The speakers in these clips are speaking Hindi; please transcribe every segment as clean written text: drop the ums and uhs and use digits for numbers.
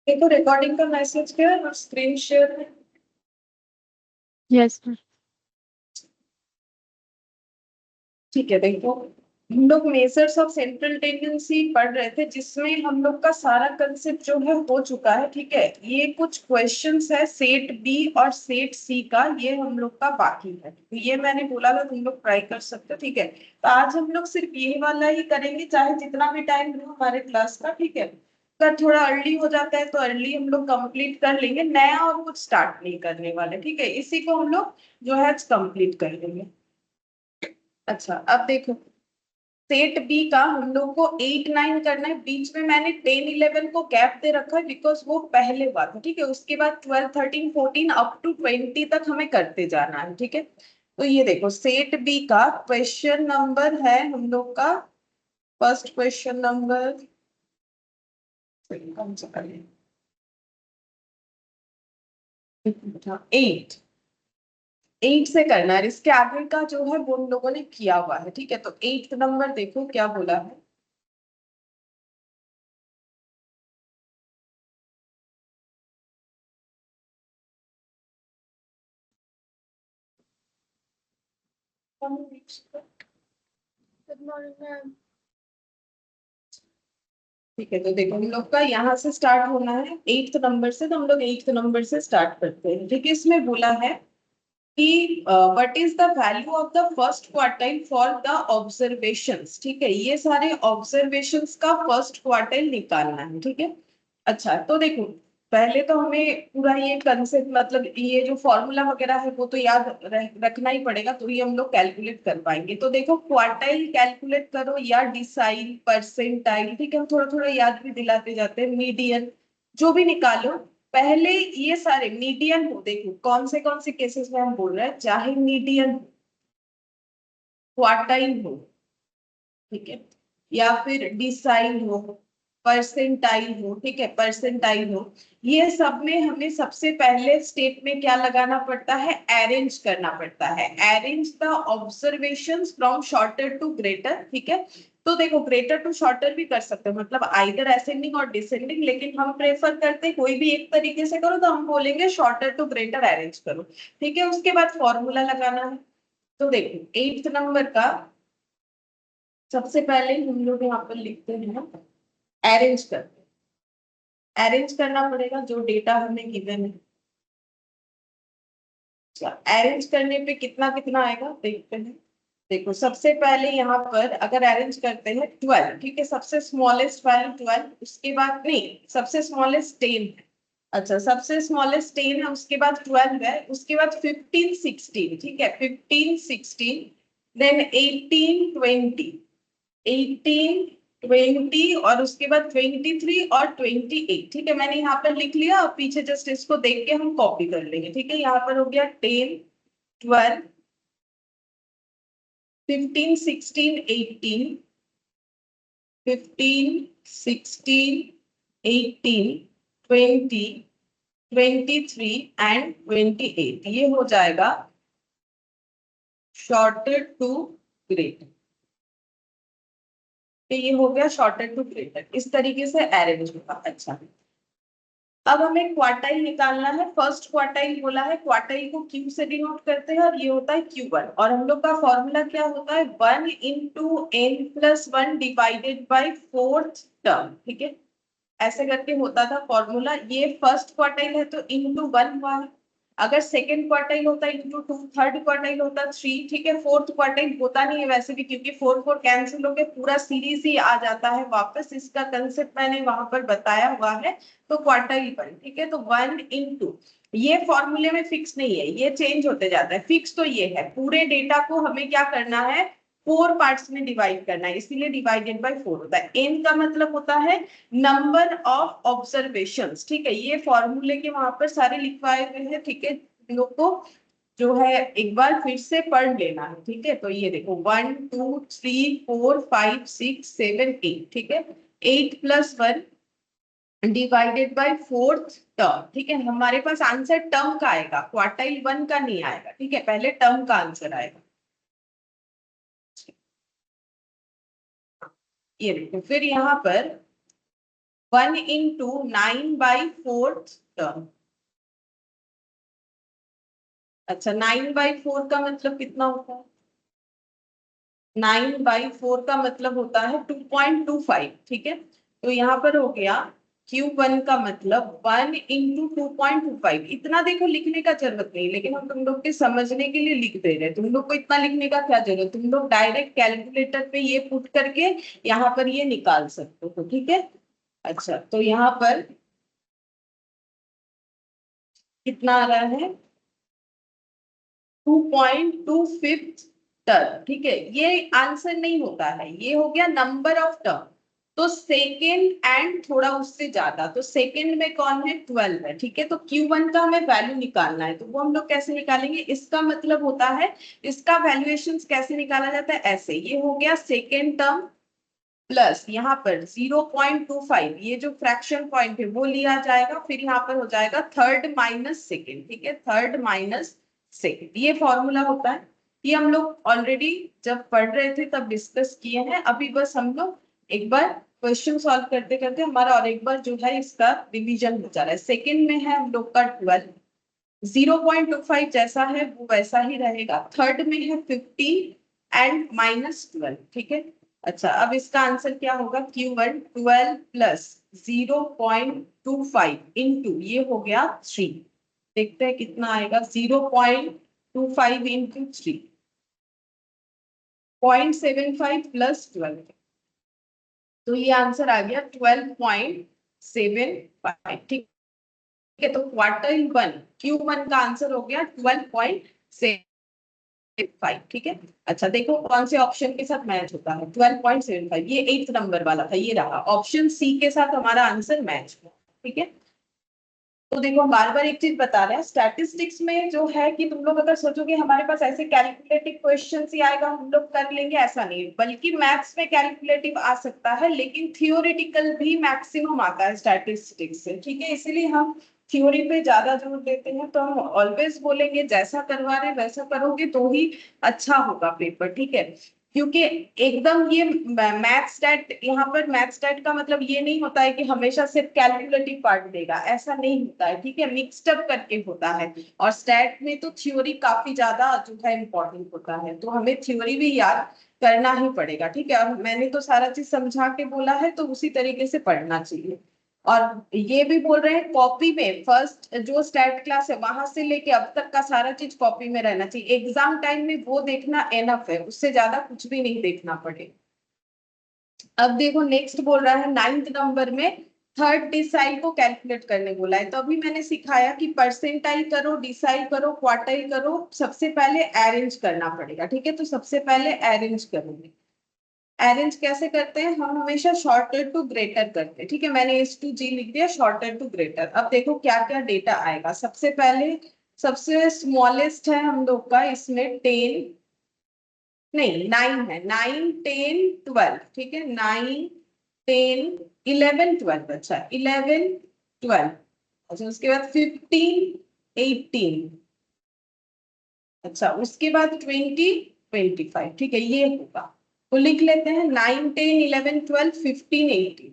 देखो रिकॉर्डिंग का मैसेज क्या है और स्क्रीन शेयर है। Yes ma'am. ठीक है, देखो हम लोग मेजर्स ऑफ सेंट्रल टेंडेंसी पढ़ रहे थे, जिसमें हम लोग का सारा कंसेप्ट जो है हो चुका है। ठीक है, ये कुछ क्वेश्चंस है सेट बी और सेट सी का, ये हम लोग का बाकी है। तो ये मैंने बोला था तुम लोग ट्राई कर सकते हो। ठीक है, तो आज हम लोग सिर्फ ये वाला ही करेंगे, चाहे जितना भी टाइम हो हमारे क्लास का। ठीक है, अगर थोड़ा अर्ली हो जाता है तो अर्ली हम लोग कंप्लीट कर लेंगे, नया और कुछ स्टार्ट नहीं करने वाले। ठीक है, इसी को हम लोग जो है कंप्लीट कर लेंगे। अच्छा, अब देखो सेट बी का हम लोग को 8 9 करना है। बीच में मैंने 10 11 को गैप दे रखा है, बिकॉज वो पहले हुआ था। ठीक है, उसके बाद 12 13 14 अप टू 20 तक हमें करते जाना है। ठीक है, तो ये देखो सेट बी का क्वेश्चन नंबर है हम लोग का, फर्स्ट क्वेश्चन नंबर कौन सा करें, 8 8 से करना है। इसके आगे का जो है वो उन लोगों ने किया हुआ है। ठीक है, तो 8th नंबर देखो क्या बोला है। Good morning ma'am. ठीक है, तो देखो हम लोग का यहाँ से स्टार्ट होना है 8th नंबर से, तो हम लोग 8th नंबर से स्टार्ट करते हैं। ठीक है, इसमें बोला है कि what is the value of the first quartile for the observations. ठीक है, ये सारे ऑब्जर्वेशंस का फर्स्ट क्वार्टाइल निकालना है। ठीक है, अच्छा तो देखो पहले तो हमें पूरा ये कंसेप्ट, मतलब ये जो फॉर्मूला वगैरह है वो तो याद रखना ही पड़ेगा, तो ये हम लोग कैलकुलेट कर पाएंगे। तो देखो क्वार्टाइल कैलकुलेट करो या डिसाइल परसेंटाइल, ठीक है, हम थोड़ा थोड़ा याद भी दिलाते जाते हैं, मीडियन जो भी निकालो। पहले ये सारे मीडियन हो, देखो कौन से केसेस में हम बोल रहे हैं, चाहे मीडियन क्वार्टाइल हो, ठीक है, या फिर डिसाइल हो, परसेंटाइल हो। ठीक है, परसेंटाइल हो, ये सब में हमें सबसे पहले स्टेप में क्या लगाना पड़ता है, अरेंज करना पड़ता है। Arrange the observations from shorter to greater. ठीक है, तो देखो ग्रेटर टू शॉर्टर भी कर सकते हो, मतलब आइदर असेंडिंग और डिसेंडिंग, लेकिन हम प्रेफर करते हैं कोई भी एक तरीके से करो, तो हम बोलेंगे शॉर्टर टू ग्रेटर अरेंज करो। ठीक है, उसके बाद फॉर्मूला लगाना है। तो देखो 8th नंबर का सबसे पहले हम लोग यहाँ पर लिखते हैं, अरेंज करते हैं। अरेंज करना पड़ेगा जो डेटा हमें गिवन है। अरेंज करने पे कितना कितना आएगा देखते हैं। देखो सबसे पहले यहाँ पर अगर अरेंज करते हैं 12, ठीक है, सबसे स्मॉलेस्ट वैल्यू 12, उसके बाद नहीं, सबसे स्मॉलेस्ट 10 है। अच्छा, सबसे स्मॉलेस्ट 10 है, उसके बाद 12 है, उसके बाद 15 16, ठीक है, 15 16, देन 18 20, 18 20 और उसके बाद 23 और 28। ठीक है, मैंने यहाँ पर लिख लिया, अब पीछे जस्ट इसको देख के हम कॉपी कर लेंगे। ठीक है, यहाँ पर हो गया 10 12 15 16 18, 15 16 18 20 23 एंड 28, ये हो जाएगा शॉर्टेड टू ग्रेटर। ये हो गया शॉर्टेड टू ग्रेटर, इस तरीके से अरेंज होगा। अच्छा, अब हमें क्वार्टाइल निकालना है। फर्स्ट क्वार्टाइल बोला है, क्वार्टाइल को क्यू से डिनोट करते हैं और ये होता है Q1, और हम लोग का फॉर्मूला क्या होता है, 1 × n+1 divided by fourth term. ठीक है, ऐसे करके होता था फॉर्मूला। ये फर्स्ट क्वार्टाइल है तो ×1 हुआ है, अगर सेकंड क्वार्टाइल होता है ×2, थर्ड क्वार्टाइल होता 3, ठीक है, फोर्थ क्वार्टाइल होता नहीं है वैसे भी, क्योंकि 4 4 कैंसिल होकर पूरा सीरीज ही आ जाता है वापस। इसका कंसेप्ट मैंने वहां पर बताया हुआ है। तो क्वार्टाइल पर, ठीक है, तो 1 × ये फॉर्मूले में फिक्स नहीं है, ये चेंज होते जाता है। फिक्स तो ये है, पूरे डेटा को हमें क्या करना है, 4 पार्ट्स में डिवाइड करना है, इसीलिए डिवाइडेड बाय 4 होता है। एन का मतलब होता है नंबर ऑफ ऑब्जर्वेशंस। ठीक है, ये फॉर्मूले के वहां पर सारे लिखवाए हुए हैं। ठीक है, लोग को जो है एक बार फिर से पढ़ लेना है। ठीक है, तो ये देखो 1 2 3 4 5 6 7 8, ठीक है, 8+1 डिवाइडेड बाय फोर्थ टर्म। ठीक है, हमारे पास आंसर टर्म का आएगा, क्वार्टाइल 1 का नहीं आएगा। ठीक है, पहले टर्म का आंसर आएगा। ये देखो फिर यहाँ पर 1 into 9/4 टर्म। अच्छा 9/4 का मतलब कितना होता है? 9/4 का मतलब होता है 2.25, ठीक है। तो यहाँ पर हो गया Q1 का मतलब 1 into 2.25। इतना देखो लिखने का जरूरत नहीं, लेकिन हम तुम लोग के समझने के लिए लिख दे रहे हैं। तुम लोग को इतना लिखने का क्या जरूरत, तुम लोग डायरेक्ट कैलकुलेटर पे ये पुट करके यहाँ पर ये निकाल सकते हो, ठीक है। अच्छा तो यहाँ पर कितना आ रहा है? 2.25 टर्म, ठीक है। ये आंसर नहीं होता है, ये हो गया नंबर ऑफ टर्म। तो सेकेंड एंड थोड़ा उससे ज्यादा, तो सेकेंड में कौन है? 12 है, ठीक है। तो Q1 का हमें वैल्यू निकालना है, तो वो हम लोग कैसे निकालेंगे? इसका मतलब होता है, इसका वैल्यूएशन कैसे निकाला जाता है? ऐसे, ये हो गया सेकेंड टर्म प्लस यहाँ पर 0.25, ये जो फ्रैक्शन पॉइंट है वो लिया जाएगा, फिर यहाँ पर हो जाएगा थर्ड माइनस सेकेंड, ठीक है। थर्ड माइनस सेकेंड, ये फॉर्मूला होता है। ये हम लोग ऑलरेडी जब पढ़ रहे थे तब डिस्कस किए हैं। अभी बस हम लोग एक बार क्वेश्चन सॉल्व करते करते हमारा और एक बार जो है इसका रिवीजन हो जा रहा है। सेकेंड में है हम लोग का 12, 0.25 जैसा है वो वैसा ही रहेगा। थर्ड में है 15 एंड -12, ठीक है। अच्छा अब इसका आंसर क्या होगा? Q1 12 प्लस 0.25 इंटू ये हो गया 3। देखते हैं कितना आएगा। 0.25 इंटू 3, 0.75 प्लस 12, तो ये आंसर आ गया 12.75, ठीक है। तो क्वार्टर 1 Q1 का आंसर हो गया 12.75, ठीक है। अच्छा देखो कौन से ऑप्शन के साथ मैच होता है। 12.75 ये 8th नंबर वाला था, ये रहा ऑप्शन सी के साथ हमारा आंसर मैच हुआ, ठीक है। तो देखो बार बार एक चीज बता रहे हैं, स्टैटिस्टिक्स में जो है कि तुम लोग अगर सोचोगे हमारे पास ऐसे कैलकुलेटिव क्वेश्चन ही आएगा हम लोग कर लेंगे, ऐसा नहीं। बल्कि मैथ्स में कैलकुलेटिव आ सकता है, लेकिन थियोरिटिकल भी मैक्सिमम आता है स्टैटिस्टिक्स से, ठीक है। इसीलिए हम थ्योरी पे ज्यादा जोर देते हैं। तो हम ऑलवेज बोलेंगे जैसा करवा रहे वैसा करोगे तो ही अच्छा होगा पेपर, ठीक है। क्योंकि एकदम ये मैथ स्टैट, यहाँ पर मैथ स्टैट का मतलब ये नहीं होता है कि हमेशा सिर्फ कैलकुलेटिव पार्ट देगा, ऐसा नहीं होता है, ठीक है। मिक्सड अप करके होता है। और स्टैट में तो थ्योरी काफी ज्यादा जो है इम्पोर्टेंट होता है, तो हमें थ्योरी भी याद करना ही पड़ेगा, ठीक है। और मैंने तो सारा चीज समझा के बोला है, तो उसी तरीके से पढ़ना चाहिए। और ये भी बोल रहे हैं कॉपी में फर्स्ट जो स्टैट क्लास है वहां से लेके अब तक का सारा चीज कॉपी में रहना चाहिए। एग्जाम टाइम में वो देखना एनफ है, उससे ज्यादा कुछ भी नहीं देखना पड़े। अब देखो नेक्स्ट बोल रहा है 9th नंबर में थर्ड डिसाइल को कैलकुलेट करने बोला है। तो अभी मैंने सिखाया कि परसेंटाइल करो, डिसाइल करो, क्वार्टाइल करो, सबसे पहले अरेंज करना पड़ेगा, ठीक है। तो सबसे पहले अरेंज करोगे। अरेंज कैसे करते हैं? हम हमेशा शॉर्टर टू ग्रेटर करते हैं, ठीक है। मैंने S2G लिख दिया, शॉर्टर टू ग्रेटर। अब देखो क्या क्या डेटा आएगा। सबसे पहले सबसे स्मॉलेस्ट है हम लोग का इसमें 10, नहीं 9 है, 9 10 12, ठीक है। 9 10 11 12, अच्छा 11 12, अच्छा उसके बाद 15 18, अच्छा उसके बाद 20 25, ठीक है ये होगा। तो लिख लेते हैं 9 10 11 12 15 18,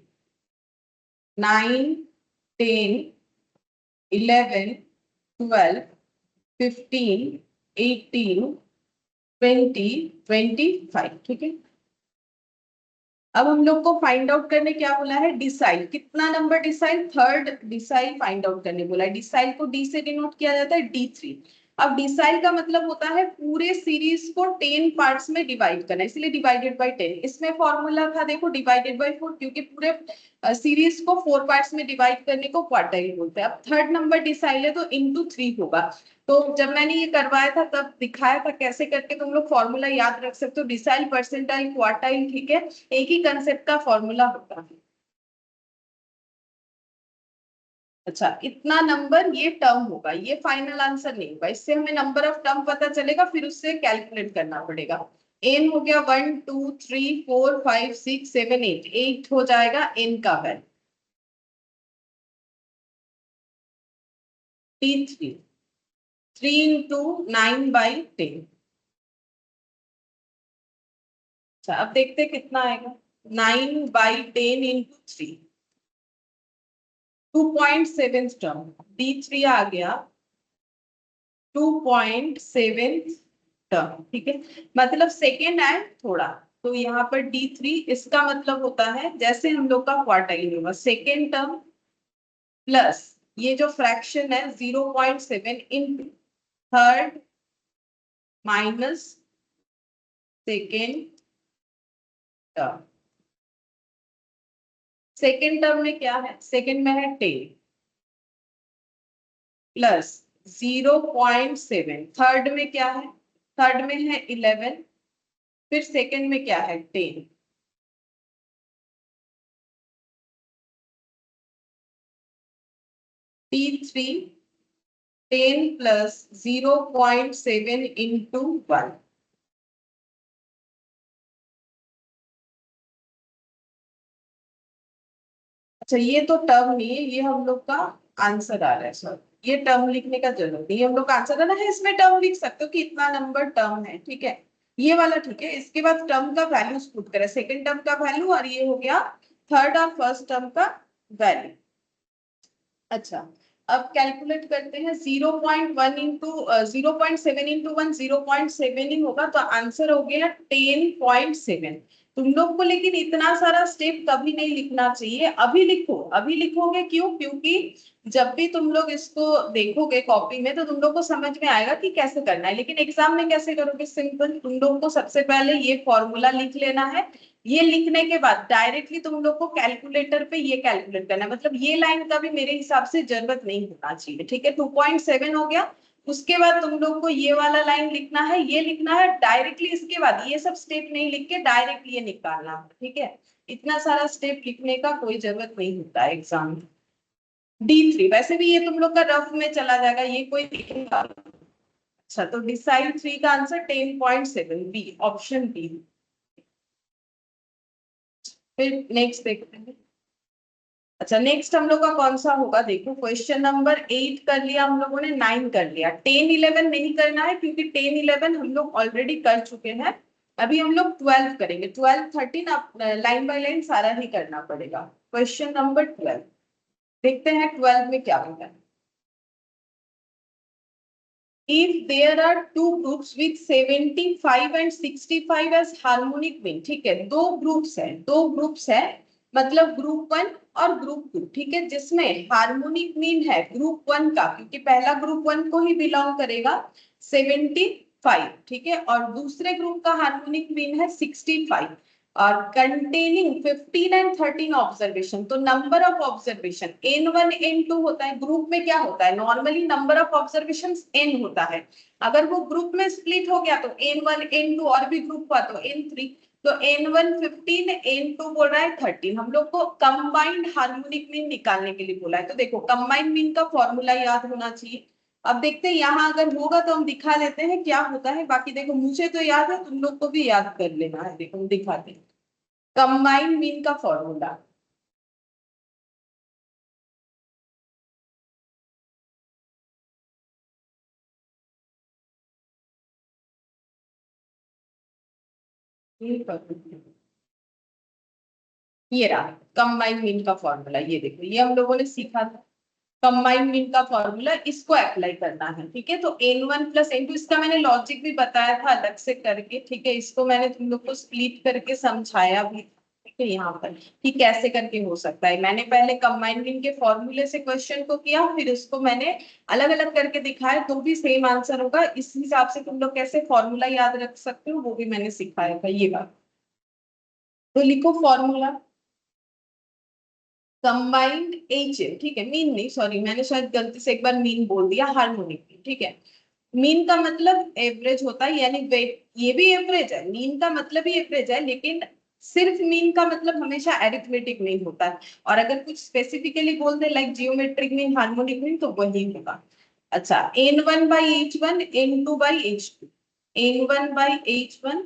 9 10 11 12 15 18 20 25, ठीक है। अब हम लोग को फाइंड आउट करने क्या बोला है? डिसाइल। कितना number decile? Third decile find out करने बोला है। डिसाइल को डी से डिनोट किया जाता है, D3। अब डिसाइल का मतलब होता है पूरे सीरीज को 10 पार्ट्स में डिवाइड करना, इसलिए डिवाइडेड बाय 10। इसमें फॉर्मूला था देखो डिवाइडेड बाय 4, क्योंकि पूरे सीरीज को 4 पार्ट्स में डिवाइड करने को क्वार्टाइल बोलते हैं। अब थर्ड नंबर डिसाइल है तो इंटू 3 होगा। तो जब मैंने ये करवाया था तब दिखाया था कैसे करके तुम लोग फॉर्मूला याद रख सकते हो। डिसाइल, परसेंटाइल, क्वार्टाइल, ठीक है, एक ही कंसेप्ट का फॉर्मूला होता है। अच्छा इतना नंबर ये टर्म होगा, ये फाइनल आंसर नहीं होगा। इससे हमें नंबर ऑफ टर्म पता चलेगा, फिर उससे कैलकुलेट करना पड़ेगा। एन हो गया 1 2 3 4 5 6 7 8, 8 हो जाएगा एन का वैल्यू। T3 3 into 9/10। अच्छा अब देखते हैं कितना आएगा। 9/10 इंटू 3, 2.7 टर्म, D3 आ गया 2.7 टर्म, ठीक है, मतलब सेकेंड आए थोड़ा, तो यहाँ पर D3 इसका मतलब होता है जैसे हम लोग का क्वार्टाइल होगा, सेकेंड टर्म प्लस ये जो फ्रैक्शन है 0.7 into third minus second term. Second term में क्या है, सेकेंड में है 10 प्लस 0.7, थर्ड में क्या है, थर्ड में है 11, फिर सेकेंड में क्या है 10, T3 10 प्लस 0.7 इंटू 1। अच्छा ये तो टर्म नहीं है, ये हम लोग का आंसर आ रहा है सर, ये टर्म लिखने का जरूरत नहीं है, हम लोग का आंसर आना है, इसमें टर्म लिख सकते हो कि इतना नंबर टर्म है, ठीक है, ये वाला ठीक है। इसके बाद टर्म का वैल्यू पुट करें, सेकंड टर्म का वैल्यू और ये हो गया थर्ड और फर्स्ट टर्म का वैल्यू। अच्छा अब कैलकुलेट करते हैं, 0.1 इंटू 0.7 इंटू 1 0.7 ही होगा, तो आंसर हो गया 10.7। तुम लोग को लेकिन इतना सारा स्टेप कभी नहीं लिखना चाहिए, अभी लिखो, अभी लिखोगे क्यों, क्योंकि जब भी तुम लोग इसको देखोगे कॉपी में तो तुम लोग को समझ में आएगा कि कैसे करना है, लेकिन एग्जाम में कैसे करोगे, सिंपल, तुम लोग को सबसे पहले ये फॉर्मूला लिख लेना है, ये लिखने के बाद डायरेक्टली तुम लोग को कैलकुलेटर पे ये कैलकुलेट करना है, मतलब ये लाइन का भी मेरे हिसाब से जरूरत नहीं होना चाहिए, ठीक है। 2.7 हो गया, उसके बाद तुम लोग को ये वाला लाइन लिखना है, ये लिखना है डायरेक्टली, इसके बाद ये सब स्टेप नहीं लिख के डायरेक्ट ये निकालना है, ठीक है। इतना सारा स्टेप लिखने का कोई जरूरत नहीं होता है एग्जाम में। D3 वैसे भी ये तुम लोग का रफ में चला जाएगा, ये कोई लिखेगा। अच्छा तो डिसाइड 3 का आंसर 10.7, बी, ऑप्शन बी। फिर नेक्स्ट देखते हैं। अच्छा नेक्स्ट हम लोग का कौन सा होगा, देखो क्वेश्चन नंबर 8 कर लिया हम लोगों ने, 9 कर लिया, 10 11 नहीं करना है क्योंकि 10 11 हम लोग ऑलरेडी कर चुके हैं, अभी हम लोग 12 करेंगे, 12 13 लाइन बाय लाइन सारा ही करना पड़ेगा। क्वेश्चन नंबर 12 देखते हैं 12 में क्या होगा। If there are two groups with 75 and 65 as harmonic mean, ठीक है, दो ग्रुप्स है, मतलब ग्रुप 1 और ग्रुप 2, ठीक है, जिसमें हार्मोनिक मीन है ग्रुप 1 का, क्योंकि पहला ग्रुप 1 को ही बिलोंग करेगा 75, ठीक है, और दूसरे ग्रुप का हार्मोनिक मीन है 65 और कंटेनिंग 15 एंड 13 ऑब्जर्वेशन, तो number of observation n1 n2 होता है, ग्रुप में क्या होता है, normally number of observation n होता है, अगर वो ग्रुप में स्प्लिट हो गया तो n1 n2 और भी ग्रुप हुआ तो n3, तो n1 15 n2 बोल रहा है 13, हम लोग को कंबाइंड हार्मोनिक मीन निकालने के लिए बोला है, तो देखो कंबाइंड मीन का फॉर्मूला याद होना चाहिए। अब देखते हैं यहाँ अगर होगा तो हम दिखा लेते हैं क्या होता है, बाकी देखो मुझे तो याद है, तुम लोग को भी याद कर लेना है, देखो हम दिखाते हैं कंबाइंड मीन का फॉर्मूला। ये रहा कंबाइंड मीन का फॉर्मूला, ये देखो ये हम लोगों ने सीखा था कंबाइंड मीन का फॉर्मूला, इसको अप्लाई करना है, ठीक है। तो n1 प्लस n2, इसका मैंने लॉजिक भी बताया था अलग से करके, ठीक है, इसको मैंने तुम लोग को स्प्लिट करके समझाया भी, ठीक है, यहाँ पर कि कैसे करके हो सकता है, मैंने पहले कंबाइंड मीन के फॉर्मूले से क्वेश्चन को किया, फिर उसको मैंने अलग अलग करके दिखाया, तो भी सेम आंसर होगा, इस हिसाब से तुम लोग कैसे फॉर्मूला याद रख सकते हो वो भी मैंने सिखाया था, ये बात। तो लिखो फॉर्मूला कंबाइंड एच, ठीक है, मीन नहीं, सॉरी मैंने शायद गलती से एक बार मीन बोल दिया, हार्मोनिक, ठीक है। मीन का मतलब एवरेज होता है, यानी ये भी एवरेज है, मीन का मतलब ही एवरेज है, लेकिन सिर्फ मीन का मतलब हमेशा अरिथमेटिक नहीं होता है, और अगर कुछ स्पेसिफिकली बोल they like geometric mean, harmonic mean, तो वही होगा। अच्छा n1 by h1 n2 by h2, n1 by h1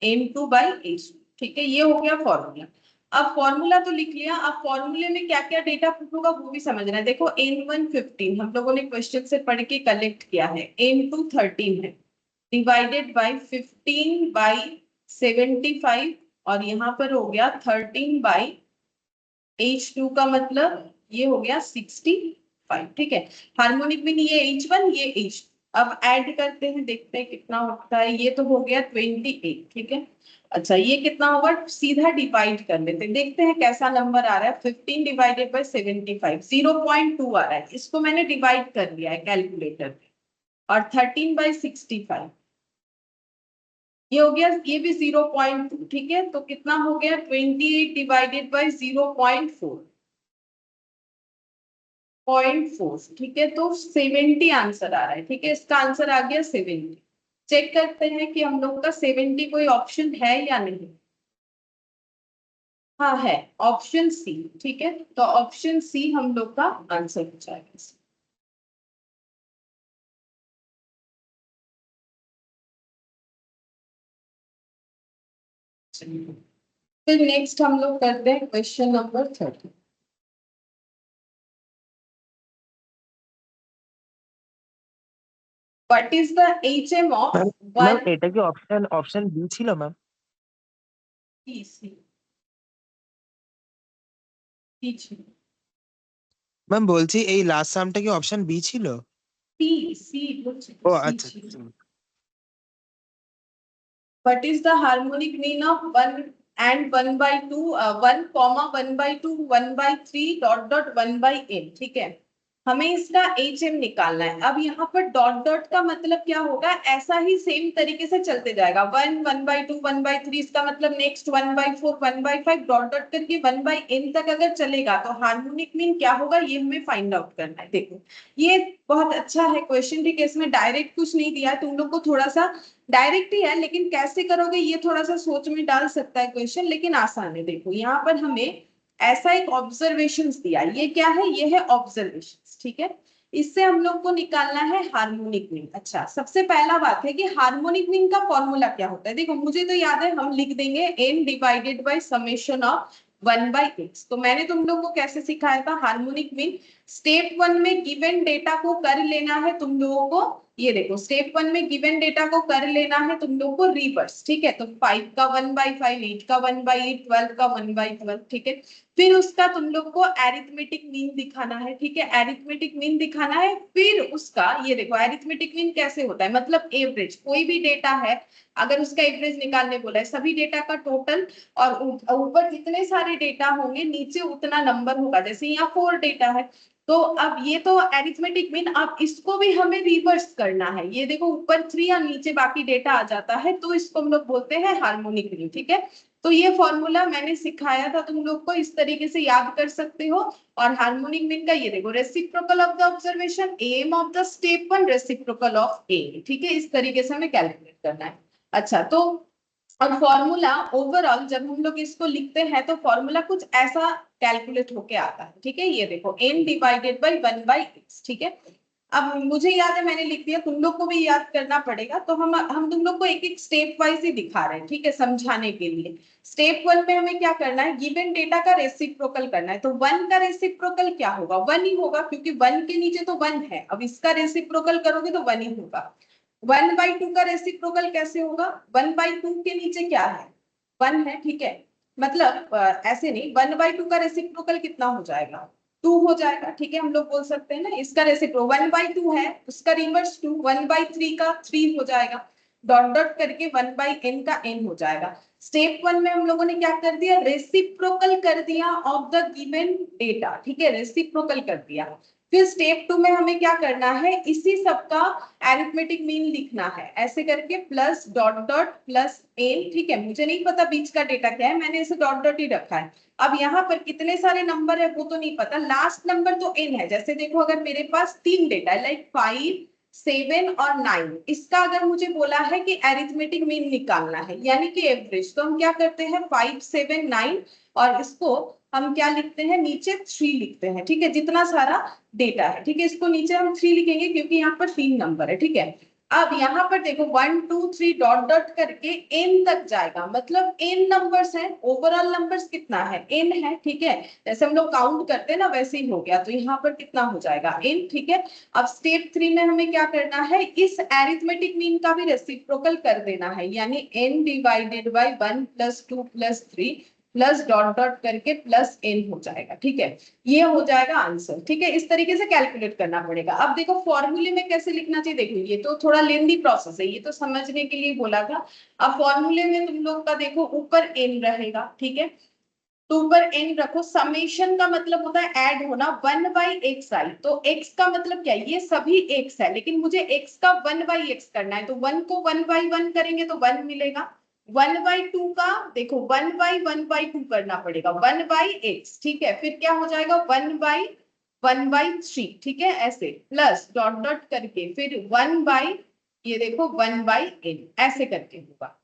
n2 by h2, ठीक है, ये हो गया फॉर्मूला। अब फॉर्मूला तो लिख लिया, अब फॉर्मूले में क्या क्या डेटा पुट होगा वो भी समझना है, देखो n1 15 हम लोगों ने क्वेश्चन से पढ़ के कलेक्ट किया है, n2 13 है, डिवाइडेड बाय 15 बाय 75, और यहाँ पर हो गया 13 बाय h2 का मतलब ये हो गया 65, ठीक है। हार्मोनिक मीन ये H1 ये H2, अब ऐड करते हैं देखते हैं कितना होता है। ये तो हो गया 28, ठीक है। अच्छा ये कितना होगा, सीधा डिवाइड कर लेते हैं, देखते हैं कैसा नंबर आ रहा है। 15 डिवाइडेड बाय 75 0.2 आ रहा है, इसको मैंने डिवाइड कर लिया है कैलकुलेटर पे। और 13/65 ये हो गया, ये भी 0.2, ठीक है। तो कितना हो गया 28 डिवाइडेड बाय 0.4, ठीक है। तो 70 आंसर आ रहा है, ठीक है। इसका आंसर आ गया 70। चेक करते हैं कि हम लोग का 70 कोई ऑप्शन है या नहीं। हाँ है, ऑप्शन सी, ठीक है। तो ऑप्शन सी हम लोग का आंसर हो जाएगा। फिर नेक्स्ट हम लोग करते हैं question number 30। What is the HM of ma'am ma'am 1 এটা কি অপশন অপশন বি ছিল ম্যাম? PC? ম্যাম বলছি এই লাস্ট সামটা কি অপশন বি ছিল? C, C, ও C আচ্ছা ছিল। আচ্ছা। What is the harmonic mean of 1 and 1/2, 1 comma 1/2 1/3 dot dot 1/n, ठीक है। हमें इसका HM निकालना है। अब यहाँ पर डॉट डॉट का मतलब क्या होगा, ऐसा ही सेम तरीके से चलते जाएगा। 1 1/2 1/3, इसका मतलब नेक्स्ट 1/4 1/5 डॉट डॉट करके 1/n तक अगर चलेगा तो हार्मोनिक मीन क्या होगा, ये हमें फाइंड आउट करना है। देखो ये बहुत अच्छा है क्वेश्चन, ठीक है। इसमें डायरेक्ट कुछ नहीं दिया है, तुम लोग को थोड़ा सा डायरेक्ट ही है, लेकिन कैसे करोगे ये थोड़ा सा सोच में डाल सकता है क्वेश्चन, लेकिन आसान है। देखो यहाँ पर हमें ऐसा एक ऑब्जर्वेशंस दिया, ये क्या है, ये है ऑब्जर्वेशंस, ठीक है। इससे हम लोग को निकालना है हार्मोनिक मीन। अच्छा सबसे पहला बात है कि हार्मोनिक मीन का फॉर्मूला क्या होता है। देखो मुझे तो याद है, हम लिख देंगे n divided by summation of 1/x। तो मैंने तुम लोग को कैसे सिखाया था हार्मोनिक मीन, स्टेप 1 में गिवन डेटा को कर लेना है तुम लोगों को। ये देखो स्टेप 1 में गिवन डेटा को कर लेना है तुम लोग को रिवर्स, ठीक है। तो 5 का 1/5, 8 का 1/8, 12 का 1/12, ठीक है। फिर उसका तुम लोग को एरिथमेटिक मीन दिखाना है, ठीक है। एरिथमेटिक मीन दिखाना है, फिर उसका ये देखो एरिथमेटिक मीन कैसे होता है, मतलब एवरेज, कोई भी डेटा है अगर उसका एवरेज निकालने बोला है, सभी डेटा का टोटल, और ऊपर जितने सारे डेटा होंगे नीचे उतना नंबर होगा। जैसे यहाँ 4 डेटा है, तो अब ये तो एरिथमेटिक मीन, अब इसको भी हमें रिवर्स करना है। ये देखो ऊपर 3 और नीचे बाकी डेटा आ जाता है, तो इसको हम लोग बोलते हैं हार्मोनिक मीन, ठीक है। तो ये फॉर्मूला मैंने सिखाया था तुम लोग को, इस तरीके से याद कर सकते हो। और हार्मोनिक मीन का ये देखो, reciprocal of the observation, M of the step 1 reciprocal of A, ठीक है। इस तरीके से हमें कैलकुलेट करना है। अच्छा तो और फॉर्मूला ओवरऑल जब हम लोग इसको लिखते हैं तो फॉर्मूला कुछ ऐसा कैलकुलेट होके आता है, ठीक है। ये देखो n डिवाइडेड बाय 1/x, ठीक है। अब मुझे याद है मैंने लिख दिया, तुम लोग को भी याद करना पड़ेगा, तो हम तुम लोग को एक एक स्टेप वाइज ही दिखा रहे हैं, ठीक है, समझाने के लिए। स्टेप 1 में हमें क्या करना है, गिवन डेटा का रेसिप्रोकल करना है। तो 1 का रेसिप्रोकल क्या होगा, 1 ही होगा, क्योंकि 1 के नीचे तो 1 है। अब इसका रेसिप्रोकल करोगे तो 1 ही होगा। 1/2 का रेसिप्रोकल कैसे होगा, 1/2 के नीचे क्या है, 1 है, ठीक है। मतलब ऐसे नहीं, 1/2 का रेसिप्रोकल कितना हो जाएगा, 2 हो जाएगा, ठीक है। हम लोग बोल सकते हैं ना इसका रेसिप्रोकल 1/2 है, उसका रिवर्स 2, 1/3 का 3 हो जाएगा, डॉट डॉट करके 1/n का n हो जाएगा। स्टेप 1 में हम लोगों ने क्या कर दिया, रेसिप्रोकल कर दिया ऑफ द गिवन डेटा, ठीक है, रेसिप्रोकल कर दिया। फिर स्टेप 2 में हमें क्या करना है, इसी सबका एरिथमेटिक मीन लिखना है, ऐसे करके plus dot dot plus n, ठीक है। मुझे नहीं पता बीच का डेटा क्या है, मैंने इसे डॉट डॉट ही रखा है। अब यहाँ पर कितने सारे नंबर है वो तो नहीं पता, लास्ट नंबर तो n है। जैसे देखो अगर मेरे पास 3 डेटा है लाइक 5 7 और 9, इसका अगर मुझे बोला है कि एरिथमेटिक मीन निकालना है यानी कि एवरेज, तो हम क्या करते हैं 5 7 9 और इसको हम क्या लिखते हैं, नीचे 3 लिखते हैं, ठीक है। जितना सारा डेटा है, ठीक है, इसको नीचे हम 3 लिखेंगे क्योंकि यहाँ पर 3 नंबर है, ठीक है। अब यहाँ पर देखो 1 2 3 डॉट डॉट करके n तक जाएगा, मतलब n नंबर्स हैं, ओवरऑल नंबर्स कितना है, n है, ठीक है। जैसे हम लोग काउंट करते हैं ना वैसे ही हो गया, तो यहाँ पर कितना हो जाएगा n, ठीक है। अब स्टेप 3 में हमें क्या करना है, इस एरिथमेटिक मीन का भी रेसिप्रोकल कर देना है, यानी n divided by 1 + 2 + 3 plus dot dot करके प्लस n हो जाएगा, ठीक है, ये हो जाएगा आंसर, ठीक है। इस तरीके से कैलकुलेट करना पड़ेगा। अब देखो फॉर्मूले में कैसे लिखना चाहिए, देखो ये तो थोड़ा लेंदी प्रोसेस है, ये तो समझने के लिए बोला था। अब फॉर्मूले में तुम लोग का देखो ऊपर n रहेगा, ठीक है, तो ऊपर n रखो। समेशन का मतलब होता है ऐड होना, 1/xi, तो x का मतलब क्या है, ये सभी x है, लेकिन मुझे x का 1/x करना है, तो 1 को 1/1 करेंगे तो 1 मिलेगा। 1/2 का देखो 1/1/2 करना पड़ेगा, 1/x, ठीक है, फिर क्या हो जाएगा 1/1/3, ठीक है, ऐसे प्लस डॉट डॉट करके फिर 1/ ये देखो 1/n, ऐसे करके होगा।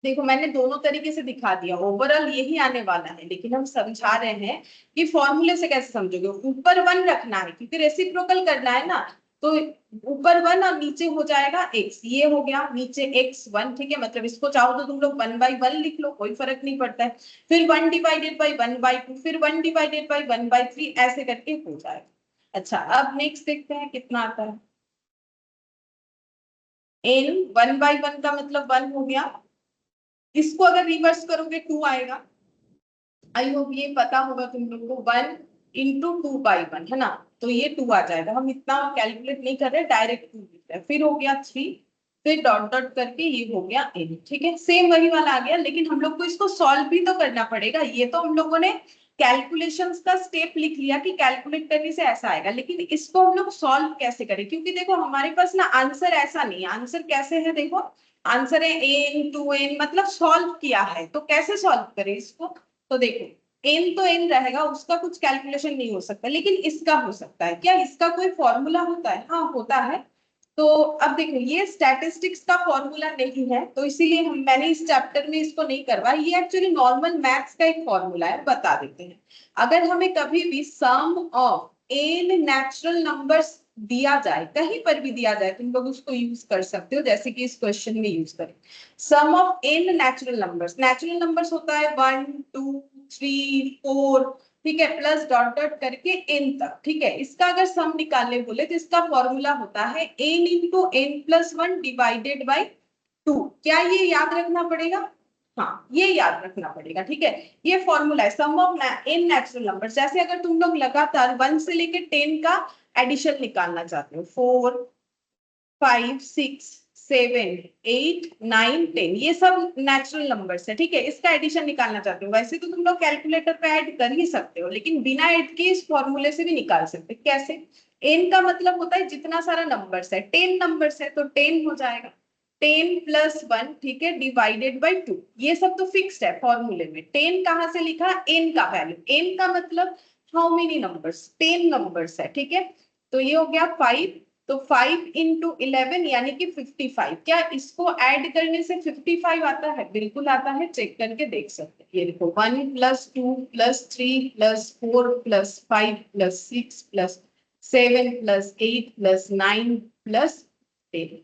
देखो मैंने दोनों तरीके से दिखा दिया, ओवरऑल यही आने वाला है, लेकिन हम समझा रहे हैं कि फॉर्मूले से कैसे समझोगे। ऊपर 1 रखना है क्योंकि रेसिप्रोकल करना है ना, तो ऊपर 1 और नीचे हो जाएगा x, ये हो गया नीचे x1, ठीक है, मतलब इसको चाहो तो तुम लोग 1/1 लिख लो, कोई फर्क नहीं पड़ता है। फिर 1/1/2, फिर 1/1/3, ऐसे करके हो जाएगा। अच्छा अब नेक्स्ट देखते हैं कितना आता है। n 1/1 का मतलब 1 हो गया, इसको अगर रिवर्स करोगे 2 आएगा। आई होप ये पता होगा तुम लोग को, 1 इंटू 2/1 है ना, तो ये 2 आ जाएगा। हम इतना कैलकुलेट नहीं कर रहे, डायरेक्ट 2 लिख रहे हैं। फिर हो गया 3, फिर डॉट डॉट करके ये हो गया n, ठीक है, सेम वही वाला आ गया, लेकिन हम लोग को इसको सॉल्व भी तो करना पड़ेगा। ये तो हम लोगों ने कैलकुलेशंस का स्टेप लिख लिया कि कैलकुलेट करने से ऐसा आएगा, लेकिन इसको हम लोग सॉल्व कैसे करें, क्योंकि देखो हमारे पास ना आंसर ऐसा नहीं है। आंसर कैसे है, देखो आंसर है n 2n, मतलब सॉल्व किया है, तो कैसे सॉल्व करें इसको। तो देखो n तो n रहेगा, उसका कुछ कैलकुलेशन नहीं हो सकता, लेकिन इसका हो सकता है। क्या इसका कोई फॉर्मूला होता है? हाँ होता है। तो अब देखो ये स्टैटिस्टिक्स का फॉर्मूला नहीं है, तो इसीलिए मैंने इस चैप्टर में इसको नहीं करवाया। ये एक्चुअली नॉर्मल मैथ्स का एक फॉर्मूला है, बता देते हैं। अगर हमें कभी भी सम ऑफ n नेचुरल नंबर्स दिया जाए, कहीं पर भी दिया जाए, तुम लोग उसको यूज कर सकते हो, जैसे कि इस क्वेश्चन में यूज करें। सम ऑफ n नेचुरल नंबर्स होता है 1 2 3 4, ठीक है, प्लस डॉट डॉट करके n तक, ठीक है। इसका अगर सम निकालने बोले तो इसका फॉर्मूला होता है n into n plus 1 divided by 2। क्या ये याद रखना पड़ेगा? हाँ ये याद रखना पड़ेगा, ठीक है। ये फॉर्मूला है सम ऑफ n नेचुरल नंबर्स। जैसे अगर तुम लोग लगातार 1 से लेकर 10 का एडिशन निकालना चाहते हो, 4 5 6 7 8 9 10, ये सब नेचुरल नंबर्स है, ठीक है। इसका एडिशन निकालना चाहते हो, वैसे तो तुम लोग कैलकुलेटर पे ऐड कर ही सकते हो, लेकिन बिना ऐड के इस फॉर्मूले से भी निकाल सकते हो। कैसे? n का मतलब होता है जितना सारा नंबर्स है, 10 नंबर्स है तो 10 हो जाएगा, 10 प्लस 1, ठीक है, डिवाइडेड बाई 2। ये सब तो फिक्स्ड है फॉर्मूले में। 10 कहां से लिखा? n का वैल्यू, n का मतलब हाउ मेनी नंबर्स, 10 नंबर्स है, ठीक है। तो ये हो गया 5, तो 5 इंटू 11 यानी कि 55। क्या इसको ऐड करने से 55 आता है? बिल्कुल आता है, चेक करके देख सकते हैं। ये देखो 1 plus 2 plus 3 plus 4 plus 5 plus 6 plus 7 plus 8 plus 9 plus 10,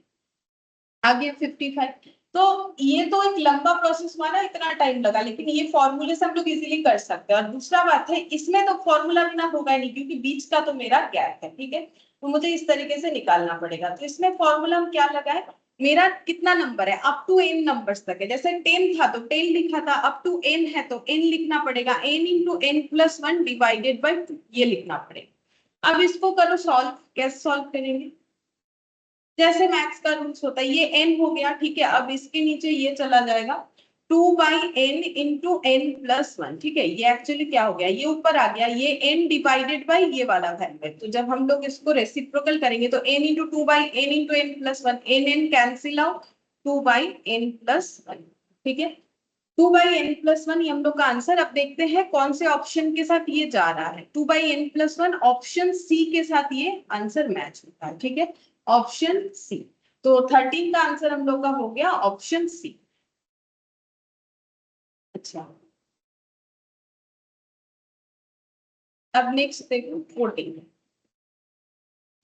आ गया 55। तो ये तो एक लंबा प्रोसेस हुआ ना, इतना टाइम लगा, लेकिन ये फॉर्मूले से हम लोग इजीली कर सकते हैं। और दूसरा बात है इसमें तो फॉर्मूला बिना होगा ही नहीं, क्योंकि बीच का तो मेरा गैप है, ठीक है, तो मुझे इस तरीके से निकालना पड़ेगा। तो इसमें फॉर्मूला हम क्या लगाए, मेरा कितना नंबर है, अप टू n नंबर्स तक है। जैसे 10 था तो 10 लिखा था, अप टू n है तो n लिखना पड़ेगा, n into n plus 1 divided by 2, ये लिखना पड़ेगा। अब इसको करो सॉल्व, कैसे सॉल्व करेंगे? जैसे मैथ्स का रूल्स होता है, ये n हो गया, ठीक है, अब इसके नीचे ये चला जाएगा 2/n इंटू n प्लस 1, ठीक है। ये एक्चुअली क्या हो गया, ये ऊपर आ गया, ये n डिवाइडेड बाई ये वाला वैल्यू है। तो जब हम लोग इसको रेसिप्रोकल करेंगे तो n into 2/n into n plus 1, n cancel out, 2/n plus 1, ठीक है, 2/n प्लस 1, ये हम लोग का आंसर। अब देखते हैं कौन से ऑप्शन के साथ ये जा रहा है। 2/n प्लस 1 ऑप्शन सी के साथ ये आंसर मैच होता है, ठीक है, ऑप्शन सी। तो 13 का आंसर हम लोग का हो गया ऑप्शन सी। अच्छा अब नेक्स्ट देखो 14,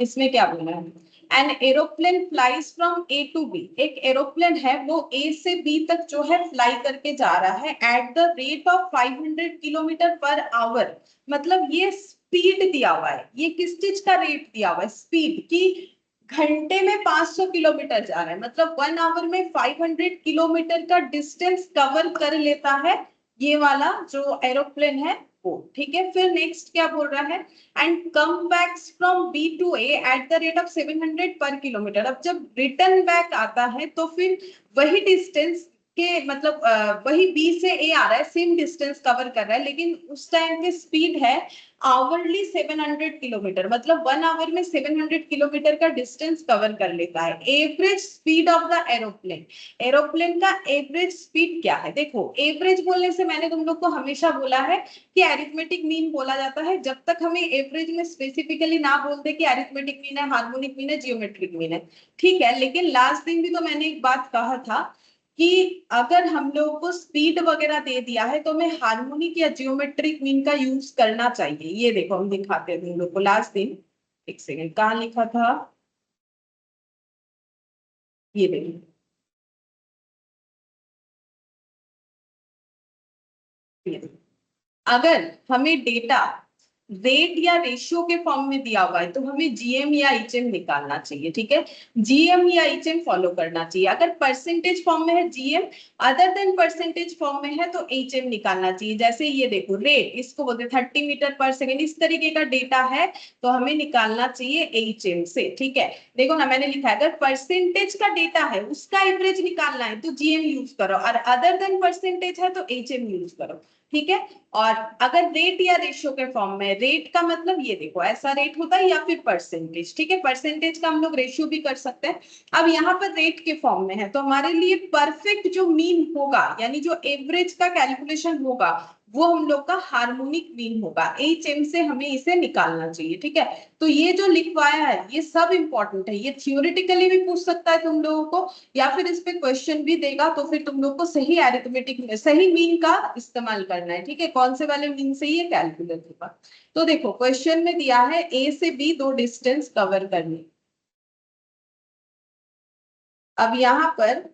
इसमें क्या बोला है, an aeroplane flies from A to B. एक एरोप्लेन है वो ए से बी तक जो है फ्लाई करके जा रहा है eight the rate of 500 kilometre per hour. मतलब ये स्पीड दिया हुआ है, ये किस चीज का रेट दिया हुआ है, स्पीड की, घंटे में 500 किलोमीटर जा रहा है, मतलब 1 आवर में 500 किलोमीटर का डिस्टेंस कवर कर लेता है ये वाला जो एरोप्लेन है वो, ठीक है। फिर नेक्स्ट क्या बोल रहा है, and come back from B to A at the rate of 700 पर किलोमीटर। अब जब रिटर्न बैक आता है तो फिर वही डिस्टेंस के मतलब वही बी से ए आ रहा है, सेम डिस्टेंस कवर कर रहा है, लेकिन उस टाइम पे स्पीड है आवरली 700 किलोमीटर, मतलब 1 आवर में 700 किलोमीटर का डिस्टेंस कवर कर लेता है। Average speed of the aeroplane, aeroplane का एवरेज स्पीड क्या है। देखो एवरेज बोलने से मैंने तुम लोग को हमेशा बोला है कि अरिथमेटिक मीन बोला जाता है, जब तक हमें एवरेज में स्पेसिफिकली ना बोल दे कि अरिथमेटिक मीन है, हार्मोनिक मीन है, जियोमेट्रिक मीन है, ठीक है। लेकिन लास्ट दिन भी तो मैंने एक बात कहा था कि अगर हम लोगों को स्पीड वगैरह दे दिया है तो हमें हार्मोनिक या जियोमेट्रिक मीन का यूज करना चाहिए। ये देखो हम दिखाते हैं तुम लोग को लास्ट दिन, एक सेकेंड कहाँ लिखा था, ये देखो, ये देखो। अगर हमें डेटा रेट या रेशियो के फॉर्म में दिया हुआ है तो हमें जीएम या एचएम निकालना चाहिए, ठीक है। जीएम या एचएम फॉलो करना चाहिए। अगर परसेंटेज फॉर्म में है GM, other than percentage form में है तो एचएम निकालना चाहिए। जैसे ये देखो रेट, इसको बोलते 30 मीटर पर सेकेंड, इस तरीके का डेटा है तो हमें निकालना चाहिए एचएम से, ठीक है। देखो ना मैंने लिखा है अगर परसेंटेज का डेटा है उसका एवरेज निकालना है तो जीएम यूज करो, और अदर देन परसेंटेज है तो एचएम यूज करो, ठीक है। और अगर रेट या रेशियो के फॉर्म में, रेट का मतलब ये देखो ऐसा रेट होता है या फिर परसेंटेज, ठीक है। परसेंटेज का हम लोग रेशियो भी कर सकते हैं। अब यहाँ पर रेट के फॉर्म में है तो हमारे लिए परफेक्ट जो मीन होगा यानी जो एवरेज का कैलकुलेशन होगा वो हम लोग का हार्मोनिक मीन होगा, एचएम से हमें इसे निकालना चाहिए, ठीक है। तो ये जो लिखवाया है ये सब इंपॉर्टेंट है, ये थियोरेटिकली भी पूछ सकता है तुम लोगों को या फिर इस पे क्वेश्चन भी देगा, तो फिर तुम लोग को सही अरिथमेटिक में सही मीन का इस्तेमाल करना है, ठीक है। कौन से वाले मीन से ये कैलकुलेट होगा। तो देखो क्वेश्चन में दिया है ए से बी दो डिस्टेंस कवर करने। अब यहाँ पर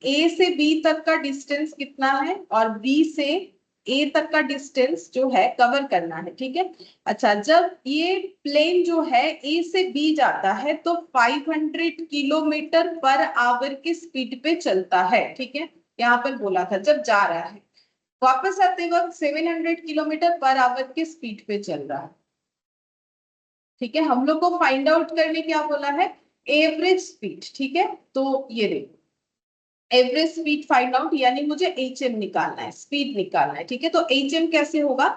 ए से बी तक का डिस्टेंस कितना है और बी से ए तक का डिस्टेंस जो है कवर करना है, ठीक है। अच्छा जब ये प्लेन जो है ए से बी जाता है तो 500 किलोमीटर पर आवर की स्पीड पे चलता है, ठीक है। यहाँ पर बोला था जब जा रहा है, वापस आते वक्त 700 किलोमीटर पर आवर की स्पीड पे चल रहा है, ठीक है। हम लोग को फाइंड आउट करने क्या बोला है, एवरेज स्पीड, ठीक है। तो ये देखो एवरेज स्पीड फाइंड आउट यानी मुझे एचएम निकालना है, स्पीड निकालना है, ठीक है। तो एचएम कैसे होगा,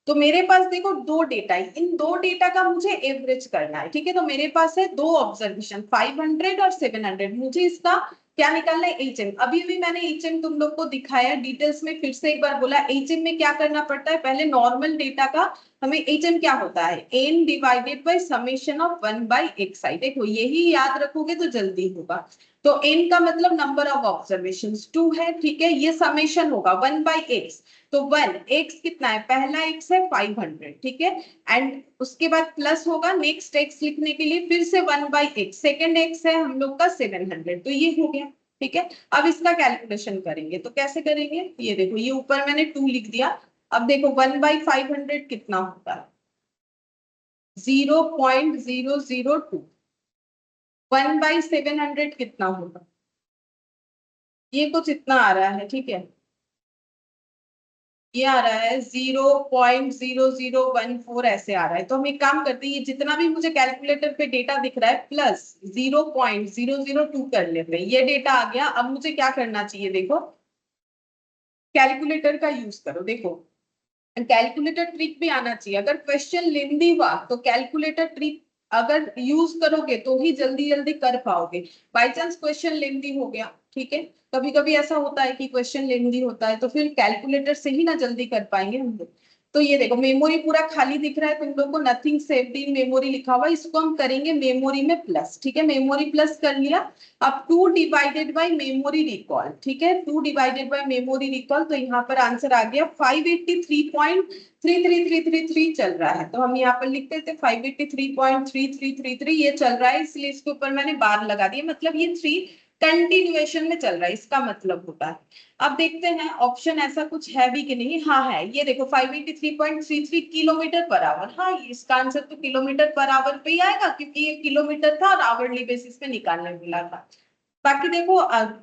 तो मेरे पास देखो दो डेटा है, इन दो डेटा का मुझे एवरेज करना है, ठीक है। तो मेरे पास है दो ऑब्जर्वेशन 500 और 700, मुझे इसका क्या निकालना है, एचएम। अभी अभी मैंने एचएम तुम लोग को दिखाया डिटेल्स में, फिर से एक बार बोला एचएम में क्या करना पड़ता है, पहले नॉर्मल डेटा का हमें एचएम क्या होता है, n divided by summation of 1/x i. देखो यही याद रखोगे तो जल्दी होगा। तो n का मतलब नंबर ऑफ ऑब्जर्वेशंस 2 है, ठीक है। ये समेशन होगा 1/x, तो 1 x कितना है, पहला x है 500, ठीक है। एंड उसके बाद प्लस होगा नेक्स्ट x लिखने के लिए फिर से 1/x, सेकेंड x है हम लोग का 700, तो ये हो गया, ठीक है। अब इसका कैलकुलेशन करेंगे तो कैसे करेंगे, ये देखो ये ऊपर मैंने 2 लिख दिया। अब देखो 1/500 कितना होता है, 0.002। 1/700 कितना होगा, ये कुछ इतना आ रहा है, ठीक है। ये आ रहा है 0.0014 ऐसे आ रहा है। तो हम एक काम करते हैं, ये जितना भी मुझे कैलकुलेटर पे डेटा दिख रहा है प्लस 0.002 कर लेते हैं, ये डेटा आ गया। अब मुझे क्या करना चाहिए, देखो कैलकुलेटर का यूज करो। देखो कैलकुलेटर ट्रिक भी आना चाहिए, अगर क्वेश्चन लेंदी हुआ तो कैलकुलेटर ट्रिक अगर यूज करोगे तो ही जल्दी जल्दी कर पाओगे। बाई चांस क्वेश्चन लेंदी हो गया, ठीक है, कभी कभी ऐसा होता है कि क्वेश्चन लेंदी होता है तो फिर कैलकुलेटर से ही ना जल्दी कर पाएंगे हम लोग। तो ये देखो मेमोरी पूरा खाली दिख रहा है तुम लोग को, नथिंग सेव्ड इन मेमोरी लिखा हुआ, इसको हम करेंगे मेमोरी में प्लस, ठीक है। मेमोरी प्लस कर लिया। अब 2 डिवाइडेड बाय मेमोरी रिकॉल, ठीक है, 2 डिवाइडेड बाय मेमोरी रिकॉल, तो यहाँ पर आंसर आ गया 583.33333 चल रहा है। तो हम यहाँ पर लिखते थे 583.3333 ये चल रहा है, इसलिए इसके ऊपर मैंने बार लगा दिया, मतलब ये 3 कंटिन्यूएशन में चल रहा है, इसका मतलब होता है। अब देखते हैं ऑप्शन ऐसा कुछ है भी कि नहीं। हाँ है, ये देखो 583.33 किलोमीटर पर आवर, हाँ इसका आंसर तो किलोमीटर पर आवर पे ही आएगा क्योंकि ये किलोमीटर था और आवरली बेसिस पे निकालने मिला था। बाकी देखो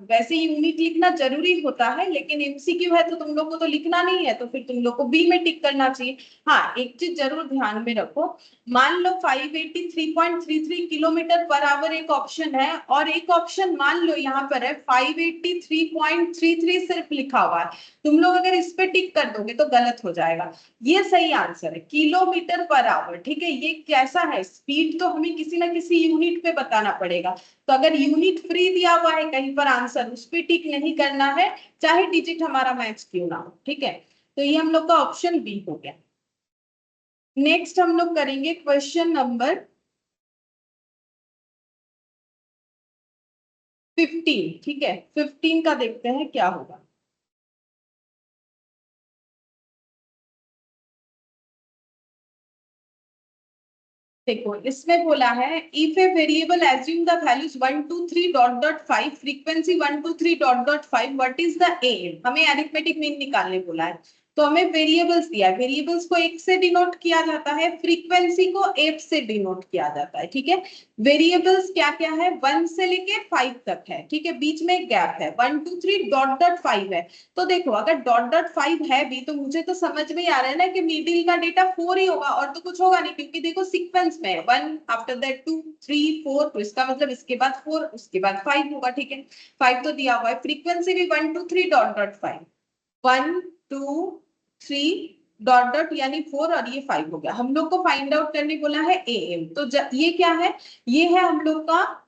वैसे यूनिट लिखना जरूरी होता है, लेकिन एमसीक्यू है तो तुम लोग को तो लिखना नहीं है, तो फिर तुम लोग को बी में टिक करना चाहिए। हाँ, एक चीज जरूर ध्यान में रखो, मान लो 583.33 किलोमीटर पर आवर एक ऑप्शन है, और एक ऑप्शन मान लो यहाँ पर है 583.33 सिर्फ लिखा हुआ है। तुम लोग अगर इस पे टिक कर दोगे तो गलत हो जाएगा। ये सही आंसर है, किलोमीटर पर आवर। ठीक है, ये कैसा है, स्पीड तो हमें किसी ना किसी यूनिट पे बताना पड़ेगा। तो अगर यूनिट फ्री दिया हुआ है कहीं पर आंसर, उस पर टिक नहीं करना है, चाहे डिजिट हमारा मैच क्यों ना हो। ठीक है, तो ये हम लोग का ऑप्शन बी हो गया। नेक्स्ट हम लोग करेंगे क्वेश्चन नंबर 15। ठीक है, 15 का देखते हैं क्या होगा। देखो इसमें बोला है if a variable assume the values 1 2 3 dot dot 5 frequency 1 2 3 dot dot 5 what is the M. हमें अरिथमेटिक मीन निकालने बोला है, तो हमें वेरिएबल्स दिया है। वेरिएबल्स को एक से डिनोट किया जाता है, फ्रीक्वेंसी को एफ से डिनोट किया जाता है। ठीक है, वेरिएबल्स क्या क्या है, 1 से लेके 5 तक है। ठीक है, बीच में एक गैप है, 1 2 3 डॉट डॉट 5 है। तो देखो अगर डॉट डॉट 5 है भी, तो मुझे तो समझ में ही आ रहा है ना कि मिडिल का डेटा 4 ही होगा, और तो कुछ होगा नहीं, क्योंकि देखो सीक्वेंस में 1 आफ्टर दैट 2 3 4, तो इसका मतलब इसके बाद 4 उसके बाद 5 होगा। ठीक है, 5 तो दिया हुआ है, फ्रीक्वेंसी भी 1 2 3 डॉट डॉट 5, 1 2 3 डॉट डॉट यानी 4, और ये 5 हो गया। हम लोग को फाइंड आउट करने बोला है एम। तो ये क्या है, ये है हम लोग का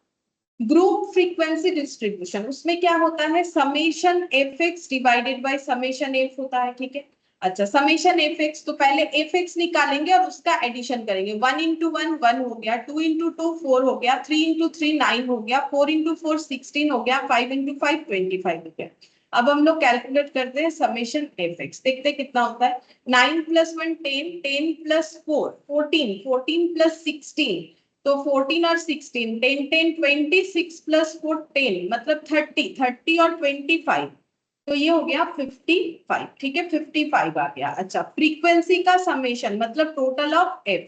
ग्रुप फ्रीक्वेंसी डिस्ट्रीब्यूशन। उसमें क्या होता है, summation F x divided by summation F होता है। ठीक है, अच्छा समेशन एफ एक्स, तो पहले एफ एक्स निकालेंगे और उसका एडिशन करेंगे। 1 इंटू 1 1 हो गया, 2 इंटू 2 4 हो गया, 3 इंटू 3 9 हो गया, 4 इंटू 4 16 हो गया, 5 इंटू 5 25 हो गया। अब हम लोग कैलकुलेट करते हैं समेशन एफ एक्स, देखते हैं कितना होता है। 9 प्लस 1 10, 10 प्लस 4 14, 14 प्लस 16, तो 14 और 16 10 10 26 प्लस 4 10, मतलब 30, 30 और 25, तो ये हो गया 55। ठीक है, 55 आ गया। अच्छा, फ्रीक्वेंसी का समेशन मतलब टोटल ऑफ एफ,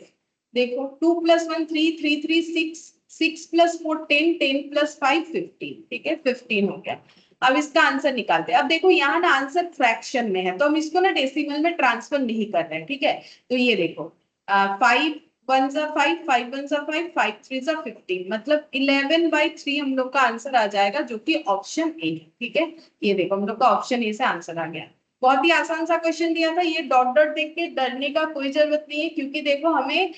देखो 2 प्लस 1 3 3 3 6, 6 प्लस 4 10, 10 प्लस 5 15। ठीक है, 15 हो गया। अब इसका आंसर निकालते हैं। अब देखो यहाँ ना आंसर फ्रैक्शन में है, तो हम इसको ना डेसिमल में ट्रांसफर नहीं कर रहे हैं। ठीक है, तो ये देखो 5 1 जा 5, 5 1 जा 5, 5 3 जा 15, मतलब 11/3 हम लोग का आंसर आ जाएगा, जो कि ऑप्शन ए है। ठीक है, ये देखो हम लोग का ऑप्शन ए से आंसर आ गया। बहुत ही आसान सा क्वेश्चन दिया था, ये डॉट डॉट देख के डरने का कोई जरूरत नहीं है, क्योंकि देखो हमें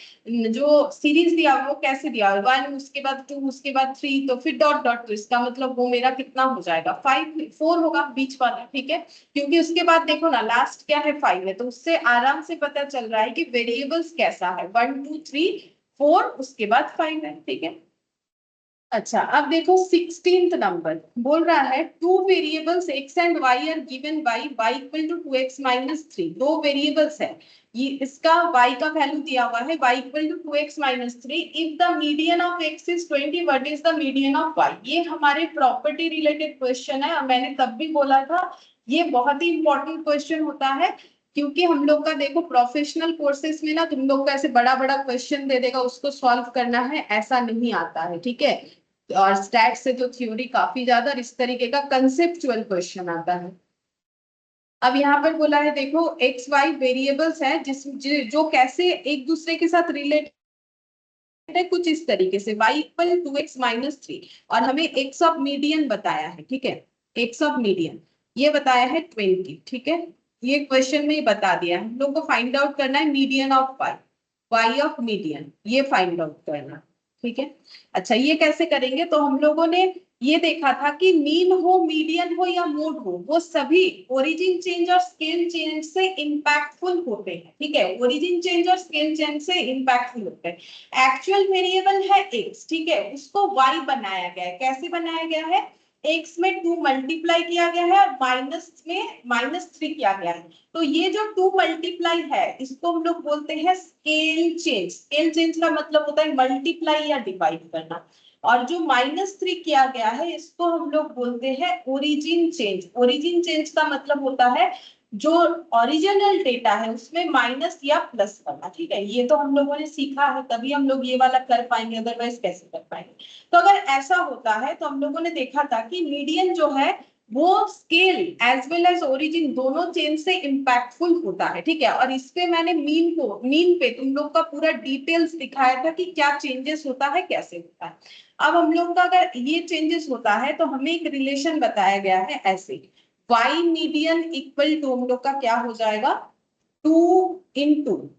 जो सीरीज दिया वो कैसे दिया, 1 उसके बाद 2 उसके बाद 3, तो फिर डॉट डॉट, तो इसका मतलब वो मेरा कितना हो जाएगा 5 4 होगा बीच वाला। ठीक है, क्योंकि उसके बाद देखो ना लास्ट क्या है 5 है, तो उससे आराम से पता चल रहा है कि वेरिएबल्स कैसा है, 1 2 3 4 उसके बाद 5 है। ठीक है, अच्छा अब देखो 16th नंबर बोल रहा है two variables x and y are given by y equal to 2x minus 3। दो वेरिएबल्स है, ये इसका y का वैल्यू दिया हुआ है y equal to 2x minus 3। If the median of x is 20, what is the median of y। ये हमारे प्रॉपर्टी रिलेटेड क्वेश्चन है, और मैंने तब भी बोला था ये बहुत ही इंपॉर्टेंट क्वेश्चन होता है, क्योंकि हम लोग का देखो प्रोफेशनल कोर्सेज में ना तुम लोग को ऐसे बड़ा बड़ा क्वेश्चन दे देगा, उसको सॉल्व करना है ऐसा नहीं आता है। ठीक है, और स्टैट से तो थ्योरी काफी ज्यादा, इस तरीके का कंसेप्चुअल क्वेश्चन आता है। अब यहाँ पर बोला है देखो एक्स वाई वेरिएबल्स है जो कैसे एक दूसरे के साथ रिलेटेड है, कुछ इस तरीके से y इक्वल 2x माइनस 3, और हमें x ऑफ मीडियन बताया है। ठीक है, x ऑफ मीडियन ये बताया है 20। ठीक है, ये क्वेश्चन में ही बता दिया है। हम लोग को फाइंड आउट करना है median of y of median, ये फाइंड आउट करना। ठीक है, अच्छा ये कैसे करेंगे, तो हम लोगों ने ये देखा था कि मीन हो मीडियन हो या मोड हो, वो सभी ओरिजिन चेंज और स्केल चेंज से इंपैक्टफुल होते हैं। ठीक है, ओरिजिन चेंज और स्केल चेंज से इंपैक्टफुल होते हैं। एक्चुअल वेरिएबल है x, ठीक है, उसको y बनाया गया है। कैसे बनाया गया है, x में 2 मल्टीप्लाई किया गया है और माइनस में -3 किया गया है। तो ये जो 2 मल्टीप्लाई है इसको हम लोग बोलते हैं स्केल चेंज। स्केल चेंज का मतलब होता है मल्टीप्लाई या डिवाइड करना, और जो -3 किया गया है इसको हम लोग बोलते हैं ओरिजिन चेंज। ओरिजिन चेंज का मतलब होता है जो ओरिजिनल डेटा है उसमें माइनस या प्लस करना, ठीक है। ये तो हम लोगों ने सीखा है, तभी हम लोग ये वाला कर पाएंगे, अदरवाइज कैसे कर पाएंगे। तो अगर ऐसा होता है तो हम लोगों ने देखा था कि मीडियन जो है वो scale as well as origin दोनों चेंज से इंपैक्टफुल होता है, ठीक है। और इस पे मैंने मीन पे तुम लोग का पूरा डिटेल्स दिखाया था कि क्या चेंजेस होता है, कैसे होता है। अब हम लोग का अगर ये चेंजेस होता है तो हमें एक रिलेशन बताया गया है ऐसे, y मीडियन इक्वल टू हम लोग का क्या हो जाएगा 2 इंटू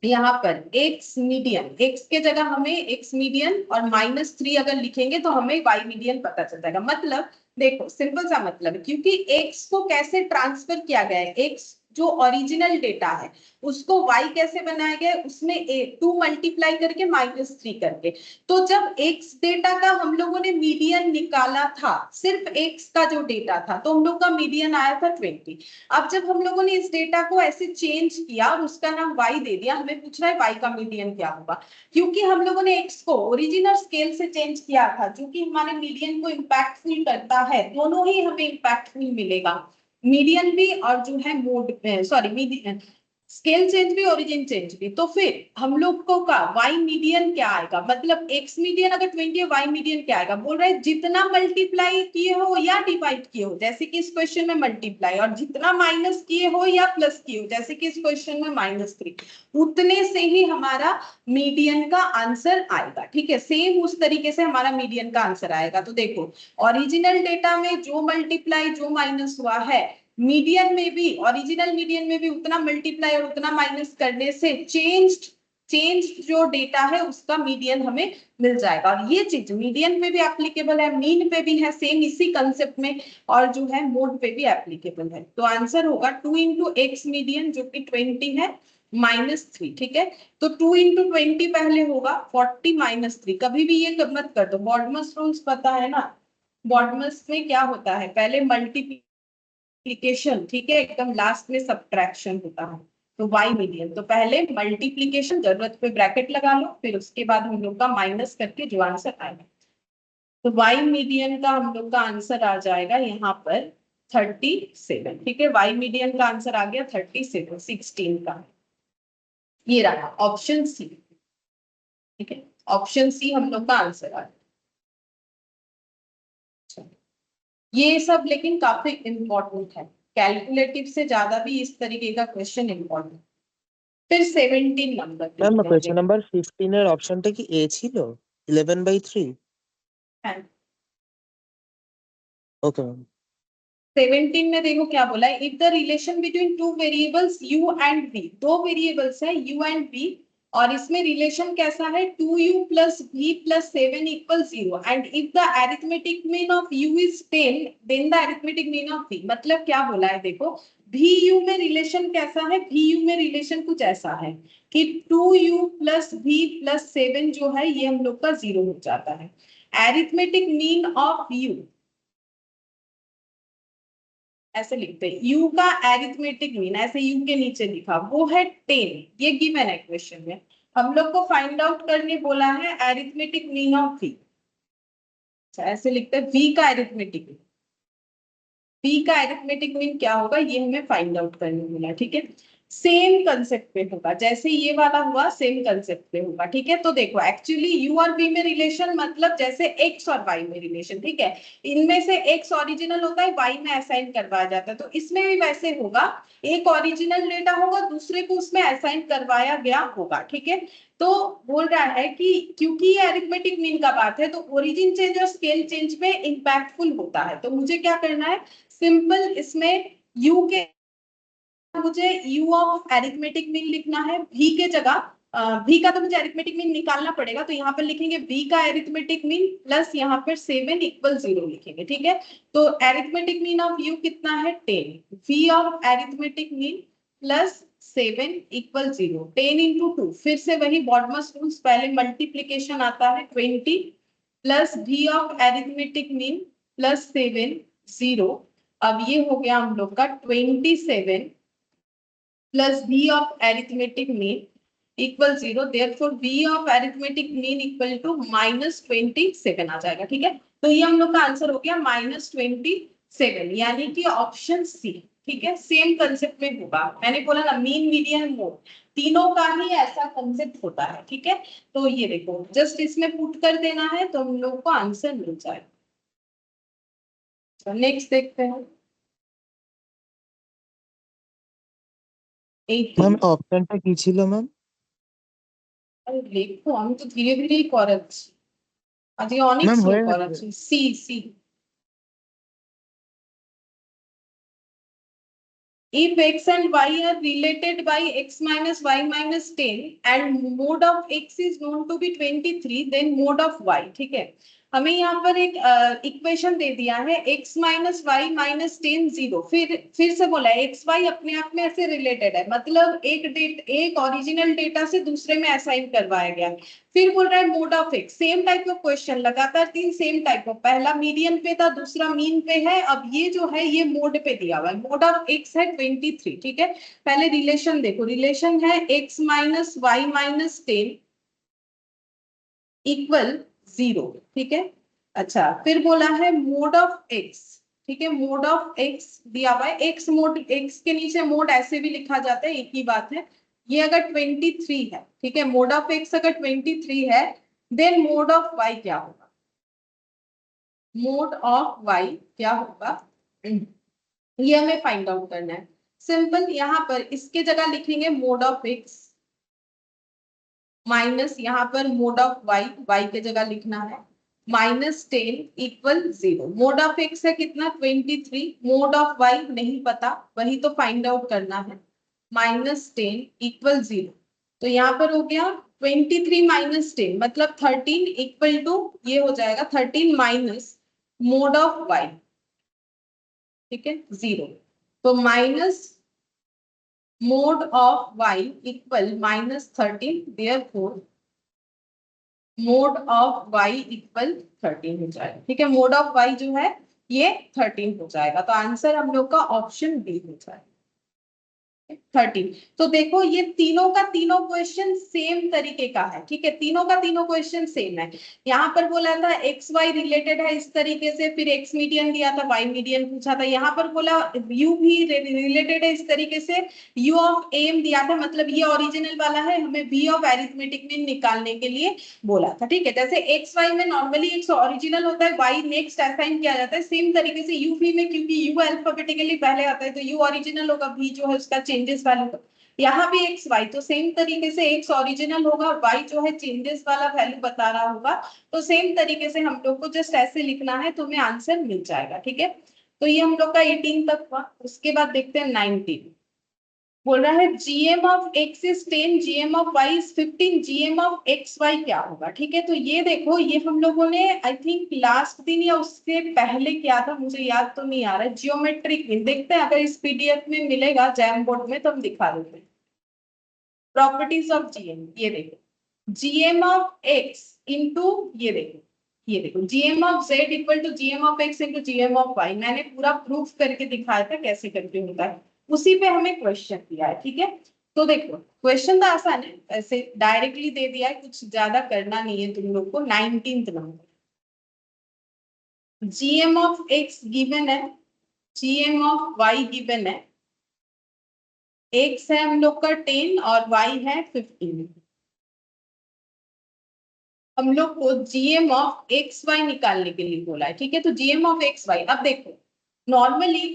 यहाँ पर x मीडियन, x के जगह हमें x मीडियन और -3 अगर लिखेंगे तो हमें y मीडियन पता चल जाएगा। मतलब देखो सिंपल सा मतलब है, क्योंकि x को कैसे ट्रांसफर किया गया है, x जो ओरिजिनल डेटा है उसको y कैसे बनाया गया है, उसमें 2 मल्टीप्लाई करके -3 करके। तो जब x डेटा का हम लोगों ने मीडियन निकाला था, सिर्फ x का जो डेटा था, तो हम लोग का मीडियन आया था 20। अब जब हम लोगों ने इस डेटा को ऐसे चेंज किया और उसका नाम y दे दिया, हमें पूछ रहा है y का मीडियन क्या होगा। क्योंकि हम लोगों ने x को ओरिजिनल स्केल से चेंज किया था, जो कि हमारे मीडियन को इंपैक्टफुल करता है, दोनों ही हमें इंपैक्टफुल मिलेगा, मीडियन भी और जो है मोड सॉरी स्केल चेंज भी ओरिजिन चेंज भी। तो फिर हम लोग को का y मीडियन क्या आएगा, मतलब x मीडियन अगर 20 है y मीडियन क्या आएगा, बोल रहे हैं जितना मल्टीप्लाई किए हो या डिवाइड किए हो, जैसे कि इस क्वेश्चन में मल्टीप्लाई, और जितना माइनस किए हो या प्लस किए हो, जैसे कि इस क्वेश्चन में -3, उतने से ही हमारा मीडियन का आंसर आएगा, ठीक है। सेम उस तरीके से हमारा मीडियन का आंसर आएगा। तो देखो ओरिजिनल डेटा में जो मल्टीप्लाई जो माइनस हुआ है, मीडियन में भी, ओरिजिनल मीडियन में भी उतना मल्टीप्लाई और उतना माइनस करने से चेंज्ड जो डेटा है उसका मीडियन हमें मिल जाएगा। और ये चीज मीडियन पे भी एप्लीकेबल है, मीन पे भी है, सेम इसी कंसेप्ट में, और जो है मोड पे भी एप्लीकेबल है। तो आंसर होगा 2 इंटू एक्स मीडियन जो कि 20 है -3, ठीक है। तो 2 इंटू 20 पहले होगा 40 -3, कभी भी ये मत कर दो, बॉडमस रूल्स पता है ना, बॉडमस में क्या होता है, पहले मल्टीप्लिकेशन, ठीक है, एकदम लास्ट में सब्ट्रैक्शन होता है। तो y मीडियन तो पहले मल्टीप्लिकेशन, जरूरत पे ब्रैकेट लगा लो, फिर उसके बाद हम लोग का माइनस करके जो आंसर आएगा, तो y मीडियन का हम लोग का आंसर आ जाएगा यहाँ पर 37, ठीक है। y मीडियन का आंसर आ गया 37, 16 का, ये रहा ऑप्शन सी, ठीक है। ऑप्शन सी हम लोग का आंसर आ गया। ये सब लेकिन काफी इंपॉर्टेंट है, कैलकुलेटिव से ज्यादा भी इस तरीके का क्वेश्चन इंपॉर्टेंट। फिर 17 नंबर ম্যাম देखते কোয়েশ্চেন हैं। নাম্বার 15 এর অপশনটা কি এ ছিল 11/3? Okay ma'am. 17 में देखो क्या बोला है, if the relation between two variables u and v, दो वेरिएबल्स है u एंड v, और इसमें रिलेशन कैसा है 2u plus v plus 7 equals 0, and if the arithmetic mean of u is 10 then the arithmetic mean of v। मतलब क्या बोला है देखो, vu में रिलेशन कैसा है, vu में रिलेशन कुछ ऐसा है कि 2u plus v plus 7 जो है ये हम लोग का 0 हो जाता है। arithmetic mean of u ऐसे लिखते हैं, u का एरिथमेटिक मीन ऐसे u के नीचे लिखा वो है 10, ये गिवन है क्वेश्चन में, हम लोग को फाइंड आउट करने बोला है एरिथमेटिक मीन ऑफ v। ऐसे लिखते हैं v का एरिथमेटिक मीन, v का एरिथमेटिक मीन क्या होगा ये हमें फाइंड आउट करने बोला, ठीक है। सेम कंसेप्ट पे होगा, जैसे ये वाला हुआ सेम कंसेप्ट पे होगा, ठीक है। तो देखो एक्चुअली u और v में रिलेशन मतलब जैसे x और y में रिलेशन, ठीक है, इनमें से x ओरिजिनल होता है, y में असाइन करवाया जाता है, तो इसमें भी वैसे होगा, एक ओरिजिनल डेटा होगा दूसरे को उसमें असाइन करवाया गया होगा, ठीक है। तो बोल रहा है कि क्योंकि ये अरिथमेटिक मीन का बात है तो ओरिजिन चेंज और स्केल चेंज में इंपैक्टफुल होता है। तो मुझे क्या करना है, सिंपल इसमें u के मुझे u ऑफ एरिथमेटिक मीन लिखना है, v के जगह v का तो मुझे एरिथमेटिक मीन निकालना पड़ेगा, तो यहाँ पर लिखेंगे v का एरिथमेटिक मीन प्लस यहाँ पर 7 इक्वल 0 लिखेंगे, ठीक है। तो एरिथमेटिक मीन ऑफ u कितना है 10, v of arithmetic mean plus 7 equal 0, 10 into 2, फिर से वही बॉडमस रूल्स, पहले मल्टीप्लीकेशन आता है 20 plus v of arithmetic mean plus 7 0। अब ये हो गया हम लोग का 27 plus v of arithmetic mean equal 0, therefore v of arithmetic mean equal to -27 आ जाएगा, ठीक है। तो ये हम लोग का आंसर हो गया -27, यानी कि ऑप्शन सी, ठीक है, सेम कंसेप्ट में होगा। मैंने बोला ना मीन मीडियन मोड, तीनों का ही ऐसा कंसेप्ट होता है। ठीक है, तो ये देखो जस्ट इसमें पुट कर देना है तो हम लोग को आंसर मिल जाएगा। नेक्स्ट देखते हैं। ম্যাম 18। অপশনটা কি ছিল ম্যাম? আরে দেখো আমি তো ধীরে ধীরেই করাচ্ছি, আজকে অনেক ম্যাম স্লো হয়ে গেছে। করাচ্ছি। See see if x and y are related by x minus y minus 10 and mode of x is known to be 23, then mode of y। ठीक है, हमें यहाँ पर एक इक्वेशन दे दिया है x माइनस वाई माइनस 10 0। फिर से बोला है एक्स वाई अपने आप में ऐसे रिलेटेड है, मतलब एक ओरिजिनल डेटा से दूसरे में असाइन करवाया गया है। फिर बोल रहा है mode of x, same type of question, लगातार तीन सेम टाइप ऑफ, पहला मीडियन पे था, दूसरा मीन पे है, अब ये जो है ये मोड पे दिया हुआ है। मोड ऑफ एक्स है 23। ठीक है, पहले रिलेशन देखो, रिलेशन है x minus y minus 10 equal 0। ठीक है, अच्छा फिर बोला है मोड ऑफ एक्स। ठीक है, मोड ऑफ एक्स दिया हुआ है, एक्स मोड, एक्स के नीचे मोड ऐसे भी लिखा जाता है, एक ही बात है। ये अगर 23 है, ठीक है, मोड ऑफ एक्स अगर 23 है, देन मोड ऑफ वाई क्या होगा? मोड ऑफ वाई क्या होगा, ये हमें फाइंड आउट करना है। सिंपल, यहां पर इसके जगह लिखेंगे मोड ऑफ एक्स माइनस यहाँ पर मोड ऑफ वाई, वाई के जगह लिखना है minus 10 equal 0। Mode of x है कितना 23, मोड ऑफ वाई नहीं पता, वही तो फाइंड आउट करना है। माइनस 10 इक्वल 0, तो यहाँ पर हो गया 23 माइनस 10 मतलब 13 इक्वल टू ये हो जाएगा 13 माइनस मोड ऑफ वाई। ठीक है, 0, तो minus mode of y equal minus 13, therefore mode of y equal 13 हो जाएगा। ठीक है, मोड ऑफ वाई जो है ये 13 हो जाएगा, तो आंसर हम लोग का ऑप्शन बी हो जाएगा 13। तो देखो ये तीनों का तीनों क्वेश्चन सेम तरीके का है। ठीक है, तीनों का तीनों क्वेश्चन सेम है। यहाँ पर बोला था एक्स वाई रिलेटेड है इस तरीके से, फिर एक्स मीडियन दिया था, वाई मीडियन पूछा था। यहाँ पर बोला यू भी रिलेटेड है इस तरीके से, यू ऑफ एम दिया था, मतलब ये ओरिजिनल वाला है, हमें बी ऑफ एरिथमेटिक मीन निकालने के लिए बोला था। ठीक है, जैसे एक्स वाई में नॉर्मली एक्स ओरिजिनल होता है, वाई नेक्स्ट असाइन किया जाता है, सेम तरीके से यू भी में, क्योंकि यू अल्फाबेटिकली पहले आता है तो यू ओरिजिनल होगा, भी जो है उसका चेंजेस वैल्यू। यहाँ भी एक्स वाई तो सेम तरीके से एक्स ओरिजिनल होगा, वाई जो है चेंजेस वाला वैल्यू बता रहा होगा, तो सेम तरीके से हम लोग को जस्ट ऐसे लिखना है तो हमें आंसर मिल जाएगा। ठीक है, तो ये हम लोग का 18 तक हुआ। उसके बाद देखते हैं 19। बोल रहा है gm of x is 10, gm of y is 15, gm of x y क्या होगा? ठीक है, तो ये देखो ये हम लोगों ने आई थिंक लास्ट दिन या उससे पहले किया था, मुझे याद तो नहीं आ रहा है। जियोमेट्रिक मीन देखते हैं, अगर इस पीडीएफ में मिलेगा जैम बोर्ड में तो हम दिखा देते हैं। प्रॉपर्टीज ऑफ जीएम, ये देखो जीएम ऑफ एक्स इंटू ये देखो GM of z equal to GM of x into GM of y. मैंने पूरा प्रूफ करके दिखाया था कैसे करके होता है, उसी पे हमें क्वेश्चन दिया है। ठीक है, तो देखो क्वेश्चन तो आसान है, ऐसे डायरेक्टली दे दिया है, कुछ ज्यादा करना नहीं है तुम लोग को। 19th number, GM of x given है, जीएम ऑफ वाई गिवन है, एक्स है हम लोग का 10 और वाई है 15। हम लोग को जीएम ऑफ एक्स वाई निकालने के लिए बोला है। ठीक है, तो जीएम ऑफ एक्स वाई, अब देखो नॉर्मली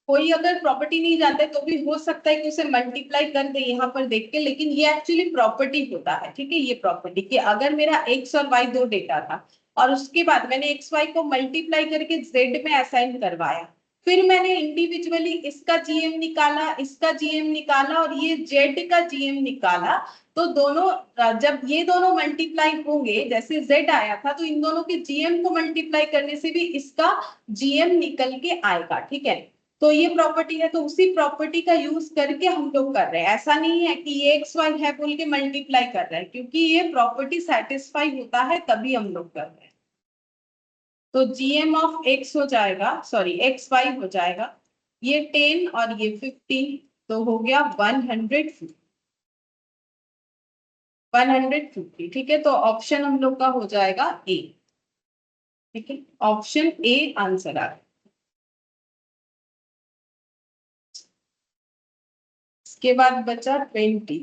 कोई अगर प्रॉपर्टी नहीं जानता है तो भी हो सकता है कि उसे मल्टीप्लाई कर दे यहाँ पर देख के, लेकिन ये एक्चुअली प्रॉपर्टी होता है। ठीक है, ये प्रॉपर्टी कि अगर मेरा एक्स और वाई दो डेटा था और उसके बाद मैंने एक्स वाई को मल्टीप्लाई करके जेड में असाइन करवाया, फिर मैंने इंडिविजुअली इसका जीएम निकाला, इसका जीएम निकाला और ये जेड का जीएम निकाला, तो दोनों जब ये दोनों मल्टीप्लाई होंगे, जैसे z आया था तो इन दोनों के जीएम को मल्टीप्लाई करने से भी इसका जीएम निकल के आएगा। ठीक है, तो ये प्रॉपर्टी है, तो उसी प्रॉपर्टी का यूज करके हम लोग कर रहे हैं। ऐसा नहीं है कि ये एक्स वाई है बोल के मल्टीप्लाई कर रहे हैं, क्योंकि ये प्रॉपर्टी सेटिस्फाई होता है तभी हम लोग कर रहे हैं। तो जीएम ऑफ एक्स हो जाएगा, सॉरी एक्स वाई हो जाएगा ये 10 और ये 15, तो हो गया 150। 150। ठीक है, तो ऑप्शन हम लोग का हो जाएगा ए। ठीक है, ऑप्शन ए आंसर आ गया। उसके बाद बचा 20।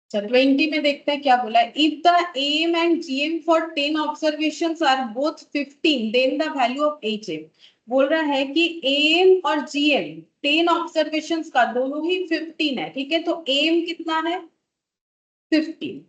अच्छा 20 में देखते हैं क्या बोला है। If the M and GM for 10 observations are both 15 then the value of H M. बोल रहा है कि एम और जीएम 10 ऑब्जर्वेशंस का दोनों ही 15 है, ठीक है। तो एम कितना है 15,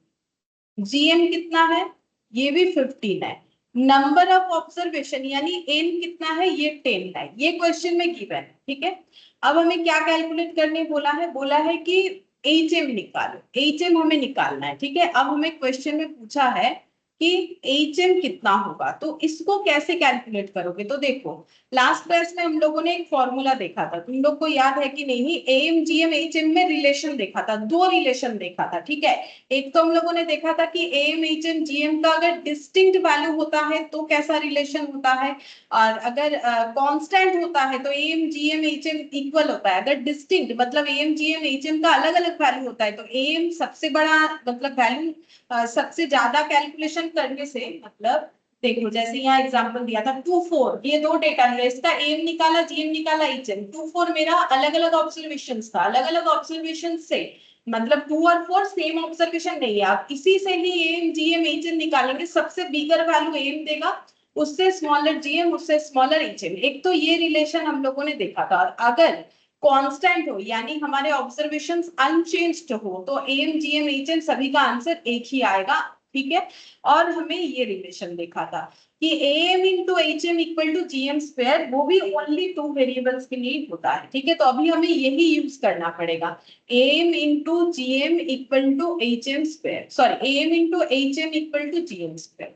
जीएम कितना है ये भी 15 है। नंबर ऑफ ऑब्जर्वेशन यानी एन कितना है ये 10 है, ये क्वेश्चन में गिवन है, ठीक है। अब हमें क्या कैलकुलेट करने बोला है कि एच एम निकालो, एच एम हमें निकालना है, ठीक है। अब हमें क्वेश्चन में पूछा है कि एच एम कितना होगा, तो इसको कैसे कैलकुलेट करोगे। तो देखो लास्ट क्लास में हम लोगों ने एक फॉर्मूला देखा था, तुम लोग को याद है कि नहीं, एम जीएम एच एम में रिलेशन देखा था, दो रिलेशन देखा था, ठीक है। एक तो हम लोगों ने देखा था कि एम एच एम जीएम का अगर डिस्टिंक्ट वैल्यू होता है तो कैसा रिलेशन होता है, और अगर कांस्टेंट होता है तो M GM H M equal होता है। अगर डिस्टिंक्ट मतलब एम जीएम एच एम का अलग अलग वैल्यू होता है तो एम सबसे बड़ा मतलब वैल्यू सबसे ज्यादा कैलकुलेशन करने से, मतलब देखो जैसे यहाँ एग्जांपल दिया था 2 4, ये दो डेटा लिया, इसका एम निकाला जीएम निकाला एच एम। 2 4 मेरा अलग अलग ऑब्जर्वेशन था, अलग अलग ऑब्जर्वेशन से मतलब 2 और 4 सेम ऑब्जर्वेशन नहीं है, आप इसी से ही एम जीएम एच एम निकालेंगे, सबसे बिगर वैल्यू एम देगा, उससे स्मॉलर जीएम उससे स्मॉलर एच एम। एक तो ये रिलेशन हम लोगों ने देखा था। अगर कांस्टेंट हो यानी हमारे ऑब्जर्वेशंस अनचेंज्ड हो तो एम जीएम एच एम सभी का आंसर एक ही आएगा, ठीक है। और हमें ये रिलेशन देखा था कि M into H M equal to GM square, वो भी ओनली 2 वेरिएबल्स के लिए होता है, ठीक है। तो अभी हमें यही यूज करना पड़ेगा, M into GM equal to H M square, sorry M into H M equal to GM square,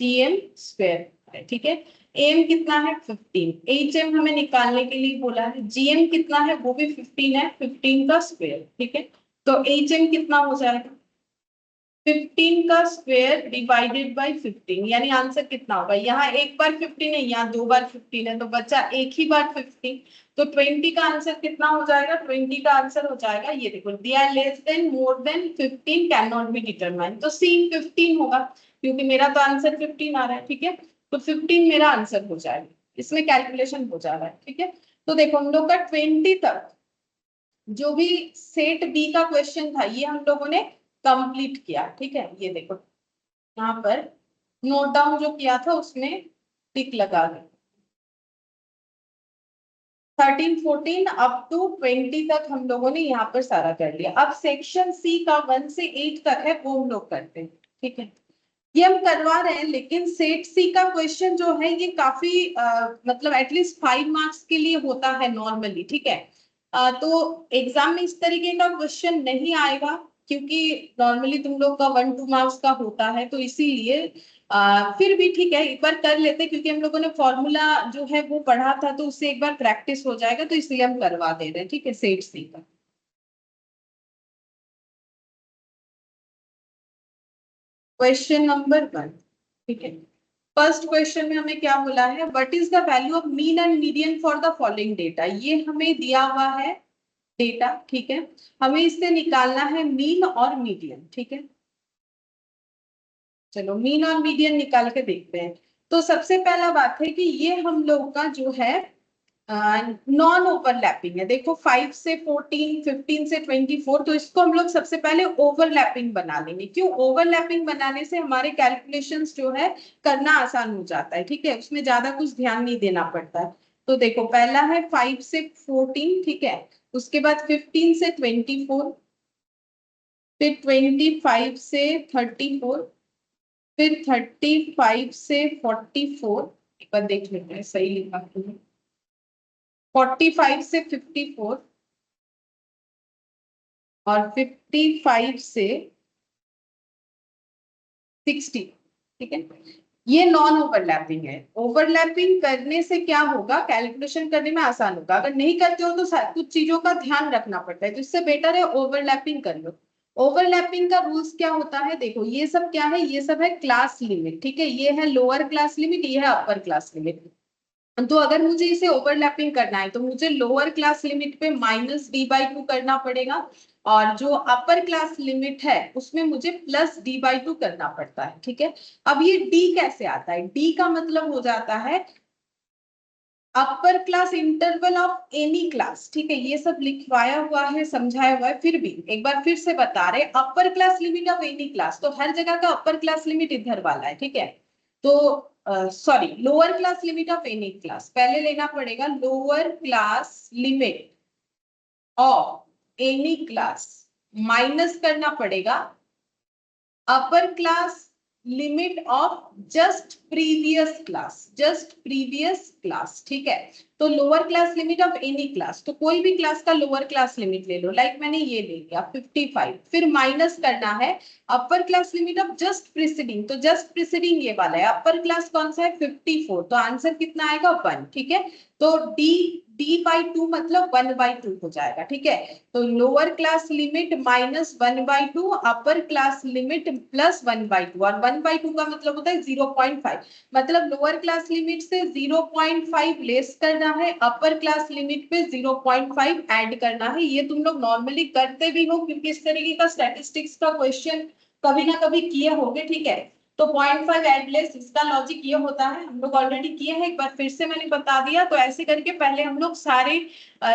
GM square, ठीक है। एम कितना है 15, एच एम हमें निकालने के लिए बोला है, जीएम कितना है वो भी 15 है, 15 का स्क्वायर, ठीक है। तो एच एम कितना हो जाएगा 15 का स्क्वायर डिवाइडेड बाय 15, यानी आंसर कितना होगा, यहाँ एक बार 15 है यहाँ दो बार 15 है तो बचा एक ही बार 15। तो 20 का आंसर कितना हो जाएगा, 20 का आंसर हो जाएगा ये देखो दिया है, less than more than 15 can not be determined, तो सी 15 होगा क्योंकि मेरा तो आंसर 15 आ रहा है, ठीक है। तो 15 मेरा आंसर हो जाएगा, इसमें कैलकुलेशन हो जा रहा है, ठीक है। तो देखो हम लोग का 20 तक जो भी सेट बी का क्वेश्चन था ये हम लोगों ने कंप्लीट किया, ठीक है। ये देखो यहाँ पर नोट डाउन जो किया था उसमें टिक लगा दे। 13 14 अप टू 20 तक हम लोगों ने यहाँ पर सारा कर लिया। अब सेक्शन सी का 1 से 8 तक है वो हम लोग करते हैं, ठीक है। ये हम करवा रहे हैं लेकिन सेट सी का क्वेश्चन जो है ये काफी मतलब एटलीस्ट 5 मार्क्स के लिए होता है नॉर्मली, ठीक है। तो एग्जाम में इस तरीके का क्वेश्चन नहीं आएगा क्योंकि नॉर्मली तुम लोग का 1-2 मार्क्स का होता है, तो इसीलिए फिर भी ठीक है एक बार कर लेते क्योंकि हम लोगों ने फॉर्मूला जो है वो पढ़ा था तो उससे एक बार प्रैक्टिस हो जाएगा, तो इसलिए हम करवा दे रहे हैं, ठीक है। सेट सी का क्वेश्चन नंबर 1, ठीक है। फर्स्ट क्वेश्चन में हमें क्या बोला है, what is the value of mean and median for the following data. ये हमें दिया हुआ है डेटा, ठीक है। हमें इससे निकालना है मीन और मीडियन, ठीक है। चलो मीन और मीडियन निकाल के देखते हैं। तो सबसे पहला बात है कि ये हम लोग का जो है नॉन ओवरलैपिंग है। देखो 5 से 14 15 से 24, तो इसको हम लोग सबसे पहले ओवरलैपिंग बना लेंगे। क्यों, ओवरलैपिंग बनाने से हमारे कैलकुलेशंस जो है करना आसान हो जाता है, ठीक है। उसमें ज्यादा कुछ ध्यान नहीं देना पड़ता है। तो देखो पहला है 5 से 14, ठीक है। उसके बाद 15 से 24, फिर 25 से 34, फिर 35 से 44, एक बार देख लेते हैं सही लिखा है 45 से 54, और 55 से 60, ठीक है। ये नॉन ओवरलैपिंग है। ओवरलैपिंग करने से क्या होगा, कैलकुलेशन करने में आसान होगा। अगर नहीं करते हो तो कुछ चीजों का ध्यान रखना पड़ता है, तो इससे बेटर है ओवरलैपिंग कर लो। ओवरलैपिंग का रूल्स क्या होता है, देखो ये सब क्या है, ये सब है क्लास लिमिट, ठीक है। ये है लोअर क्लास लिमिट, ये है अपर क्लास लिमिट। तो अगर मुझे इसे ओवरलैपिंग करना है तो मुझे लोअर क्लास लिमिट पे -d/2 करना पड़ेगा, और जो अपर क्लास लिमिट है उसमें मुझे +d/2 करना पड़ता है, ठीक है। अब ये d कैसे आता है, d का मतलब हो जाता है upper class interval of any class, ठीक है, ये सब लिखवाया हुआ है, समझाया हुआ है, फिर भी एक बार फिर से बता रहे, upper class limit of any class, तो हर जगह का अपर क्लास लिमिट इधर वाला है, ठीक है। तो sorry, lower class limit of any class, पहले लेना पड़ेगा lower class limit of any class, minus करना पड़ेगा upper class limit of just previous class, ठीक है। तो lower class limit of any class, तो कोई भी क्लास का लोअर क्लास लिमिट ले लो, लाइक मैंने ये ले लिया 55, फिर माइनस करना है upper class limit of just preceding, तो जस्ट प्रीसीडिंग ये वाला है, अपर क्लास कौन सा है 54, तो आंसर कितना आएगा 1, ठीक है। तो d/2 मतलब 1/2 हो जाएगा, ठीक है। तो lower class limit minus 1/2, upper class limit plus 1/2, और 1/2 का मतलब होता है 0.5, मतलब लोअर क्लास लिमिट से 0.5 लेस करना है, अपर क्लास लिमिट पे 0.5 ऐड करना है। ये तुम लोग नॉर्मली करते भी हो, क्योंकि इस तरीके का स्टैटिस्टिक्स का क्वेश्चन कभी ना कभी किए होंगे, ठीक है। तो 0.5 ऐड लेस, इसका लॉजिक ये होता है, हम लोग ऑलरेडी किए हैं, एक बार फिर से मैंने बता दिया। तो ऐसे करके पहले हम लोग सारे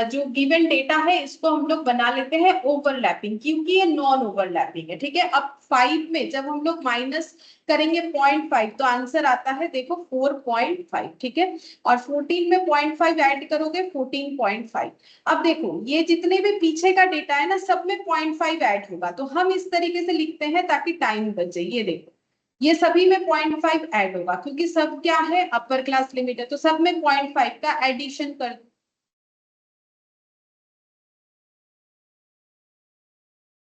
जो गिवन डेटा है इसको हम लोग बना लेते हैं ओवरलैपिंग, क्योंकि ये नॉन ओवरलैपिंग है, ठीक है। अब 5 में जब हम लोग माइनस करेंगे 0.5 तो आंसर आता है देखो 4.5, ठीक है। और 14 में 0.5 ऐड करोगे 14.5। अब देखो ये जितने भी पीछे का डेटा है ना, सब में 0.5 ऐड होगा, तो हम इस तरीके से लिखते हैं ताकि टाइम बचे। ये देखो ये सभी में 0.5 ऐड होगा, क्योंकि सब क्या है अपर क्लास लिमिट है, तो सब में 0.5 का एडिशन कर,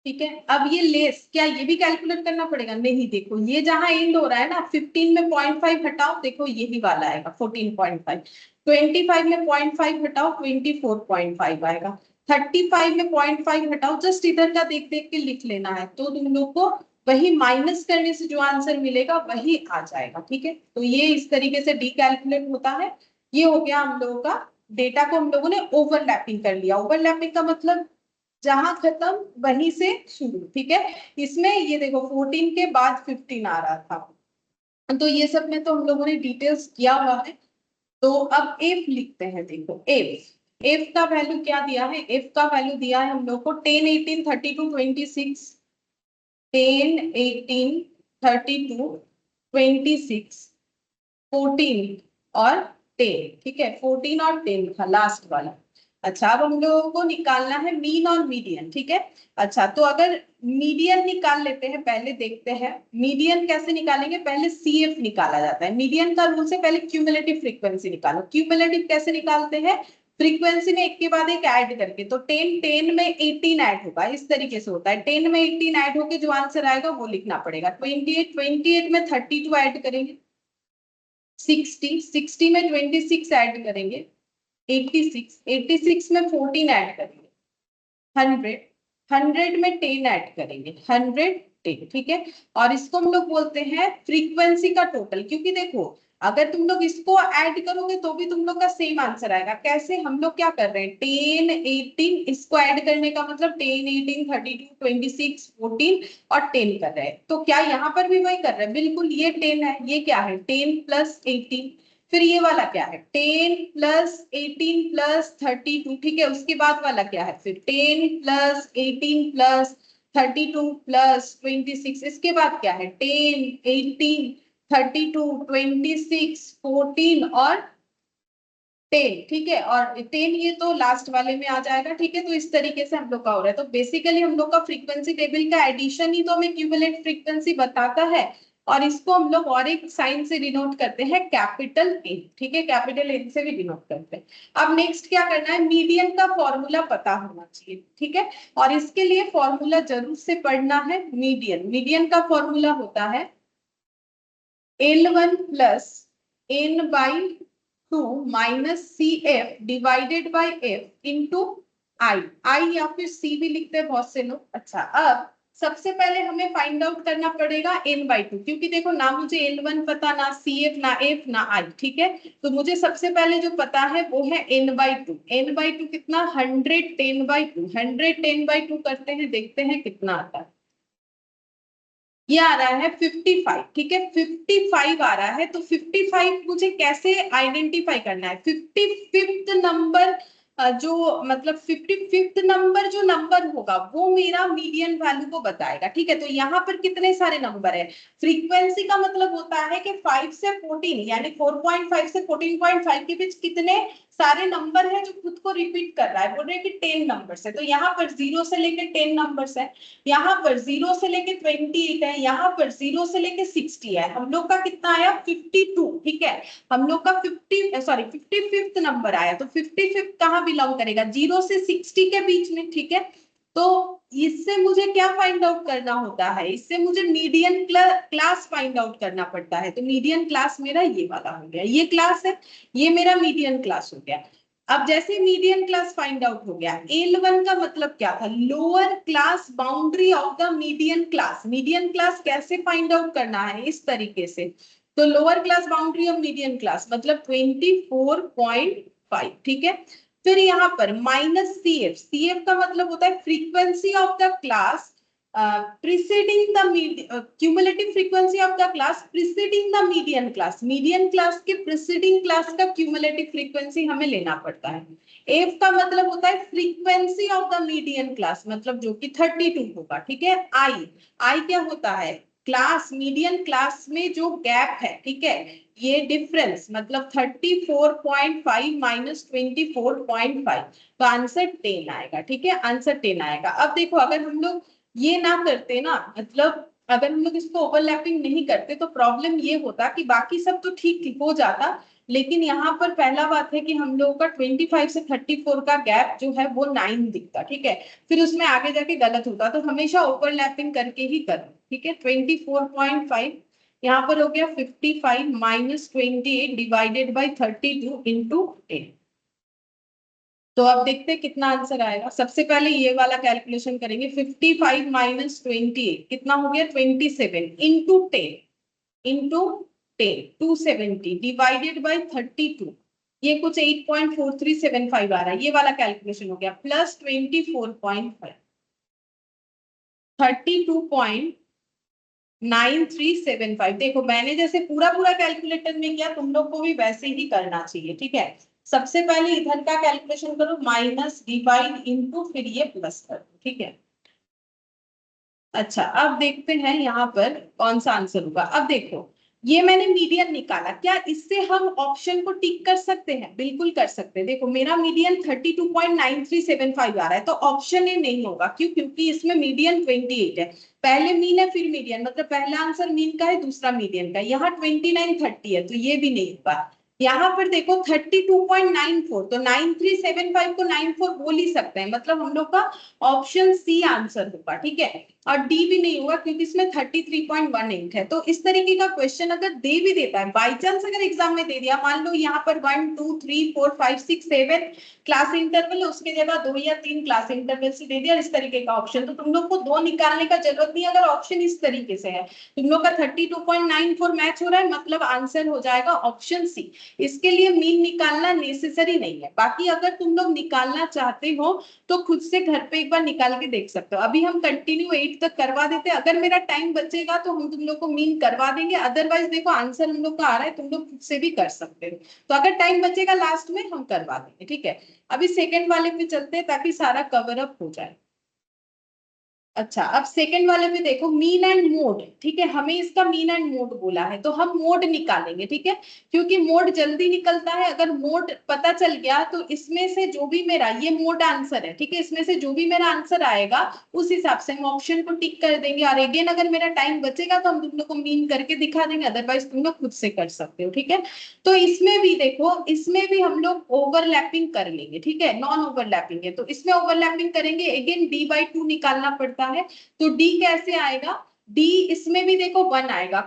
ठीक है। अब ये लेस, क्या ये भी कैलकुलेट करना पड़ेगा? नहीं, देखो ये जहां एंड हो रहा है ना 15 में 0.5 हटाओ, देखो यही वाला आएगा 14.5, 25 में 0.5 हटाओ 24.5 आएगा, 35 में 0.5 हटाओ, जस्ट इधर का देख देख के लिख लेना है, तो तुम लोग को वही माइनस करने से जो आंसर मिलेगा वही आ जाएगा, ठीक है। तो ये इस तरीके से डी कैलकुलेट होता है। ये हो गया हम लोगों का, डेटा को हम लोगों ने ओवरलैपिंग कर लिया। ओवरलैपिंग का मतलब जहां खत्म वहीं से शुरू, ठीक है। इसमें ये देखो 14 के बाद 15 आ रहा था, तो ये सब में तो हम लोगों ने डिटेल्स किया हुआ है। तो अब एफ लिखते हैं, देखो एफ, एफ का वैल्यू क्या दिया है? एफ का वैल्यू दिया है हम लोग को 10, 18, 32, 26, 10, 18, 32, 26, 14 और 10, ठीक है। 14 और 10 था लास्ट वाला। अच्छा, अब हम लोगों को निकालना है मीन और मीडियन, ठीक है। अच्छा, तो अगर मीडियन निकाल लेते हैं, पहले देखते हैं मीडियन कैसे निकालेंगे। पहले सीएफ निकाला जाता है, मीडियन का रूल से पहले क्यूमुलेटिव फ्रीक्वेंसी निकालो। क्यूमुलेटिव कैसे निकालते हैं? फ्रीक्वेंसी में एक के बाद एक ऐड करके, तो 10 में 18 ऐड होगा, इस तरीके से होता है। 10 में 18 ऐड होके जो आंसर आएगा वो लिखना पड़ेगा। 28 में 32 ऐड करेंगे, 60 में 26 ऐड करेंगे, 86 में 14 ऐड करेंगे, 100 में 10 ऐड करेंगे, 110, ठीक है। और इसको हम लोग बोलते हैं फ्रीक्वेंसी का टोटल, क्योंकि देखो अगर तुम लोग इसको ऐड करोगे तो भी तुम लोग का सेम आंसर आएगा। कैसे? हम लोग क्या कर रहे हैं, 10, 18 इसको ऐड करने का मतलब 10, 18, 32, 26, 14 और 10 कर रहे हैं। तो क्या यहाँ पर भी वही कर रहे हैं? बिल्कुल, ये 10 है, ये क्या है 10 प्लस 18, फिर ये वाला क्या है 10 प्लस 18 प्लस 32, ठीक है। उसके बाद वाला क्या है फिर 10 प्लस 18 प्लस 32 प्लस 26, इसके बाद क्या है 10, 18, 32, 26, 14 और 10, ठीक है। और 10 ये तो लास्ट वाले में आ जाएगा, ठीक है। तो इस तरीके से हम लोग का हो रहा है। तो बेसिकली हम लोग का फ्रीक्वेंसी टेबल का एडिशन ही तो हमें क्यूमुलेट फ्रीक्वेंसी बताता है, और इसको हम लोग और एक साइन से डिनोट करते हैं, कैपिटल एन, ठीक है। कैपिटल एन से भी डिनोट करते हैं। अब नेक्स्ट क्या करना है, मीडियन का फॉर्मूला पता होना चाहिए, ठीक है। और इसके लिए फॉर्मूला जरूर से पढ़ना है। मीडियन का फॉर्मूला होता है L1 plus n by 2 minus C F divided by F into I या फिर सी भी लिखते हैं बहुत से लोग। अच्छा, अब सबसे पहले हमें फाइंड आउट करना पड़ेगा n/2, क्योंकि देखो ना मुझे L1 पता, ना CF, ना F, ना I, ठीक है। तो मुझे सबसे पहले जो पता है वो है n/2। n/2 कितना? 110/2। 110/2 करते हैं, देखते हैं कितना आता है। ये आ रहा है 55, ठीक है 55 आ रहा है। तो 55 मुझे कैसे आइडेंटिफाई करना है? 55th नंबर जो मतलब 55th नंबर जो नंबर होगा वो मेरा मीडियन वैल्यू को बताएगा, ठीक है। तो यहाँ पर कितने सारे नंबर है? फ्रीक्वेंसी का मतलब होता है कि 5 से 14 यानी 4.5 से 14.5 के बीच कितने सारे नंबर है जो खुद को रिपीट कर रहा है। बोल रहे हैं कि 10 नंबर्स है, तो यहाँ पर 0 से लेकर 10 नंबर्स है, यहाँ पर 0 से लेके 28 है, यहाँ पर 0 से लेके 60 है। हम लोग का कितना आया? 52, ठीक है। हम लोग का 55th नंबर आया। तो 55 कहाँ बिलोंग करेगा? 0 से 60 के बीच में, ठीक है। तो इससे मुझे क्या फाइंड आउट करना होता है? इससे मुझे मीडियन क्लास फाइंड आउट करना पड़ता है। तो मीडियन क्लास मेरा ये वाला हो गया, ये क्लास है, ये मेरा मीडियन क्लास हो गया। अब जैसे मीडियन क्लास फाइंड आउट हो गया, L1 का मतलब क्या था? Lower class boundary of the median class. Median class कैसे फाइंड आउट करना है? इस तरीके से। तो lower class boundary of median class मतलब 24.5, ठीक है। फिर यहाँ पर माइनस CF, CF का मतलब होता है frequency of the class preceding the cumulative frequency of the class preceding the median class। median class के preceding class का cumulative frequency हमें लेना पड़ता है। F का मतलब होता है frequency of the median class मतलब जो कि 32 होगा, ठीक है। I क्या होता है? क्लास मीडियन क्लास में जो गैप है, ठीक है, ये डिफरेंस मतलब 34.5 माइनस 24.5, तो आंसर 10 आएगा, ठीक है। आंसर 10 आएगा। अब देखो अगर हम लोग ये ना करते ना, मतलब अगर हम लोग इसको ओवरलैपिंग नहीं करते तो प्रॉब्लम ये होता कि बाकी सब तो ठीक हो जाता, लेकिन यहाँ पर पहला बात है कि हम लोगों का 25 से 34 का गैप जो है वो 9 दिखता, ठीक है। फिर उसमें आगे जाके गलत होता, तो हमेशा ओवरलैपिंग करके ही करो, ठीक है। 24.5 यहाँ पर हो गया 55 माइनस 28 डिवाइडेड बाई 32 इंटू 10। तो अब देखते हैं कितना आंसर आएगा। सबसे पहले ये वाला कैलकुलेशन करेंगे। 55 माइनस 28 कितना हो गया? 27 इंटू 10 इंटू 10 270 डिवाइडेड बाई 32, ये कुछ 8.4375 आ रहा है। ये वाला कैलकुलेशन हो गया प्लस 24.5 32.9375। देखो मैंने जैसे पूरा पूरा कैलकुलेटर में किया, तुम लोग को भी वैसे ही करना चाहिए, ठीक है। सबसे पहले इधर का कैलकुलेशन करो, माइनस डिवाइड इनटू फिर ये प्लस करो, ठीक है। अच्छा अब देखते हैं यहाँ पर कौन सा आंसर होगा। अब देखो ये मैंने मीडियन निकाला, क्या इससे हम ऑप्शन को टिक कर सकते हैं? बिल्कुल कर सकते हैं। देखो मेरा मीडियन 32.9375 आ रहा है, तो ऑप्शन ए नहीं होगा। क्यों? क्योंकि इसमें मीडियन 28 है। पहले मीन है फिर मीडियन, मतलब पहला आंसर मीन का है दूसरा मीडियन का। यहाँ 29 30 है, तो ये भी नहीं होगा। यहाँ पर देखो 32.94, तो 9375 को 94 बोल ही सकते हैं, मतलब हम लोग का ऑप्शन सी आंसर होगा, ठीक है। और डी भी नहीं होगा क्योंकि इसमें 33.18 है। तो इस तरीके का क्वेश्चन अगर दे भी देता है, बाई चांस अगर एग्जाम में दे दिया, मान लो यहाँ पर 1 2 3 4 5 6 7 क्लास इंटरवल है, उसके जगह 2 या 3 क्लास इंटरवल से दे दिया इस तरीके का ऑप्शन, तो तुम लोग को 2 निकालने का जरूरत नहीं। अगर ऑप्शन इस तरीके से है, तुम लोग का 32.94 मैच हो रहा है, मतलब आंसर हो जाएगा ऑप्शन सी। इसके लिए मीन निकालना नेसेसरी नहीं है। बाकी अगर तुम लोग निकालना चाहते हो तो खुद से घर पे एक बार निकाल के देख सकते हो। अभी हम कंटिन्यू 8 तक करवा देते हैं, अगर मेरा टाइम बचेगा तो हम तुम लोग को मीन करवा देंगे, अदरवाइज देखो आंसर हम लोग का आ रहा है, तुम लोग खुद से भी कर सकते हो। तो अगर टाइम बचेगा लास्ट में हम करवा देंगे, ठीक है। अभी सेकंड वाले पे चलते हैं ताकि सारा कवर अप हो जाए। अच्छा अब सेकंड वाले में देखो मीन एंड मोड, ठीक है। हमें इसका मीन एंड मोड बोला है, तो हम मोड निकालेंगे, ठीक है, क्योंकि मोड जल्दी निकलता है। अगर मोड पता चल गया तो इसमें से जो भी मेरा, ये मोड आंसर है, ठीक है, इसमें से जो भी मेरा आंसर आएगा उस हिसाब से हम ऑप्शन को टिक कर देंगे। और अगेन अगर मेरा टाइम बचेगा तो हम तुम लोग को मीन करके दिखा देंगे, अदरवाइज तुम लोग खुद से कर सकते हो, ठीक है। तो इसमें भी देखो, इसमें भी हम लोग ओवरलैपिंग कर लेंगे, ठीक है, नॉन ओवरलैपिंग है तो इसमें ओवरलैपिंग करेंगे। अगेन d/2 निकालना पड़ता है, तो d कैसे आएगा? d इसमें भी देखो 1 आएगा।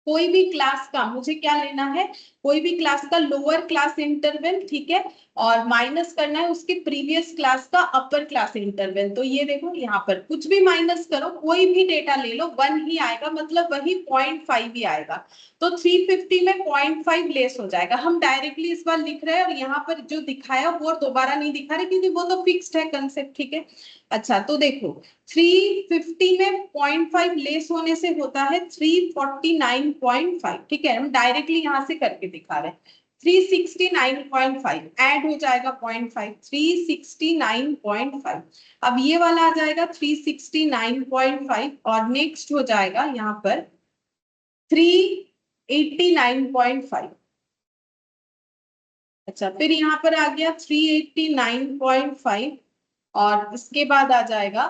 कोई भी क्लास का मुझे क्या लेना है? कोई भी क्लास का लोअर क्लास इंटरवल, ठीक है, और माइनस करना है उसके प्रीवियस क्लास का अपर क्लास इंटरवल। तो ये देखो यहाँ पर कुछ भी माइनस करो, कोई भी डेटा ले लो 1 ही आएगा, मतलब वही 0.5 ही आएगा। तो 350 में 0.5 लेस हो जाएगा। हम डायरेक्टली इस बार लिख रहे हैं और यहाँ पर जो दिखाया वो दोबारा नहीं दिखा रहे क्योंकि वो तो फिक्स्ड है कंसेप्ट, ठीक है। अच्छा तो देखो 350 में 0.5 लेस होने से होता है 349.5, ठीक है, हम डायरेक्टली यहां से करके दिखा रहे हैं। 369.5 ऐड हो जाएगा 0.5, 369.5। अब ये वाला आ जाएगा 369.5 और नेक्स्ट हो जाएगा यहाँ पर 389.5। अच्छा फिर यहाँ पर आ गया 389.5 और इसके बाद आ जाएगा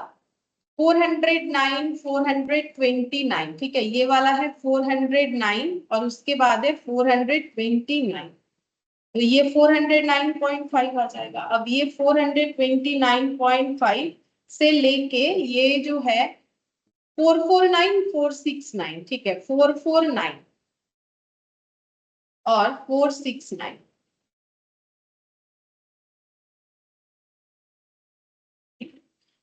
409, 429, ठीक है, ये वाला है 409 और उसके बाद है 429, तो ये 409.5 आ जाएगा। अब ये 429.5 से लेके ये जो है 449, 469, ठीक है, 449 और 469।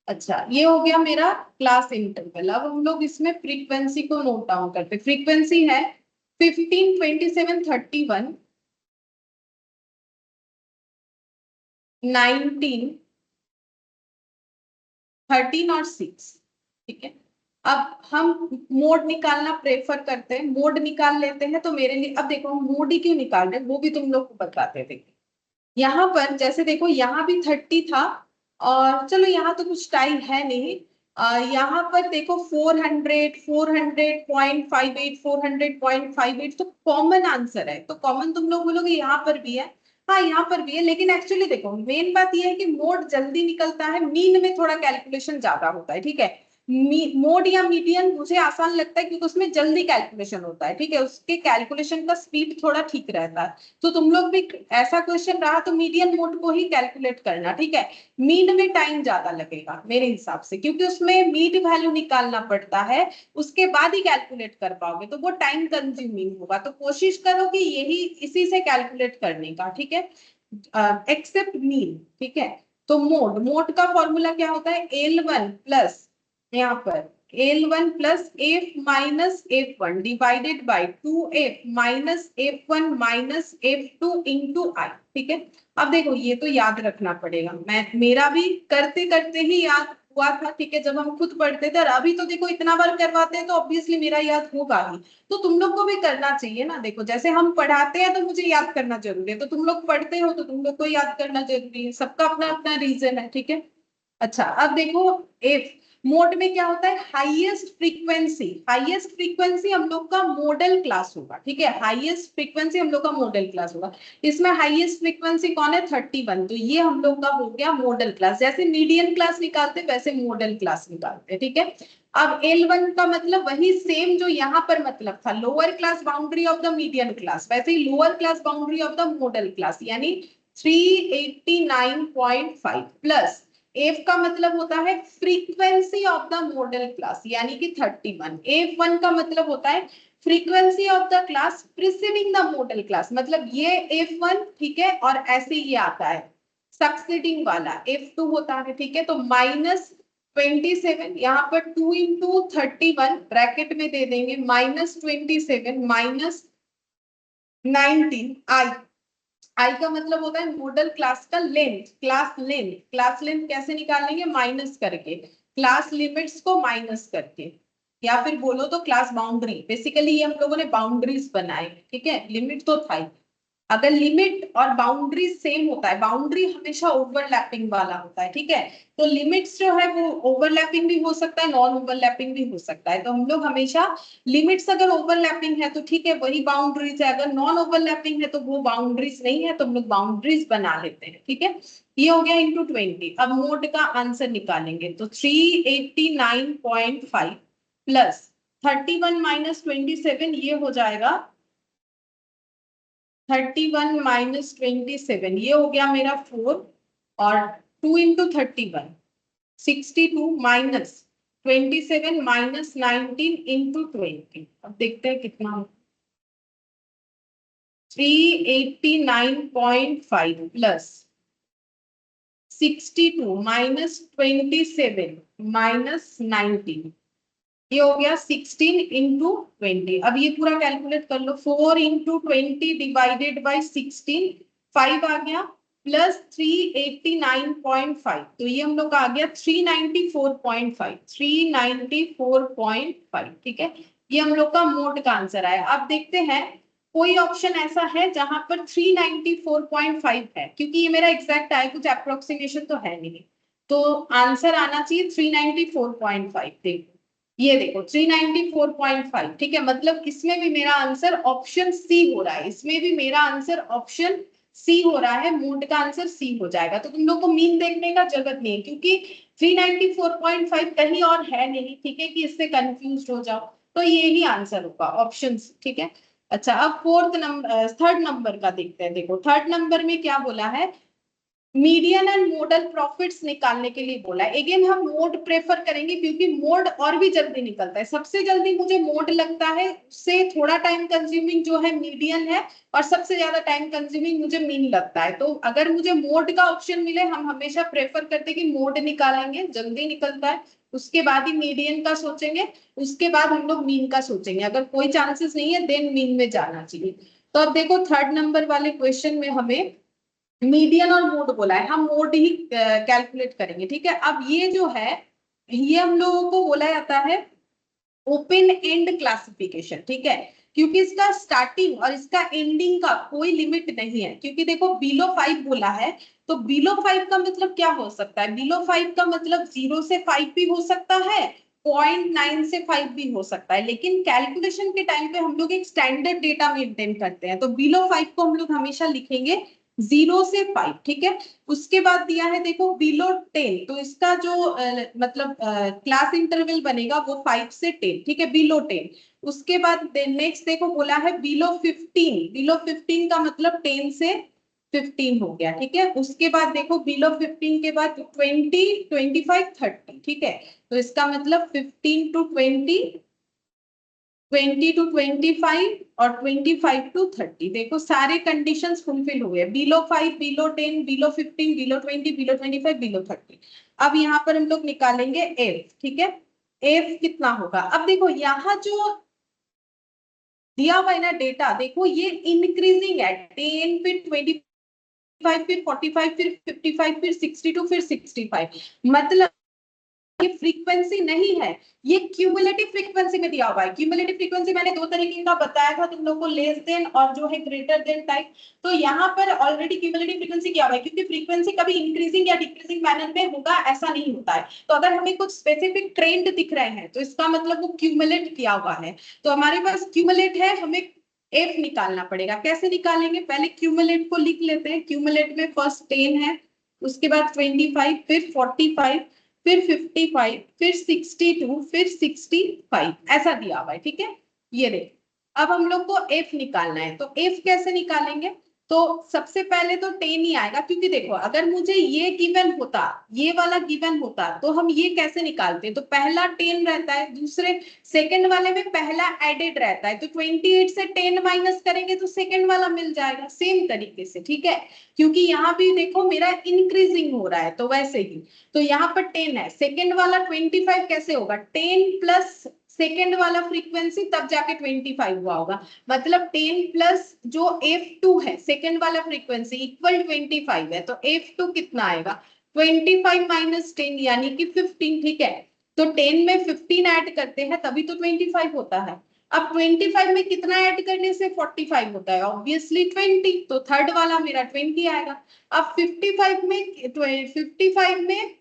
अच्छा ये हो गया मेरा क्लास इंटरवल। अब हम लोग इसमें फ्रीक्वेंसी को नोट डाउन करते हैं। फ्रीक्वेंसी है 15, 27, 31, 19, 13 और 6, ठीक है। अब हम मोड निकालना प्रेफर करते हैं, मोड निकाल लेते हैं। तो मेरे लिए अब देखो हम मोड ही क्यों निकाल रहे हैं वो भी तुम लोग को बताते थे। यहाँ पर जैसे देखो यहाँ भी 30 था और चलो यहाँ तो कुछ टाइम है नहीं। यहाँ पर देखो 400, 400.58, 400.58 तो कॉमन आंसर है। तो कॉमन तुम लोग बोलोगे यहाँ पर भी है, हाँ यहाँ पर भी है, लेकिन एक्चुअली देखो मेन बात ये है कि मोड जल्दी निकलता है, मीन में थोड़ा कैलकुलेशन ज्यादा होता है, ठीक है। मोड या मीडियन मुझे आसान लगता है क्योंकि उसमें जल्दी कैलकुलेशन होता है, ठीक है, उसके कैलकुलेशन का स्पीड थोड़ा ठीक रहता है। तो तुम लोग भी ऐसा क्वेश्चन रहा तो मीडियन मोड को ही कैलकुलेट करना, ठीक है। मीन में टाइम ज्यादा लगेगा मेरे हिसाब से, क्योंकि उसमें मीन वैल्यू निकालना पड़ता है, उसके बाद ही कैलकुलेट कर पाओगे तो वो टाइम कंज्यूमिंग होगा। तो कोशिश करो कि यही इसी से कैलकुलेट करने का, ठीक है, एक्सेप्ट मीन, ठीक है। तो मोड का फॉर्मूला क्या होता है, L1 प्लस यहाँ पर L1 plus F minus F1 divided by 2F minus F1 minus F2 into I, ठीक है। अब देखो ये तो याद रखना पड़ेगा, मैं मेरा भी करते करते ही याद हुआ था, ठीक है, जब हम खुद पढ़ते थे। और अभी तो देखो इतना बार करवाते हैं तो ऑब्वियसली मेरा याद होगा ही, तो तुम लोग को भी करना चाहिए ना। देखो जैसे हम पढ़ाते हैं तो मुझे याद करना जरूरी है, तो तुम लोग पढ़ते हो तो तुम लोग को याद करना जरूरी है, सबका अपना अपना रीजन है, ठीक है। अच्छा अब देखो एफ मोड में क्या होता है, हाईएस्ट फ्रीक्वेंसी। हाईएस्ट फ्रीक्वेंसी हम लोग का मॉडल क्लास होगा, ठीक है, हाईएस्ट फ्रीक्वेंसी हम लोग का मॉडल क्लास होगा। इसमें हाईएस्ट फ्रीक्वेंसी कौन है, 31, तो ये हम लोग का हो गया मॉडल क्लास। जैसे मीडियन क्लास निकालते वैसे मॉडल क्लास निकालते, ठीक है। अब L1 का मतलब वही सेम जो यहाँ पर मतलब था, lower class boundary of the median class, वैसे ही lower class boundary of the modal class, यानी 389.5 प्लस एफ का मतलब होता है frequency of the modal class यानी कि 31। F1 का मतलब होता है frequency of the class preceding the modal class, मतलब ये F1, ठीक है, और ऐसे ये आता है सक्सीडिंग वाला F2 होता है, ठीक है। तो माइनस 27 यहाँ पर 2 इंटू 31 ब्रैकेट में दे देंगे, माइनस 27 माइनस 19 आई। आई का मतलब होता है मॉडल क्लास का length, class length. Class length कैसे निकालेंगे, माइनस करके, क्लास लिमिट्स को माइनस करके, या फिर बोलो तो क्लास बाउंड्री। बेसिकली ये हम लोगों ने बाउंड्रीज बनाए, ठीक है, लिमिट तो था ही। अगर लिमिट और बाउंड्री सेम होता है, बाउंड्री हमेशा ओवरलैपिंग वाला होता है, ठीक है, तो लिमिट्स जो है वो ओवरलैपिंग भी हो सकता है, नॉन ओवरलैपिंग भी हो सकता है। तो हम लोग हमेशा लिमिट्स अगर ओवरलैपिंग है तो ठीक है वही बाउंड्रीज है, अगर नॉन ओवरलैपिंग है तो वो बाउंड्रीज नहीं है, तो हम लोग बाउंड्रीज बना लेते हैं, ठीक है। ये हो गया इंटू 20। अब मोड का आंसर निकालेंगे तो 389.5 प्लस 31 माइनस 27, ये हो जाएगा 31 माइनस 27, ये हो गया मेरा 4, और 2 इंटू 31 62 माइनस 27 माइनस 19 इंटू 20। अब देखते हैं कितना हो, 389.5 प्लस 62 माइनस 27 माइनस 19, ये हो गया 16 इंटू 20। अब ये पूरा कैलकुलेट कर लो, 4 इंटू 20 डिवाइडेड बाई 16, 5 आ गया, प्लस 389.5, तो ये हम लोग का आ गया 394.5, 394.5, ठीक है। ये हम लोग का मोड का आंसर आया। अब देखते हैं कोई ऑप्शन ऐसा है जहां पर 394.5 है, क्योंकि ये मेरा एग्जैक्ट आया, कुछ अप्रोक्सीमेशन तो है नहीं, तो आंसर आना चाहिए 394.5। देखो ये देखो 394.5, ठीक है, मतलब इसमें भी मेरा आंसर ऑप्शन सी हो रहा है, इसमें भी मेरा आंसर ऑप्शन सी हो रहा है, मोड का आंसर सी हो जाएगा। तो तुम लोग को मीन देखने का जरूरत नहीं है, क्योंकि 394.5 कहीं और है नहीं, ठीक है, कि इससे कंफ्यूज हो जाओ। तो ये ही आंसर होगा, ऑप्शन सी, ठीक है। अच्छा, अब थर्ड नंबर का देखते हैं। देखो थर्ड नंबर में क्या बोला है, मीडियन एंड मोडल प्रॉफिट्स निकालने के लिए बोला है। अगेन हम मोड प्रेफर करेंगे, क्योंकि मोड और भी जल्दी निकलता है। सबसे जल्दी मुझे मोड लगता है, उससे थोड़ा टाइम कंज्यूमिंग जो है मीडियन है, और सबसे ज्यादा टाइम कंज्यूमिंग मुझे मीन लगता है। तो अगर मुझे मोड का ऑप्शन मिले, हम हमेशा प्रेफर करते हैं कि मोड निकालेंगे, जल्दी निकलता है, उसके बाद ही मीडियन का सोचेंगे, उसके बाद हम लोग मीन का सोचेंगे। अगर कोई चांसेस नहीं है देन मीन में जाना चाहिए। तो अब देखो थर्ड नंबर वाले क्वेश्चन में हमें मीडियन और मोड बोला है, हम मोड ही कैलकुलेट करेंगे, ठीक है। अब ये जो है, ये हम लोगों को बोला जाता है ओपन एंड क्लासिफिकेशन, ठीक है, क्योंकि इसका स्टार्टिंग और इसका एंडिंग का कोई लिमिट नहीं है। क्योंकि देखो बिलो 5 बोला है, तो बिलो 5 का मतलब क्या हो सकता है, बिलो 5 का मतलब 0 से 5 भी हो सकता है, 0.9 से 5 भी हो सकता है, लेकिन कैलकुलेशन के टाइम पे हम लोग एक स्टैंडर्ड डेटा मेंटेन करते हैं, तो बिलो 5 को हम लोग हमेशा लिखेंगे 0 से 5, ठीक है। उसके बाद दिया है देखो बिलो 10, तो इसका जो मतलब क्लास इंटरवल बनेगा वो 5 से 10, ठीक है, बिलो 10। उसके बाद नेक्स्ट देखो बोला है बिलो 15, बिलो 15 का मतलब 10 से 15 हो गया, ठीक है। उसके बाद देखो बिलो 15 के बाद 20, 25, 30, ठीक है, तो इसका मतलब 15 टू 20, 20 टू 25 और 25 टू 30, देखो सारे कंडीशंस फुलफिल हुए, below 5, below 10, below 15, below 20, below 25, below 30। अब यहाँ पर हम लोग निकालेंगे एफ, ठीक है। एफ कितना होगा, अब देखो यहाँ जो दिया हुआ है ना डेटा, देखो ये इंक्रीजिंग है, 10 फिर 25 फिर 45 फिर 55 फिर 62 फिर 65, मतलब ये फ्रीक्वेंसी नहीं है, ये क्यूमुलेटिव फ्रीक्वेंसी में दिया हुआ है। क्यूमुलेटिव फ्रीक्वेंसी मैंने दो तरीके का बताया था तुम लोग को, लेस देन और जो है ग्रेटर देन टाइप। तो यहाँ पर ऑलरेडी क्यूमुलेटिव फ्रीक्वेंसी क्या हुआ है, क्योंकि फ्रीक्वेंसी कभी इंक्रीजिंग या डिक्रीजिंग मैनर में होगा ऐसा नहीं होता है। तो अगर हमें कुछ स्पेसिफिक ट्रेंड दिख रहे हैं तो इसका मतलब वो क्यूमुलेट किया हुआ है। तो हमारे पास क्यूमुलेट है, हमें एफ निकालना पड़ेगा। कैसे निकालेंगे, पहले क्यूमुलेट को लिख लेते हैं। क्यूमुलेट में फर्स्ट 10 है, उसके बाद 25, फिर 45, फिर 55, फिर 62, फिर 65, ऐसा दिया हुआ है, ठीक है। ये देख, अब हम लोग को एफ निकालना है, तो एफ कैसे निकालेंगे, तो सबसे पहले तो 10 ही आएगा, क्योंकि देखो अगर मुझे ये गिवन होता, ये वाला गिवन होता, तो हम ये कैसे निकालते हैं, तो पहला 10 रहता है, दूसरे सेकंड वाले में पहला एडेड रहता है, तो 28 से 10 माइनस करेंगे तो सेकंड वाला मिल जाएगा, सेम तरीके से, ठीक है। क्योंकि यहाँ भी देखो मेरा इंक्रीजिंग हो रहा है, तो वैसे ही, तो यहाँ पर 10 है, सेकंड वाला 25 कैसे होगा, 10 प्लस सेकंड वाला फ्रीक्वेंसी तब जाके 25 हुआ होगा, मतलब 10 प्लस जो F2 है सेकंड वाला फ्रीक्वेंसी इक्वल 25 है, तो F2 कितना आएगा, 25 माइनस 10 यानी कि 15, ठीक है। तो 10 में 15 ऐड करते हैं तभी तो 25 होता है। अब 25 में कितना ऐड करने से 45 होता है, ऑब्वियसली 20, तो थर्ड वाला मेरा 20 आएगा। अब 55 में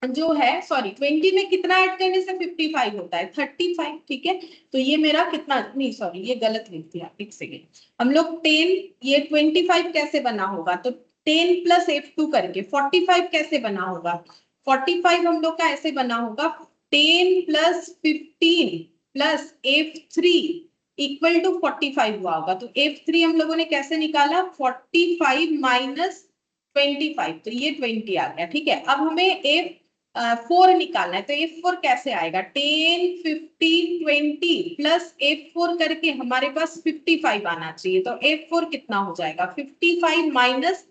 जो है, सॉरी 20 में कितना ऐड करने से 55 होता है, 35, ठीक है। तो ये मेरा कितना, नहीं सॉरी ये गलत लिख दिया, एक सेकेंड। हम लोग 10, ये 25 कैसे बना होगा, तो 10 प्लस F2 करके 45 कैसे बना होगा, 45 हम लोग का ऐसे बना होगा 10 plus 15 plus F3 equal to 45 हुआ होगा। तो F3 हम लोगों ने कैसे निकाला, 45 माइनस 25, तो ये 20 आ गया, ठीक है। अब हमें F4 निकालना है, तो F4 कैसे आएगा, 10, 15, 20 प्लस F4 करके हमारे पास 55 आना चाहिए, तो F4 कितना हो जाएगा, 55 माइनस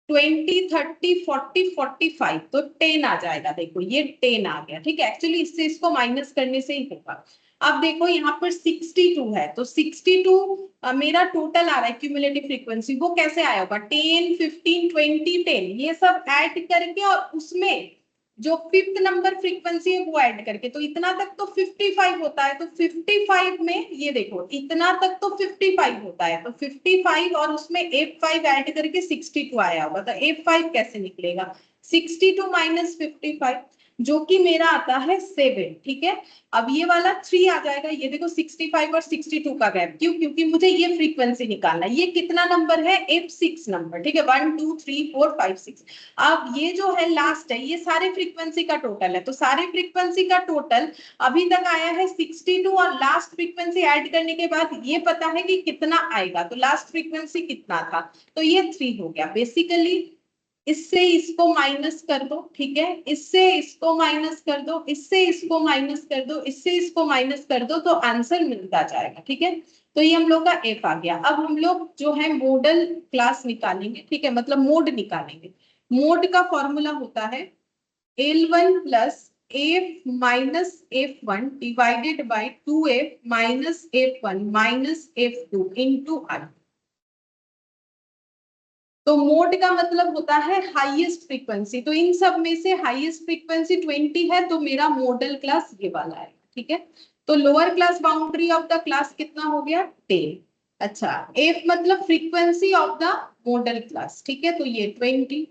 20, 30, 40, 45, तो 10 आ जाएगा। देखो ये 10 आ गया, ठीक है। एक्चुअली इससे इसको माइनस करने से ही होगा। अब देखो यहाँ पर 62 है, तो 62 मेरा टोटल आ रहा है क्यूमुलेटिव फ्रीक्वेंसी, वो कैसे आया होगा 10 15 20 10 ये सब ऐड करके और उसमें जो फिफ्थ नंबर फ्रीक्वेंसी है वो ऐड करके, तो इतना तक तो 55 होता है। तो 55 में ये देखो इतना तक तो 55 होता है, तो 55 और उसमें F5 ऐड करके 62 आया होगा। तो F5 कैसे निकलेगा 62 माइनस 55 जो कि मेरा आता है 7, ठीक है। अब ये वाला 3 आ जाएगा, ये देखो 65 और 62 का गैप, क्यों, क्योंकि मुझे ये फ्रीक्वेंसी निकालना है। ये कितना नंबर है F6 नंबर, ठीक है 1 2 3 4 5 6। अब ये जो है लास्ट है, ये सारे फ्रीक्वेंसी का टोटल है, तो सारे फ्रीक्वेंसी का टोटल अभी तक आया है 62 और लास्ट फ्रीक्वेंसी ऐड करने के बाद ये पता है कि कितना आएगा, तो लास्ट फ्रीक्वेंसी कितना था, तो ये 3 हो गया। बेसिकली इससे इसको माइनस कर दो, ठीक है, इससे इसको माइनस कर दो, इससे इसको माइनस कर दो, इससे इसको माइनस कर दो, तो आंसर मिलता जाएगा, ठीक है। तो ये हम लोग का एफ आ गया। अब हम लोग जो है मॉडल क्लास निकालेंगे, ठीक है, मतलब मोड निकालेंगे। मोड का फॉर्मूला होता है L1 plus F minus F1 divided by 2F minus F1 minus F2 into I. तो मोड का मतलब होता है हाईएस्ट फ्रीक्वेंसी, तो इन सब में से हाईएस्ट फ्रीक्वेंसी 20 है, तो मेरा मॉडल क्लास ये वाला है, ठीक है। तो lower class boundary of the class कितना हो गया 10। अच्छा, एफ मतलब frequency of the modal class, ठीक है, तो ये 20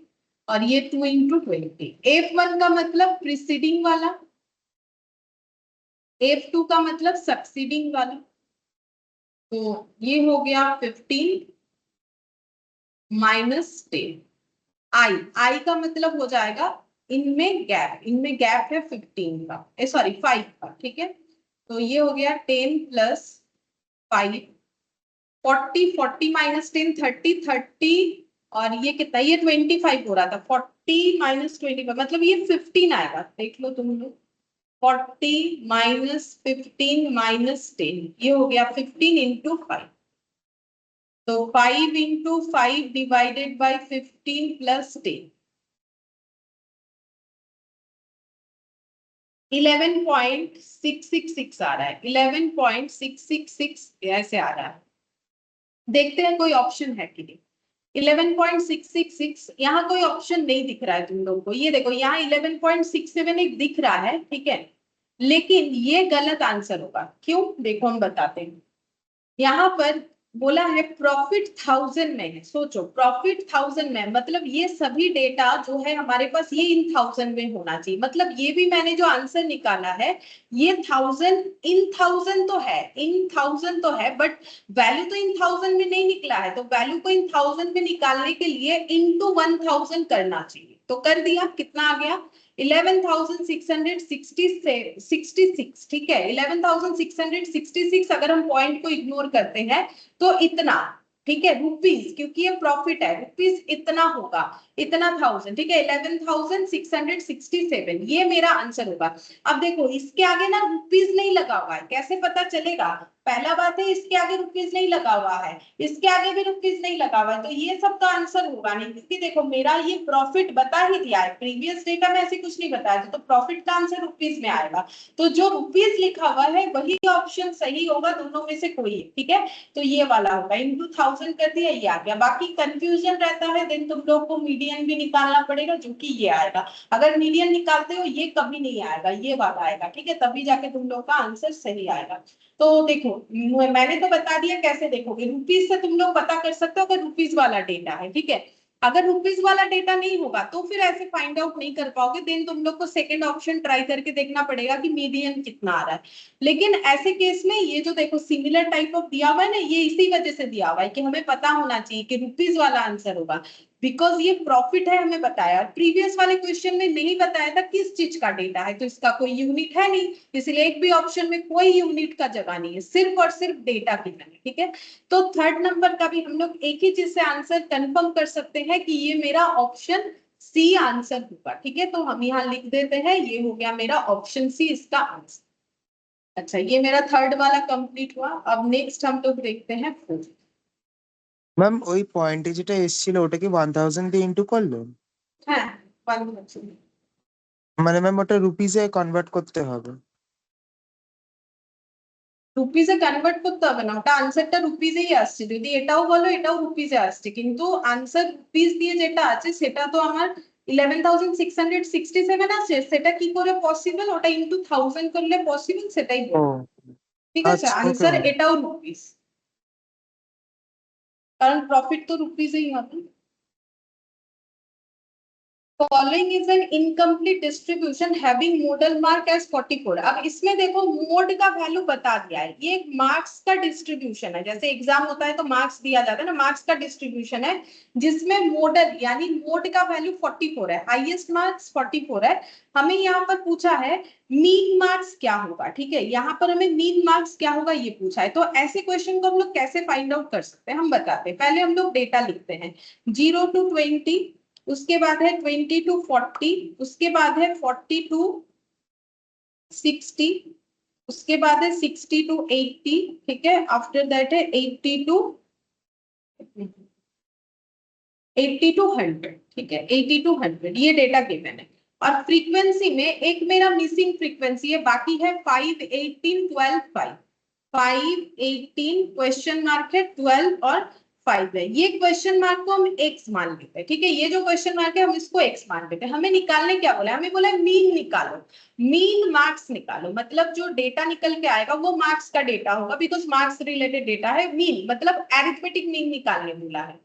और ये 2 इंटू 20। F1 का मतलब प्रीसीडिंग वाला, F2 का मतलब सक्सीडिंग वाला, तो ये हो गया 15 माइनस 10। आई का मतलब हो जाएगा इनमें गैप है 15 का, सॉरी 5 का, ठीक है। तो ये हो गया 10 प्लस 5 40 40 माइनस 10 30 30 और ये कितना, ये 25 हो रहा था, 40 माइनस 25 मतलब ये 15 आएगा, देख लो तुम लोग। 40 माइनस 15 माइनस 10 ये हो गया 15 इंटू 5। तो 5 इंटू 5 डिवाइडेड बाई 15 प्लस 10 11.666 आ रहा है, 11.666 ऐसे आ रहा है। देखते हैं कोई ऑप्शन है कि नहीं। 11.666 यहाँ कोई ऑप्शन नहीं दिख रहा है तुम लोगों को, ये देखो यहाँ 11.67 एक दिख रहा है, ठीक है, लेकिन ये गलत आंसर होगा। क्यों, देखो हम बताते हैं। यहाँ पर बोला है प्रॉफिट 1000 में है, सोचो प्रॉफिट 1000 में मतलब ये सभी डेटा जो है हमारे पास ये इन 1000 में होना चाहिए, मतलब ये भी मैंने जो आंसर निकाला है ये 1000 इन 1000 तो है, इन 1000 तो है, बट वैल्यू तो इन 1000 में नहीं निकला है, तो वैल्यू को इन 1000 में निकालने के लिए इनटू 1000 करना चाहिए। तो कर दिया, कितना आ गया 11,666, ठीक है 11,666 अगर हम पॉइंट को इग्नोर करते हैं तो इतना, ठीक है, रुपीज, क्योंकि ये प्रॉफिट है, रुपीज इतना होगा, इतना 1000, ठीक है 11,667 ये मेरा आंसर होगा। अब देखो इसके आगे ना रुपीज नहीं लगा हुआ है, कैसे पता चलेगा, पहला बात है इसके आगे रुपीज नहीं लगा हुआ है, इसके आगे भी रुपीज नहीं लगा हुआ है, तो ये सब का आंसर होगा नहीं, क्योंकि देखो मेरा ये प्रॉफिट बता ही दिया है, प्रीवियस डेटा में ऐसे कुछ नहीं बताया, तो प्रॉफिट का आंसर रुपीज में आएगा, तो जो रुपीज लिखा हुआ है वही ऑप्शन सही होगा, दोनों में से कोई है, ठीक है। तो ये वाला होगा, इंटू 1000 कर दिया, ये आ गया। बाकी कंफ्यूजन रहता है देन तुम लोग को मीडियन भी निकालना पड़ेगा, जो कि ये आएगा। अगर मीडियन निकालते हो ये कभी नहीं आएगा, ये वाला आएगा, ठीक है, तभी जाके तुम लोग का आंसर सही आएगा। तो देखो मैंने तो बता दिया कैसे देखोगे, रुपीज से तुम लोग पता कर सकते हो अगर रुपीज वाला डेटा है, ठीक है। अगर रुपीज वाला डेटा नहीं होगा तो फिर ऐसे फाइंड आउट नहीं कर पाओगे, देन तुम लोग को सेकंड ऑप्शन ट्राई करके देखना पड़ेगा कि मीडियन कितना आ रहा है। लेकिन ऐसे केस में ये जो देखो सिमिलर टाइप ऑफ दिया हुआ है ना, ये इसी वजह से दिया हुआ है कि हमें पता होना चाहिए कि रुपीज वाला आंसर होगा, बिकॉज ये प्रॉफिट है हमें बताया, और प्रीवियस वाले क्वेश्चन में नहीं बताया था किस चीज का डेटा है, तो इसका कोई यूनिट है नहीं, इसलिए एक भी ऑप्शन में कोई यूनिट का जगह नहीं है, सिर्फ और सिर्फ डेटा गिवन है, ठीक है। तो थर्ड नंबर का भी हम लोग एक ही चीज से आंसर कंफर्म कर सकते हैं कि ये मेरा ऑप्शन सी आंसर होगा, ठीक है। तो हम यहाँ लिख देते हैं, ये हो गया मेरा ऑप्शन सी इसका आंसर। अच्छा, ये मेरा थर्ड वाला कंप्लीट हुआ। अब नेक्स्ट हम लोग देखते हैं फोर्थ। ম্যাম ওই পয়েন্টে যেটা এসেছিল ওটা কি 1000 দিয়ে ইনটু করলো? হ্যাঁ, 1000 মানে ম্যাম ওটা রুপিসে কনভার্ট করতে হবে? রুপিজে কনভার্ট করতে হবে না, ওটা আনসারটা রুপিজেই আসছে, যদি এটাও বলো এটাও রুপিজে আসছে, কিন্তু আনসার রুপিজ দিয়ে যেটা আছে সেটা তো আমার 11,667 আছে, সেটা কি করে পসিবল, ওটা ইনটু 1000 করলে পসিবল, সেটাই ও বলবো। ঠিক আছে, আচ্ছা, ওকে আনসার ম্যাম। এটাও রুপিজ, কারণ প্রফিট তো রুপিজেই হবে। Following is an incomplete distribution having modal mark as 44। अब इसमें देखो मोड का वैल्यू बता दिया है, ये मार्क्स का डिस्ट्रीब्यूशन है, जैसे एग्जाम होता है तो मार्क्स दिया जाता है ना, मार्क्स का डिस्ट्रीब्यूशन है जिसमें मोडल यानी मोड का वैल्यू 44 है, हाईएस्ट मार्क्स 44 है। हमें यहाँ पर पूछा है मीन मार्क्स क्या होगा, ठीक है, यहाँ पर हमें मीन मार्क्स क्या होगा ये पूछा है, तो ऐसे क्वेश्चन को हम लोग कैसे फाइंड आउट कर सकते हैं हम बताते हैं। पहले हम लोग डेटा लिखते हैं 0 to 20, उसके बाद है 20 to 40, उसके बाद है 40 to 60, उसके बाद है 60 to 80, ठीक है, आफ्टर दैट है 80 to 100, ठीक है, 80 to 100, ये डेटा गिवन है। और फ्रीक्वेंसी में एक मेरा मिसिंग फ्रीक्वेंसी है, बाकी है 5, 18, 12, 5, 5, 18 क्वेश्चन मार्क है, 12 और 5 है, ये क्वेश्चन मार्क को हम एक्स मान लेते हैं, ठीक है, ये जो क्वेश्चन मार्क है हम इसको एक्स मान लेते हैं। हमें निकालने क्या बोला है, हमें बोला है मीन निकालो, मीन मार्क्स निकालो, मतलब जो डेटा निकल के आएगा वो मार्क्स का डेटा होगा, बिकॉज मार्क्स रिलेटेड डेटा है। मीन मतलब एरिथमेटिक मीन निकालने बोला है,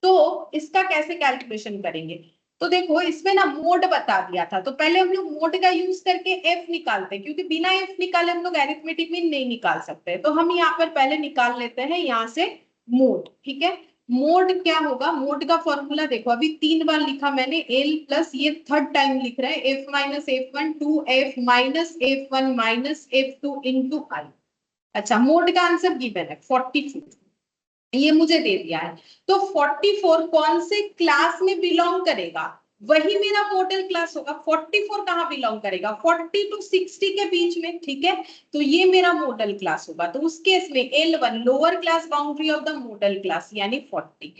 तो इसका कैसे कैलकुलेशन करेंगे, तो देखो इसमें ना मोड बता दिया था, तो पहले हम लोग मोड का यूज करके एफ निकालते हैं, क्योंकि बिना एफ निकाले हम लोग अरिथमेटिक मीन नहीं निकाल सकते, तो हम यहाँ पर पहले निकाल लेते हैं यहाँ से मोड, ठीक है। मोड क्या होगा, मोड का फॉर्मूला देखो, अभी 3 बार लिखा मैंने, एल प्लस ये थर्ड टाइम लिख रहे हैं, F minus F one two F minus F one minus F two into I. अच्छा, मोड का आंसर गिवन है 44, ये मुझे दे दिया है, तो 44 कौन से क्लास में बिलोंग करेगा, वही मेरा मॉडल क्लास होगा। 44 कहाँ बिलोंग करेगा, 40 to 60 के बीच में, ठीक है, तो ये मेरा मॉडल क्लास होगा, तो उस केस में L1 lower class boundary of the modal class यानी 40,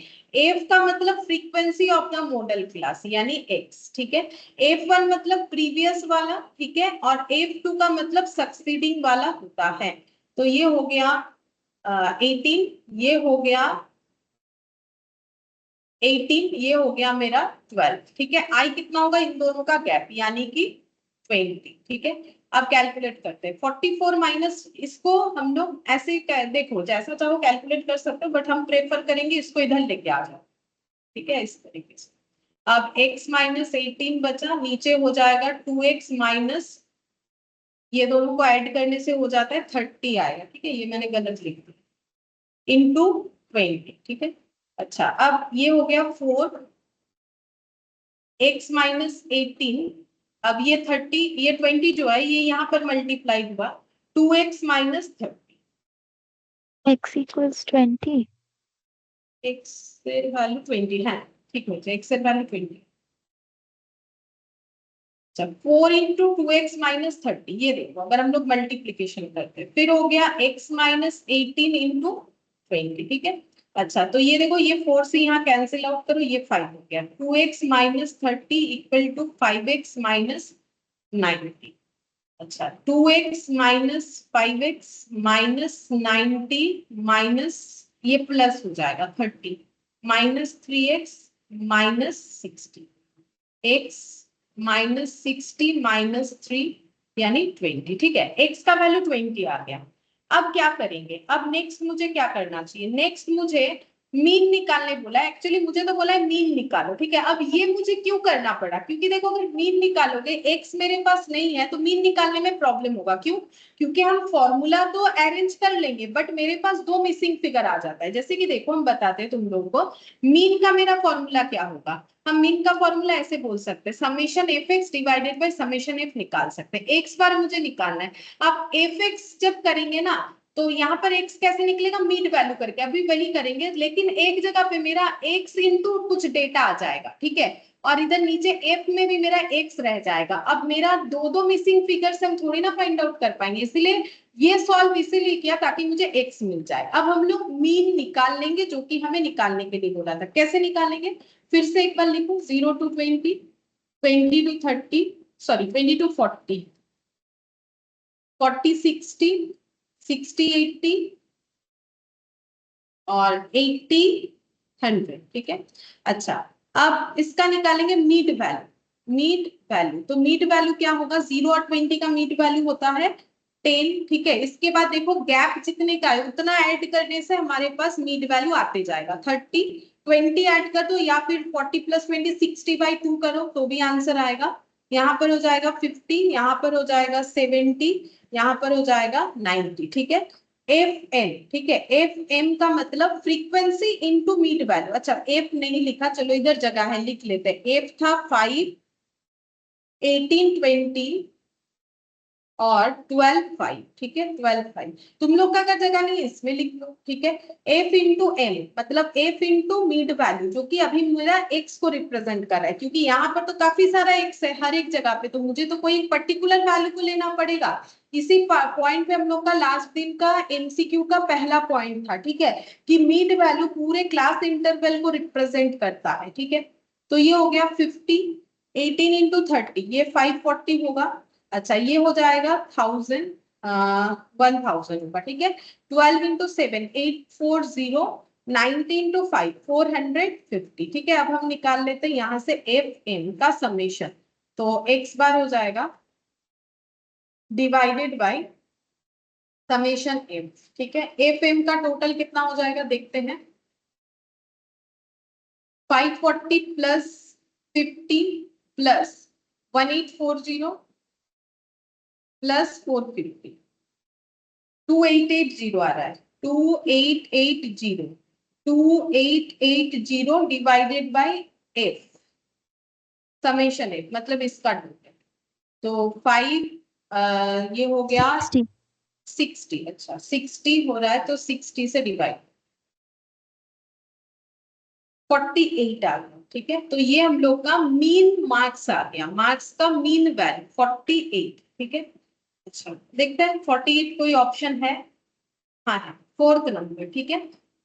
F का मतलब frequency of the modal class यानी X, ठीक है, F1 मतलब प्रीवियस वाला, ठीक है, और F2 का मतलब सक्सीडिंग वाला होता है, तो ये हो गया 18, ये हो गया 18, ये हो गया मेरा 12, ठीक है, आई कितना होगा इन दोनों का गैप यानी कि 20, ठीक है। अब कैलकुलेट करते हैं 44 माइनस, इसको हम लोग ऐसे देखो जैसा चाहो कैलकुलेट कर सकते हो, बट हम प्रेफर करेंगे इसको इधर लेके आ जाओ, ठीक है, इस तरीके से। अब x माइनस 18 बचा, नीचे हो जाएगा 2x माइनस, ये दोनों को ऐड करने से हो जाता है 30 आएगा, ठीक है, ये मैंने गलत लिख दिया, इंटू 20, ठीक है। अच्छा, अब ये हो गया 4x माइनस 18, अब ये 30, ये 20 जो है ये यहाँ पर मल्टीप्लाई हुआ, 2x minus 30, X equals 20. x से वैल्यू 20 है, ठीक है, x से वैल्यू 20। अच्छा, 4 इंटू 2x माइनस 30, ये देखो अगर हम लोग मल्टीप्लीकेशन करते हैं, फिर हो गया x माइनस 18 इंटू 20, ठीक है। अच्छा, तो ये देखो ये 4 से यहाँ कैंसिल आउट करो, ये 5 हो गया, 2x minus 30 equal to 5x minus 90। अच्छा, 2x minus 5x minus 90 minus ये प्लस हो जाएगा 30 minus 3x minus 60, x minus 60 minus 3 यानी 20, ठीक है, x का वैल्यू 20 आ गया। अब क्या करेंगे, अब नेक्स्ट मुझे क्या करना चाहिए, नेक्स्ट मुझे मीन निकालने बोला, एक्चुअली मुझे तो बोला है मीन निकालो, ठीक है। अब ये मुझे क्यों करना पड़ा, क्योंकि देखो अगर मीन निकालोगे, x मेरे पास नहीं है, तो मीन निकालने में प्रॉब्लम होगा, क्यों, क्योंकि हम फॉर्मूला तो अरेंज कर लेंगे, बट मेरे पास 2 मिसिंग फिगर आ जाता है। जैसे कि देखो हम बताते हैं तुम लोगों को, मीन का मेरा फॉर्मूला क्या होगा, हम मीन का फॉर्मूला ऐसे बोल सकते हैं, summation F x divided by summation F निकाल सकते हैं, एक्स बार मुझे निकालना है। आप एफ एक्स जब करेंगे ना, तो यहाँ पर x कैसे निकलेगा, मीन वैल्यू करके, अभी वही करेंगे, लेकिन एक जगह पे मेरा x इंटू कुछ डेटा आ जाएगा, ठीक है, और इधर नीचे f में भी मेरा x रह जाएगा। अब मेरा दो मिसिंग फिगर्स हम थोड़ी ना फाइंड आउट कर पाएंगे, इसलिए ये सॉल्व इसीलिए किया ताकि मुझे x मिल जाए। अब हम लोग मीन निकाल लेंगे, जो कि हमें निकालने के लिए बोला था, कैसे निकालेंगे, फिर से एक बार लिखो, 0 to 20, 20 to 30, सॉरी 20 to 40, 40 60, 60 80 और 80 100, ठीक है। अच्छा, अब इसका निकालेंगे मीड वैल्यू। मीड वैल्यू, तो मीड वैल्यू क्या होगा, 0 और 20 का मीड वैल्यू होता है 10, ठीक है। इसके बाद देखो गैप जितने का है उतना ऐड करने से हमारे पास मीड वैल्यू आते जाएगा। 30 20 ऐड कर दो या फिर 40 + 20 60/2 करो तो भी आंसर आएगा। यहाँ पर हो जाएगा 50, यहाँ पर हो जाएगा 70, यहाँ पर हो जाएगा 90, ठीक है। एफ एन, ठीक है। एफ एम का मतलब फ्रीक्वेंसी इनटू मीड वैल्यू। अच्छा, एफ नहीं लिखा, चलो इधर जगह है लिख लेते हैं। एफ था 5 18 20 और 12 5, ठीक है। 12 5 तुम लोग का जगह नहीं है इसमें लिख लो, ठीक है। एफ इंटू एम मतलब एफ इंटू मीड वैल्यू, जो कि अभी मेरा एक्स को रिप्रेजेंट कर रहा है, क्योंकि यहाँ पर तो काफी सारा एक्स है हर एक जगह पे, तो मुझे तो कोई पर्टिकुलर वैल्यू को लेना पड़ेगा। इसी पॉइंट पे हम लोग का लास्ट दिन का एमसीक्यू का पहला पॉइंट था, ठीक है, कि मीड वैल्यू पूरे क्लास इंटरवल को रिप्रेजेंट करता है, ठीक है। तो ये हो गया 50, 18 इंटू 30 ये 540 होगा। अच्छा, ये हो जाएगा 1000 1000 होगा, ठीक है। 12 इंटू 7 840, 19 टू 5 450, ठीक है। अब हम निकाल लेते हैं यहाँ से एफ एम का समेशन, तो एक्स बार हो जाएगा डिवाइडेड बाय समेशन एम, ठीक है। एफ एम का टोटल कितना हो जाएगा देखते हैं। 540 प्लस 50 प्लस 1840 प्लस 450, 2880 आ रहा है। 2880 2880 divided by F summation F, मतलब इसका टोटल। तो 5 ये हो गया 60। अच्छा 60 हो रहा है तो 60 से डिवाइड 48 आ गया, ठीक है। तो ये हम लोग का मीन मार्क्स आ गया, मार्क्स का मीन वैल्यू 48, ठीक है। अच्छा देखते हैं 48 कोई ऑप्शन है। हाँ हाँ, 4th नंबर, ठीक है।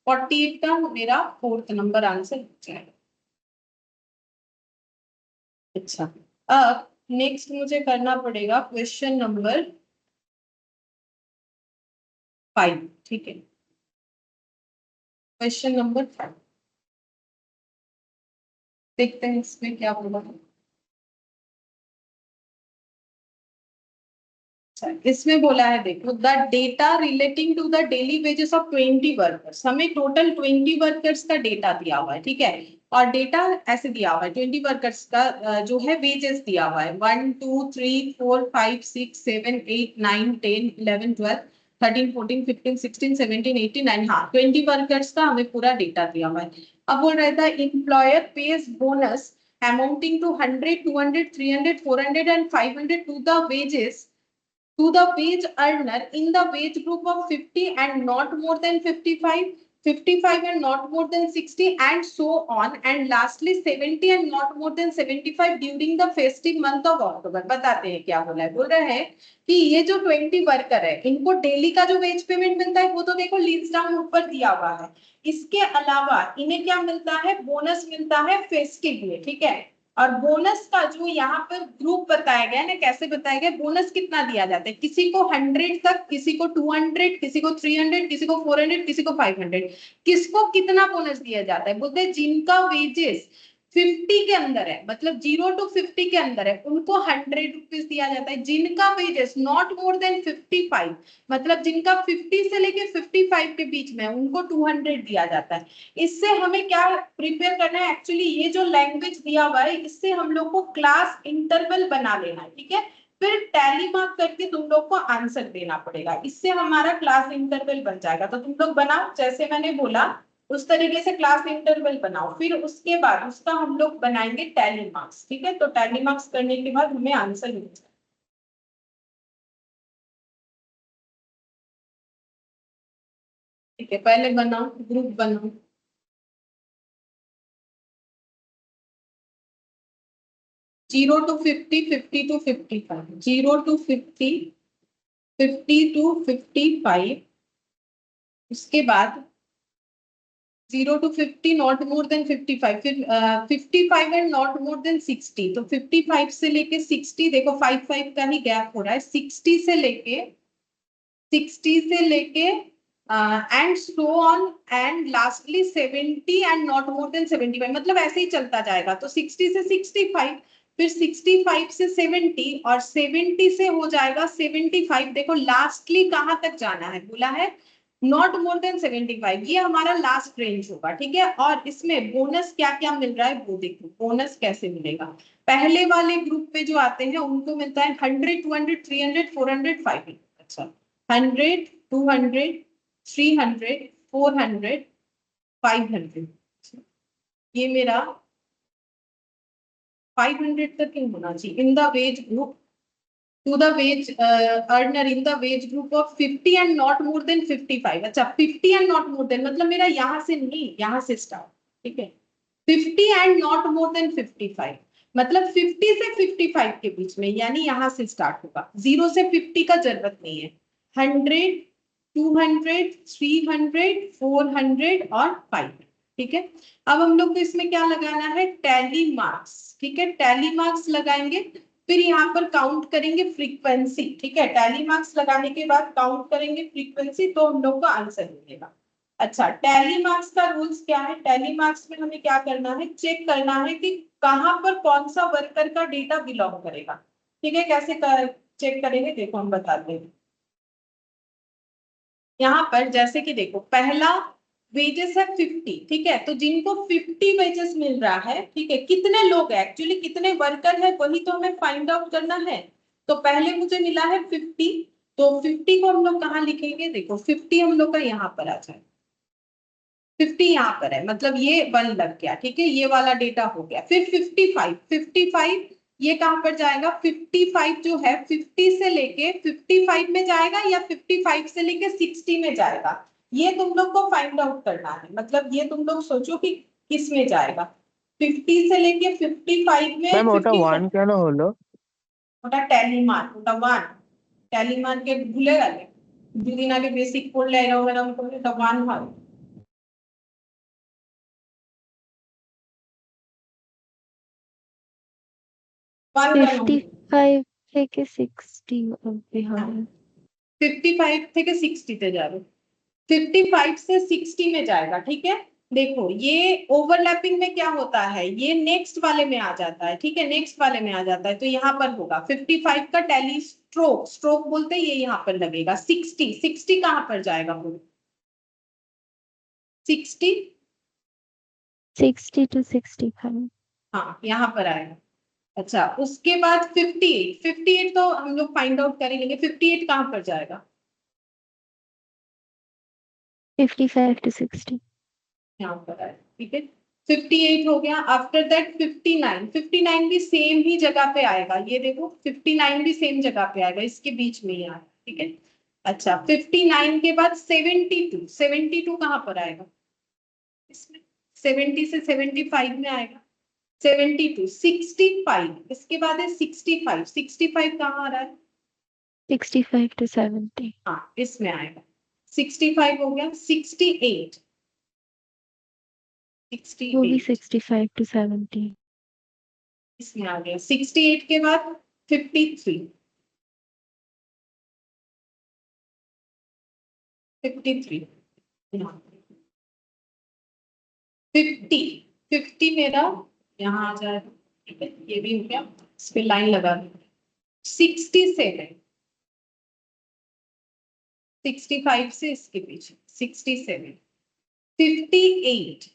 48 का मेरा 4th नंबर आंसर हो जाएगा। अच्छा, अब नेक्स्ट मुझे करना पड़ेगा क्वेश्चन नंबर 5, ठीक है। क्वेश्चन नंबर 5 देखते हैं इसमें क्या होगा। इसमें बोला है देखो, the data relating to the daily wages of 20 workers. हमें टोटल 20 वर्कर्स का डेटा दिया हुआ है, ठीक है। और डेटा ऐसे दिया हुआ है 20 वर्कर्स का जो है वेजेस दिया हुआ है 1 2 3 4 5 6 7 8 9 10 11 12 13 14 15 16 17 18 9, हाँ 20 वर्कर्स का हमें पूरा डेटा दिया हुआ है। अब बोल रहा था employer pays bonus amounting to 100 200 300 400 and 500 to the wages to the wage earner in the wage group of 50 and not more than 55, 55 and not more than 60, and so on, and lastly 70 and not more than 75 during the festive month of October। बताते हैं क्या बोला है। बोल रहा है कि ये जो 20 वर्कर है इनको डेली का जो वेज पेमेंट मिलता है वो तो देखो लीज डाउन ऊपर दिया हुआ है, इसके अलावा इन्हें क्या मिलता है, बोनस मिलता है फेस्टिव में, ठीक है। और बोनस का जो यहाँ पर ग्रुप बताया गया है ना, कैसे बताया गया, बोनस कितना दिया जाता है, किसी को 100 तक, किसी को 200, किसी को 300, किसी को 400, किसी को 500, किसको कितना बोनस दिया जाता है। बोलते हैं जिनका वेजेस 50 के अंदर है, मतलब 0 to 50 के अंदर है, उनको 100 रुपीज दिया जाता है। जिनका वेजेस नॉट मोर देन 55, मतलब जिनका 50 से लेके 55 के बीच में, उनको 200 दिया जाता है। इससे हमें क्या प्रिपेयर करना है, एक्चुअली ये जो लैंग्वेज दिया हुआ है इससे हम लोग को क्लास इंटरवल बना लेना है, ठीक है। फिर टैली मार्क करके तुम लोग को आंसर देना पड़ेगा, इससे हमारा क्लास इंटरवल बन जाएगा। तो तुम लोग बनाओ जैसे मैंने बोला उस तरीके से क्लास इंटरवल बनाओ, फिर उसके बाद उसका हम लोग बनाएंगे टैली मार्क्स, ठीक है। तो टैली मार्क्स करने के बाद हमें आंसर मिल जाएगा। ठीक है, पहले बनाओ, ग्रुप बनाओ। 0 to 50, 50 to 55, 0 to 50, 50 to 55, उसके बाद 0 to 50 नॉट मोर देन 55, फिर 55 एंड नॉट मोर देन 60, तो 55 से लेके 60 देखो 5 5 का ही गैप हो रहा है, 60 से लेके 60 से लेके and so on and lastly 70 and not more then 75, मतलब ऐसे ही चलता जाएगा। तो 60 से 65, फिर 65 से 70 और 70 से हो जाएगा 75। देखो लास्टली कहां तक जाना है, बोला है नॉट मोर देन 75, ये हमारा लास्ट रेंज होगा, ठीक है। और इसमें बोनस क्या क्या मिल रहा है वो देखो, बोनस कैसे मिलेगा। पहले वाले ग्रुप पे जो आते हैं उनको मिलता है 100, 200, 300, 400, 500। अच्छा, 100, 200, 300, 400, 500, ये मेरा 500 तक क्यों होना चाहिए। In the wage group to the wage earner in the wage group of 50 and not more than 55। अच्छा, 50 एंड नॉट मोर देन मतलब मेरा यहाँ से नहीं, यहाँ से स्टार्ट, ठीक है। 50 एंड नॉट मोर देन 55 मतलब 50 से 55 के बीच में, यानी यहाँ से स्टार्ट होगा। 0 से 50 का जरूरत नहीं है। 100, 200, 300, 400 और 500, ठीक है। अब हम लोग को इसमें क्या लगाना है, टैली मार्क्स, ठीक है। टैली मार्क्स लगाएंगे, फिर यहाँ पर काउंट करेंगे फ्रीक्वेंसी, ठीक है। टैली मार्क्स लगाने के बाद काउंट करेंगे फ्रीक्वेंसी, तो हम लोग को आंसर मिलेगा। अच्छा, टैली मार्क्स का रूल्स क्या है। टैली मार्क्स में हमें क्या करना है, चेक करना है कि कहां पर कौन सा वर्कर का डेटा बिलोंग करेगा, ठीक है। कैसे चेक करेंगे, देखो हम बताते हैं। यहाँ पर जैसे कि देखो, पहला वेजेस है 50, ठीक है। तो जिनको 50 वेजेस मिल रहा है, ठीक है, कितने लोग हैं एक्चुअली, कितने वर्कर है वही तो हमें फाइंड आउट करना है। तो पहले मुझे मिला है 50, तो 50 को हम लोग कहाँ लिखेंगे, देखो 50 हम लोग का यहाँ पर आ जाए, 50 यहाँ पर है, मतलब ये 1 लग गया, ठीक है, ये वाला डेटा हो गया। फिर 55, 55 ये कहां पर जाएगा, 55 जो है 50 से लेके 55 में जाएगा या 55 से लेके 60 में जाएगा, ये तुम लोग को फाइंड आउट करना है। मतलब ये तुम लोग सोचो कि किस में जाएगा, 50 से लेके 55 में, ম্যাম ওটা 55 ওয়ান কেন হলো? ওটা ট্যালি মান, ওটা 1 ট্যালি মানকে ভুলে গেলে, দুদিন আগে বেসিক পড়লে এরকম এরকম করলে এটা 1 হয়। 1 কেন হলো? 55 থেকে 60 অবধি হবে। 55 থেকে 60 তে যাবে, 55 से 60 में जाएगा, ठीक है। देखो ये ओवरलैपिंग में क्या होता है, ये नेक्स्ट वाले में आ जाता है, ठीक है, नेक्स्ट वाले में आ जाता है। तो यहाँ पर होगा 55 का टैली स्ट्रोक, स्ट्रोक बोलते हैं, ये यहाँ पर लगेगा। 60, 60 कहाँ पर जाएगा, 60, 60 to 65 हाँ यहाँ पर आएगा। अच्छा, उसके बाद 58, 58 तो हम लोग फाइंड आउट कर ही लेंगे, 58 कहाँ पर जाएगा, 55 to 60 यहाँ पर आएगा, ठीक है। 58 हो गया। आफ्टर दैट 59, 59 भी सेम ही जगह पे आएगा, ये देखो 59 भी सेम जगह पे आएगा, इसके बीच में ही आएगा, ठीक है। अच्छा, 59 के बाद 72, 72 कहाँ पर आएगा, इसमें 70 से 75 में आएगा। 72, 65, इसके बाद है 65, 65 कहाँ आ रहा है, 65 to 70 हाँ इसमें आएगा। 65 हो गया। 68, वो भी 68 65 to 70 इसमें आ गया। 68 के बाद 53, 53 50, 50 मेरा यहाँ आ जाएगा, ठीक है, ये भी हो गया, इस पे लाइन लगा दी। 67, 65 से इसके पीछे 67, 58,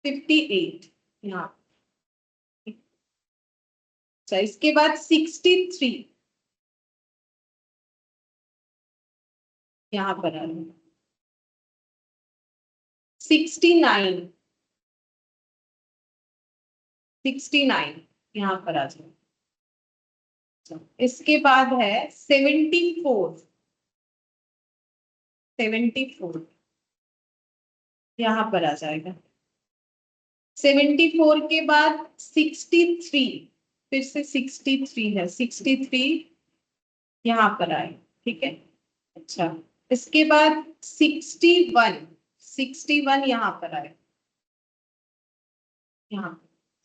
58 यहाँ। अच्छा, इसके बाद 63 यहाँ पर आ रहा है। 69, 69 यहाँ पर आ जाए। इसके बाद है 74, 74 यहाँ पर आ जाएगा। 74 के बाद 63, फिर से 63 है, 63 यहाँ पर आए, ठीक है। अच्छा, इसके बाद 61, 61 यहाँ पर आए, यहाँ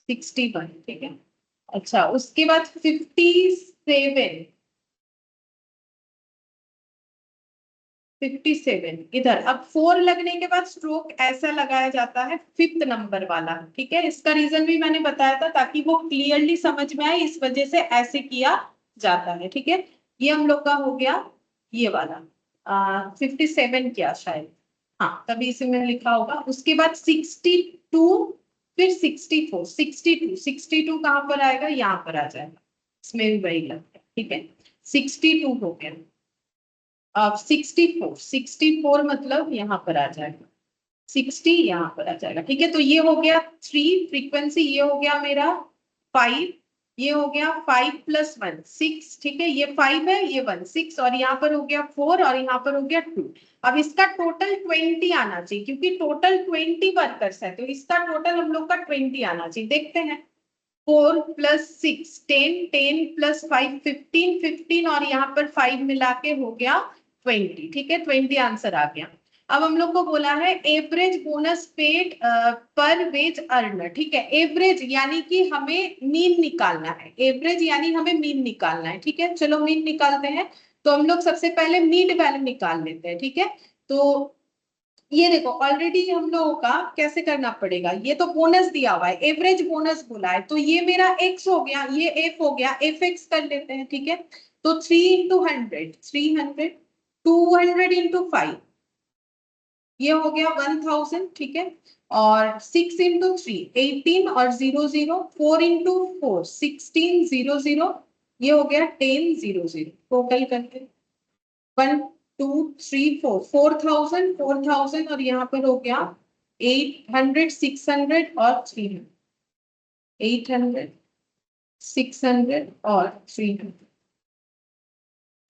61, ठीक है। अच्छा, उसके बाद 57, 57 इधर। अब 4 लगने के बाद स्ट्रोक ऐसा लगाया जाता है, 5th नंबर वाला, ठीक है। इसका रीजन भी मैंने बताया था ताकि वो क्लियरली समझ में आए, इस वजह से ऐसे किया जाता है, ठीक है। ये हम लोग का हो गया ये वाला 57 क्या शायद, हाँ तभी इसे मैंने लिखा होगा। उसके बाद 62, फिर 64, 62 कहाँ पर आएगा, यहाँ पर आ जाएगा, इसमें भी वही लगता है, ठीक है। 62 हो गया। अब 64 मतलब यहाँ पर आ जाएगा, 60 यहाँ पर आ जाएगा, ठीक है। तो ये हो गया 3 फ्रीक्वेंसी, ये हो गया मेरा 5, ये हो गया 5 + 1 6, ठीक है। ये 5 है, ये 1 6, और यहाँ पर हो गया 4, और यहाँ पर हो गया 2। अब इसका टोटल 20 आना चाहिए, क्योंकि टोटल 20 वर्कर्स है, तो इसका टोटल हम लोग का 20 आना चाहिए। देखते हैं, 4 + 6 10, 10 + 5 15, 15 और यहाँ पर 5 मिला के हो गया 20, ठीक है। 20 आंसर आ गया। अब हम लोग को बोला है एवरेज बोनस पेड पर वेज अर्नर, ठीक है। एवरेज यानी कि हमें मीन निकालना है, एवरेज यानी हमें मीन निकालना है, ठीक है। चलो मीन निकालते हैं। तो हम लोग सबसे पहले मीन वैल्यू निकाल लेते हैं, ठीक है। तो ये देखो ऑलरेडी हम लोगों का कैसे करना पड़ेगा, ये तो बोनस दिया हुआ है, एवरेज बोनस बोला है, तो ये मेरा एक्स हो गया, ये एफ हो गया, एफ एक्स कर लेते हैं, ठीक है। तो 3 × 100 300, 200 × 5 ये हो गया 1000, ठीक है। और 6 × 3 18 और 00, 4 × 4 16 00, ये हो गया 10 00, टोटल करके 1 2 3 4 4000 और यहाँ पर हो गया 800 600 और 300, 800 600 और 300,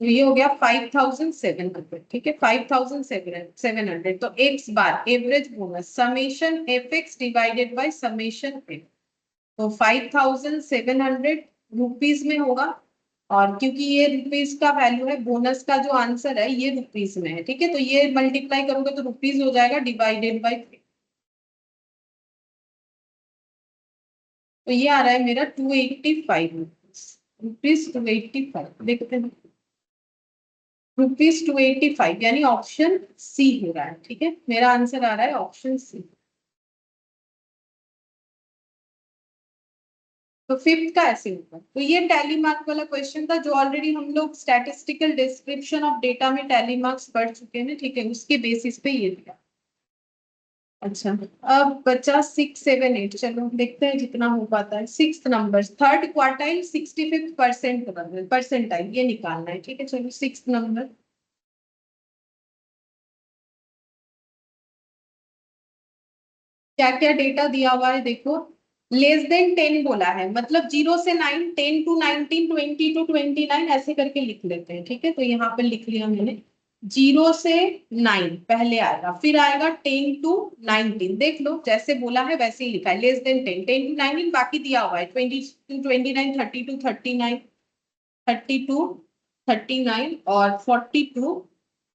तो ये हो गया 5700, ठीक है। 5700, तो x bar average bonus summation F x divided by summation F, तो 5700 रुपीज में होगा। और क्योंकि ये रुपीज का वैल्यू है, बोनस का जो आंसर है ये रुपीज में है, ठीक है। तो ये मल्टीप्लाई करोगे तो रुपीज हो जाएगा, डिवाइडेड बाय 3, तो ये आ रहा है मेरा 285 रुपीज 285, देखते हैं रुपीज 285, यानी ऑप्शन सी हो रहा है, ठीक है। मेरा आंसर आ रहा है ऑप्शन सी। तो 5th का ऐसे होगा। तो ये टैली मार्क वाला क्वेश्चन था, जो ऑलरेडी हम लोग स्टैटिस्टिकल डिस्क्रिप्शन ऑफ डेटा में टैली मार्क्स पढ़ चुके हैं, ठीक है। उसके बेसिस पे ये दिया। अच्छा, अब बचा 6 7 8, चलो देखते हैं जितना हो पाता है। 6th number, 3rd quartile 65th percentile, ये निकालना है, ठीक है। चलो 6th नंबर, क्या क्या डेटा दिया हुआ है देखो। लेस देन 10 बोला है, मतलब 0 से 9, 10 to 19, 20 to 29 ऐसे करके लिख लेते हैं, ठीक है। तो यहाँ पे लिख लिया मैंने, 0 से 9 पहले आएगा, फिर आएगा 10 to 19, देख लो जैसे बोला है वैसे ही लिखा है, लेस देन 10, 10 to 19, बाकी दिया हुआ है 20 to 29, 30 to 39, 30 to 39 और 40 to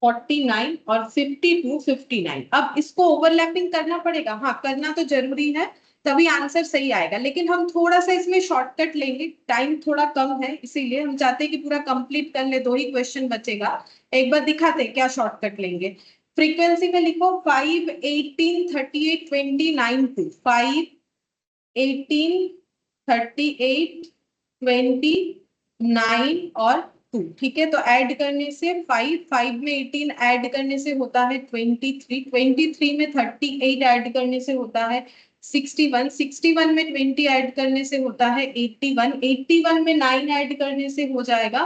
49 और 50 to 59। अब इसको ओवरलैपिंग करना पड़ेगा, हाँ करना तो जरूरी है, तभी आंसर सही आएगा। लेकिन हम थोड़ा सा इसमें शॉर्टकट लेंगे, टाइम थोड़ा कम है, इसीलिए हम चाहते हैं कि पूरा कंप्लीट कर ले, 2 ही क्वेश्चन बचेगा। एक बार दिखाते क्या शॉर्टकट लेंगे। फ्रीक्वेंसी में लिखो 5 18 38 29 2, 5 18 38 29 और 2, ठीक है। तो ऐड करने से 5 में 18 ऐड करने से होता है 23, 23 में 38 ऐड करने से होता है 61, 61 में 20 ऐड करने से होता है 81, 81 में 9 ऐड करने से हो जाएगा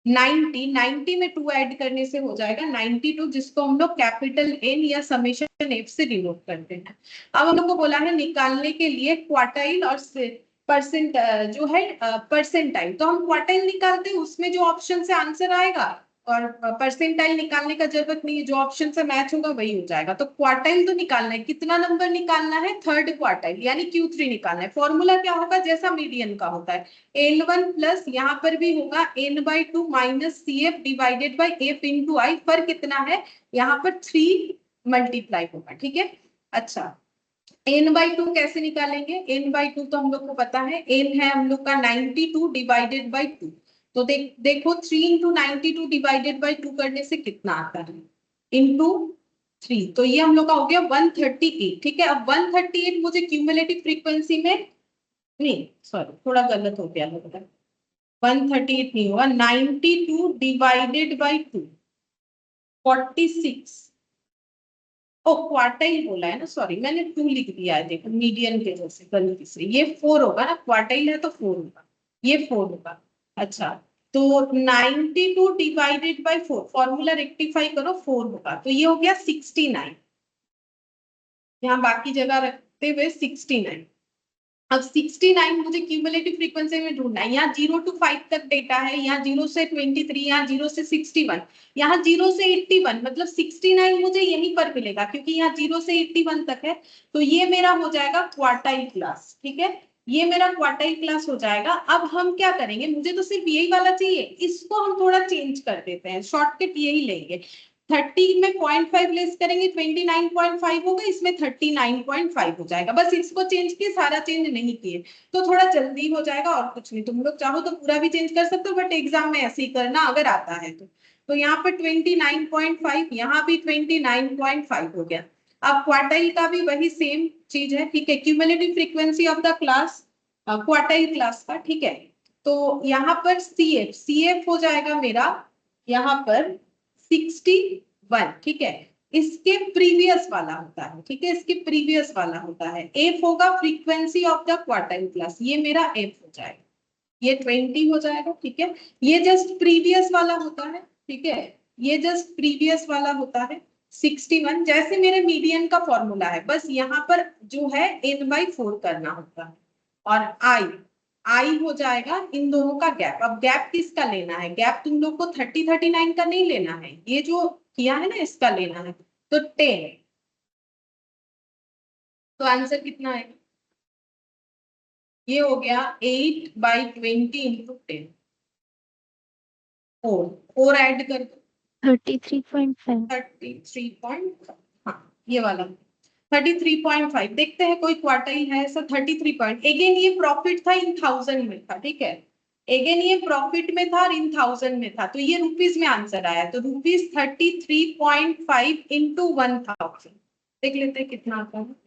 90, 90 में 2 ऐड करने से हो जाएगा 92, जिसको हम लोग कैपिटल एन या समेशन एफ से डिनोट करते हैं। अब हम लोग को बोला है निकालने के लिए क्वार्टाइल और परसेंट जो है परसेंटाइल, तो हम क्वार्टाइल निकालते हैं, उसमें जो ऑप्शन से आंसर आएगा, और परसेंटाइल निकालने का जरूरत नहीं है, जो ऑप्शन से मैच होगा वही हो जाएगा। तो क्वार्टाइल तो निकालना है, कितना नंबर निकालना है, 3rd क्वार्टाइल यानी Q3 निकालना है। फॉर्मूला क्या होगा, जैसा मीडियन का होता है, L1 प्लस यहाँ पर भी होगा N/2 minus CF divided by F into I, पर कितना है यहाँ पर 3 मल्टीप्लाई होगा, ठीक है। अच्छा, n/2 कैसे निकालेंगे, n/2 तो हम लोग को पता है, n है हम लोग का 92 डिवाइडेड बाई 2, तो देखो 3 इंटू 92 डिवाइडेड बाई 2 करने से कितना आता है, इंटू 3, तो ये हम लोग का हो गया 138। ठीक है, अब 138 मुझे क्यूमुलेटिव फ्रीक्वेंसी में, नहीं सॉरी थोड़ा गलत हो गया लग रहा है, 138 नहीं होगा, 92 डिवाइडेड बाई 2 46। ओ क्वार्टाइल बोला है ना, सॉरी मैंने 2 लिख दिया है, देखो मीडियन के जैसे गलती से, ये 4 होगा ना, क्वार्टाइल है तो 4 होगा, ये 4 होगा। अच्छा, तो 92 डिवाइडेड बाई 4, फॉर्मूला रेक्टिफाई करो, 4 होगा, तो ये हो गया 69, यहाँ बाकी जगह रखते हुए 69। अब 69 मुझे क्यूमुलेटिव फ्रीक्वेंसी में ढूंढना है, यहाँ 0 to 5 तक डेटा है, यहाँ 0 से 23, यहाँ 0 से 61, यहाँ 0 से 81, मतलब 69 मुझे यहीं पर मिलेगा क्योंकि यहाँ 0 से 81 तक है, तो ये मेरा हो जाएगा क्वार्टाइल क्लास। ठीक है, ये मेरा क्वार्टाइल क्लास हो जाएगा। अब हम क्या करेंगे, मुझे तो सिर्फ यही वाला चाहिए, इसको हम थोड़ा चेंज कर देते हैं, शॉर्टकट यही लेंगे, 30 में 0.5 लेस करेंगे 29.5 होगा, इसमें 39.5 हो जाएगा, बस इसको चेंज किए, सारा चेंज नहीं किए, तो थोड़ा जल्दी हो जाएगा और कुछ नहीं। तुम लोग चाहो तो पूरा भी चेंज कर सकते हो, बट एग्जाम में ऐसे ही करना अगर आता है तो यहाँ पर 29.5, यहाँ भी 29.5 हो गया। अब क्वार्टाइल का भी वही सेम चीज है। ठीक है, cumulative frequency of the class, quartile class का। ठीक है, तो यहाँ पर CF हो जाएगा मेरा यहाँ पर 61। ठीक है, इसके प्रीवियस वाला होता है, ठीक है, इसके प्रीवियस वाला होता है, एफ होगा frequency of the quartile class, ये मेरा एफ हो जाएगा, ये 20 हो जाएगा। ठीक है, ये जस्ट प्रीवियस वाला होता है। ठीक है, ये जस्ट प्रीवियस वाला होता है 61, जैसे मेरे मीडियन का फॉर्मूला है, बस यहाँ पर जो है n/4 करना होता है, और आई हो जाएगा इन दोनों का गैप। अब गैप किसका लेना है, गैप तुम लोग को 39 का नहीं लेना है, ये जो किया है ना इसका लेना है, तो 10, तो आंसर कितना है, ये हो गया 8/20 इंटू 10, 4 ऐड कर दो 33.5। 33 हाँ ये वाला 33.5। देखते हैं कोई क्वार्टाइल है ऐसा 33 पॉइंट। अगेन ये प्रॉफिट था, इन 1000 में था। ठीक है, अगेन ये प्रॉफिट में था और इन 1000 में था, तो ये रुपीज में आंसर आया, तो रुपीज 33.5 इंटू 1000। देख लेते हैं कितना आता है।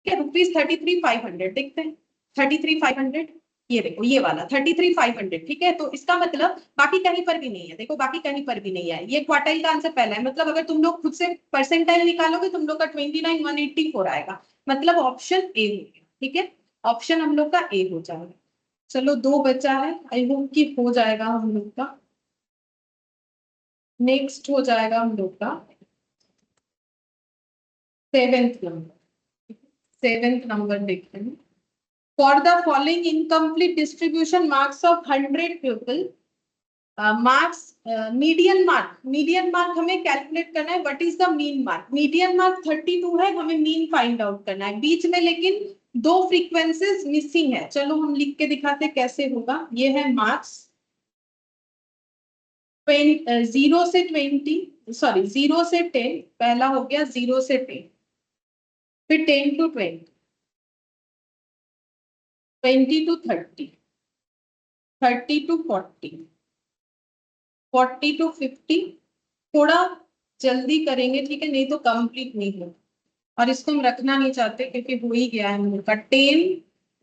रुपीज 33,500 देखते हैं, 33,500, ये देखो ये वाला 33,500। ठीक है, तो इसका मतलब बाकी कहीं पर भी नहीं है, देखो बाकी कहीं पर भी नहीं है, ये क्वार्टाइल का आंसर पहला है, मतलब अगर तुम लोग खुद से परसेंटाइल निकालोगे तुम लोग का 29,184 आएगा, मतलब ऑप्शन ए हो गया। ठीक है, ऑप्शन हम लोग का ए हो जाएगा। चलो 2 बचा है, आई होप कि हो जाएगा हम लोग का। नेक्स्ट हो जाएगा हम लोग का 7th नंबर। 7th नंबर देखते हैं। For the following incomplete distribution marks of 100 people, marks median mark हमें कैलकुलेट करना है, what is the mean mark. Median mark 32 है, हमें मीन फाइंड आउट करना है, बीच में लेकिन 2 फ्रीक्वेंसीज मिसिंग है। चलो हम लिख के दिखाते कैसे होगा। ये है मार्क्स 0 से 20, सॉरी 0 से 10, पहला हो गया 0 से 10, फिर 10 to 20, 20 to 30, 30 to 40, 40 to 50। थोड़ा जल्दी करेंगे, ठीक है, नहीं तो कंप्लीट नहीं होगा, और इसको हम रखना नहीं चाहते क्योंकि हो ही गया है हम लोग का 10।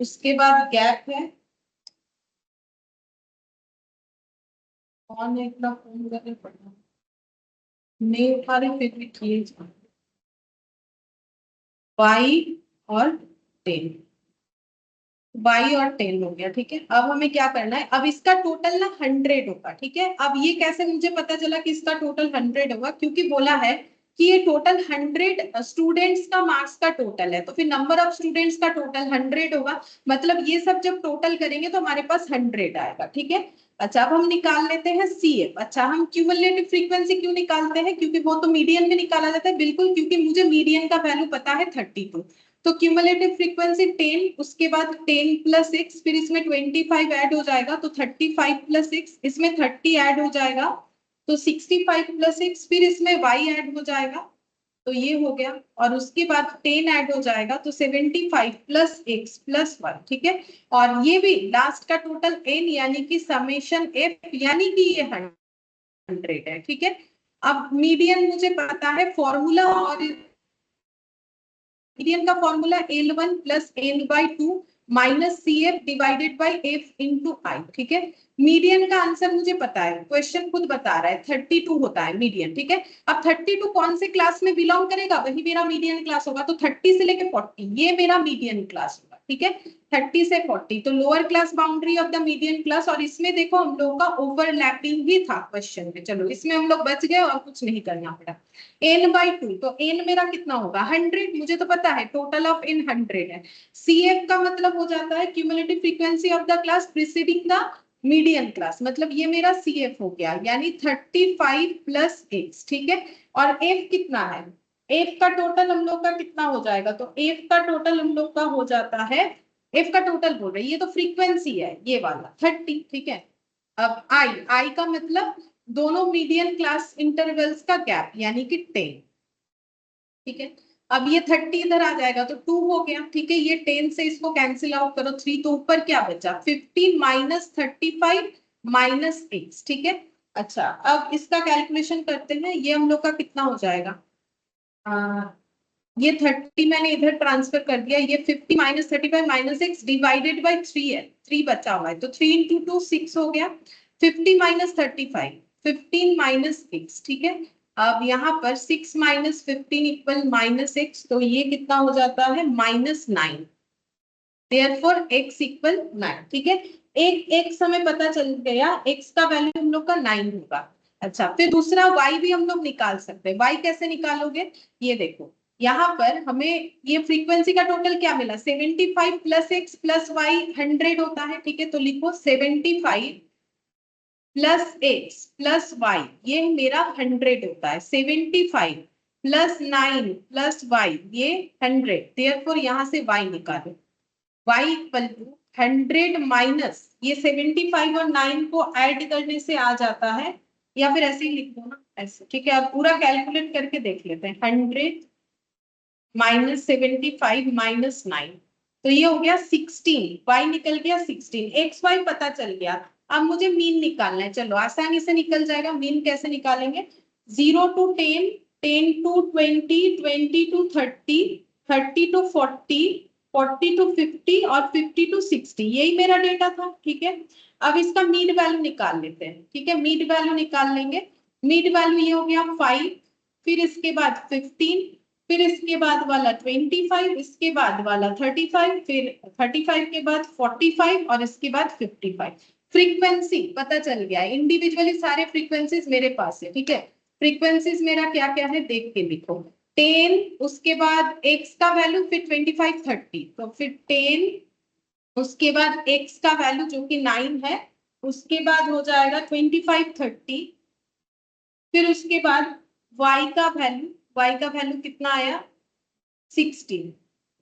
उसके बाद गैप है, कौन है इतना फोन करने पड़ना, नहीं उठा रहे फिर भी ठीक है, 5 और 10, 22 और 10 हो गया। ठीक है, अब हमें क्या करना है, अब इसका टोटल ना 100 होगा। ठीक है, अब ये कैसे मुझे पता चला कि इसका टोटल 100 होगा, क्योंकि बोला है कि ये टोटल 100 स्टूडेंट्स का मार्क्स का टोटल है, तो फिर नंबर ऑफ स्टूडेंट्स का टोटल 100 होगा, मतलब ये सब जब टोटल करेंगे तो हमारे पास 100 आएगा। ठीक है, अच्छा अब हम निकाल लेते हैं CF। अच्छा, हम क्यूमुलेटिव फ्रीक्वेंसी क्यों निकालते हैं, क्योंकि वो तो मीडियन में निकाला जाता है, बिल्कुल, क्योंकि मुझे मीडियन का वैल्यू पता है 32, तो क्यूमुलेटिव फ्रीक्वेंसी 10, उसके बाद 10 + 6, फिर इसमें 25 ऐड हो जाएगा, तो 35 + 6, इसमें 30 ऐड हो जाएगा, तो 65 प्लस एक्स, फिर इसमें y ऐड हो जाएगा तो ये हो गया, और उसके बाद 10 ऐड हो जाएगा तो 75 प्लस एक्स प्लस 1, ठीक है। और ये भी लास्ट का टोटल n यानी कि समेशन f यानी कि ये 100 है, ठीक है। अब मीडियन मुझे पता है फॉर्मूला, और मीडियन का formula L1 plus n/2 minus CF divided by F into I, ठीक है। मीडियन का आंसर मुझे पता है, क्वेश्चन खुद बता रहा है 32 होता है मीडियन, ठीक है। अब 32 कौन से क्लास में बिलोंग करेगा, वही मेरा मीडियन क्लास होगा, तो 30 से लेके 40 ये मेरा मीडियन क्लास होगा, ठीक है। 30 से 40 तो lower class boundary of the median class, और इसमें देखो हम लोग का ओवरलैपिंग भी था क्वेश्चन में, चलो इसमें हम लोग बच गए और कुछ नहीं करना पड़ा। n/2 तो n मेरा कितना होगा 100, मुझे तो पता है टोटल ऑफ n 100 है। CF का मतलब हो जाता है cumulative frequency of the class preceding the median class, मतलब ये मेरा CF हो गया यानी 35 प्लस x, ठीक है। और f कितना है, f का टोटल हम लोग का कितना हो जाएगा, तो f का टोटल हम लोग का हो जाता है, f का टोटल बोल रहे हैं, ये तो फ्रीक्वेंसी है ये वाला 30, ठीक है। अब i का मतलब दोनों मीडियन क्लास इंटरवल्स का गैप यानी कि 10, ठीक है। अब ये 30 इधर आ जाएगा तो 2 हो गया, ठीक है। ये 10 से इसको कैंसिल आउट करो 3, तो ऊपर क्या बचा 15 माइनस 35 माइनस x, ठीक है। अच्छा अब इसका कैलकुलेशन करते हैं, ये हम लोग का कितना हो जाएगा, ये 30 मैंने इधर ट्रांसफर कर दिया, ये 50 minus 35 minus x divided by 3 है, 3 बचा हुआ है तो 3 इंटू 2 6 हो गया, 50 माइनस 35 15 माइनस एक्स, ठीक है। अब यहाँ पर 6 माइनस 15 इक्वल माइनस एक्स, तो ये कितना हो जाता है -9, देयरफॉर x इक्वल 9, ठीक है। एक x हमें पता चल गया, x का वैल्यू हम लोग का 9 होगा। अच्छा फिर दूसरा y भी हम लोग निकाल सकते हैं, y कैसे निकालोगे, ये देखो यहाँ पर हमें ये फ्रीक्वेंसी का टोटल क्या मिला 75 प्लस एक्स प्लस वाई 100 होता है, ठीक है। तो लिखो 75 प्लस एक्स प्लस वाई, ये मेरा 100 होता है, 75 प्लस 9 प्लस वाई ये 100, देयरफॉर यहाँ से y निकालो, y इक्वल टू 100 माइनस ये 75 और 9 को ऐड करने से आ जाता है, या फिर ऐसे ही लिख दो ना ऐसे, ठीक है। अब पूरा कैलकुलेट करके देख लेते हैं, 100 माइनस 75 माइनस 9, तो ये हो गया 16, y निकल गया 16, एक्स वाई पता चल गया। अब मुझे मीन निकालना है, चलो आसानी से निकल जाएगा। मीन कैसे निकालेंगे, 0 to 10, 10 to 20, 20 to 30, 30 to 40, 40 to 50 और 50 to 60, यही मेरा डेटा था, ठीक है। अब इसका मीड वैल्यू निकाल लेते हैं, ठीक है। मीड वैल्यू निकाल लेंगे, मीड वैल्यू ये हो गया 5, फिर इसके बाद 15, फिर इसके बाद वाला 25, इसके बाद वाला 35, फिर 35 के बाद 45 और इसके बाद 55। फ्रीक्वेंसी पता चल गया, इंडिविजुअली सारे फ्रीक्वेंसीज मेरे पास है, ठीक है। फ्रीक्वेंसीज मेरा क्या क्या है देख के लिखो, 10, उसके बाद x का वैल्यू, फिर 25 30, तो फिर 10, उसके बाद x का वैल्यू जो कि 9 है, उसके बाद हो जाएगा 25 30, फिर उसके बाद y का वैल्यू कितना आया 16,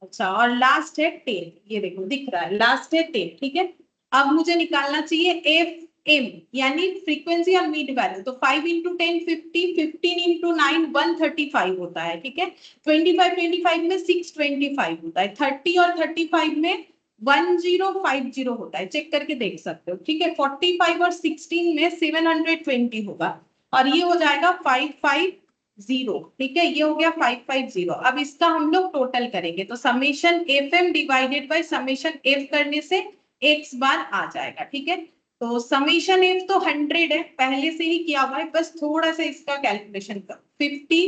अच्छा और लास्ट है 10, ये देखो दिख रहा है लास्ट है 10, ठीक है। अब मुझे निकालना चाहिए एफ एम यानी फ्रीक्वेंसी और मीड वैल्यू, तो 5 इंटू 10 50, 15 इंटू 9 135 होता है, ठीक है। 25 में 625 होता है, 30 और 35 में 1050 होता है, चेक करके देख सकते हो, ठीक है। 45 और 16 में 720 होगा, और ये हो जाएगा 550, ठीक है। ये हो गया 550। अब इसका हम लोग टोटल करेंगे, तो summation F M divided by summation F करने से एक्स बार आ जाएगा, ठीक है। तो समेशन एफ तो 100 है, पहले से ही किया हुआ है, बस थोड़ा सा इसका कैलकुलेशन करो, 50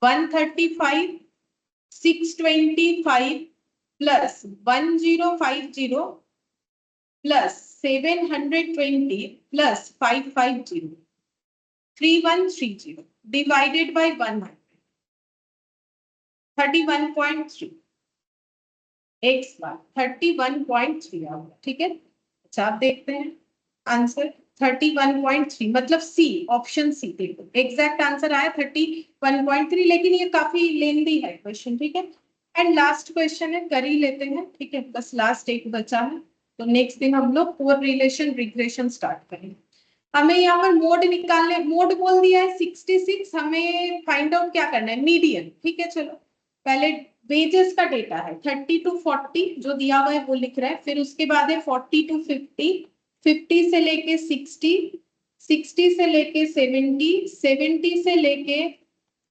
135 625 plus 1050 plus 720 plus 550 3130 divided by 100, 31.3 x बार 31.3 आएगा, ठीक है। अच्छा आप देखते हैं आंसर 31.3, मतलब सी, ऑप्शन सी, देखो एग्जैक्ट आंसर आया 31.3, लेकिन ये काफी लेंदी है क्वेश्चन, ठीक है। एंड लास्ट क्वेश्चन है, कर ही लेते हैं, ठीक है, बस लास्ट एक बचा है, तो नेक्स्ट दिन हम लोग कोरिलेशन रिग्रेशन स्टार्ट करेंगे। हमें यहाँ पर मोड निकालने, मोड बोल दिया है 66, हमें फाइंड आउट क्या करना है, मीडियन। ठीक है, चलो पहले वेजेस का डेटा है 30 to 40 जो दिया हुआ है वो लिख रहा है, फिर उसके बाद है 40 to 50, 50 से लेके 60, 60 से लेके 70, 70 से लेके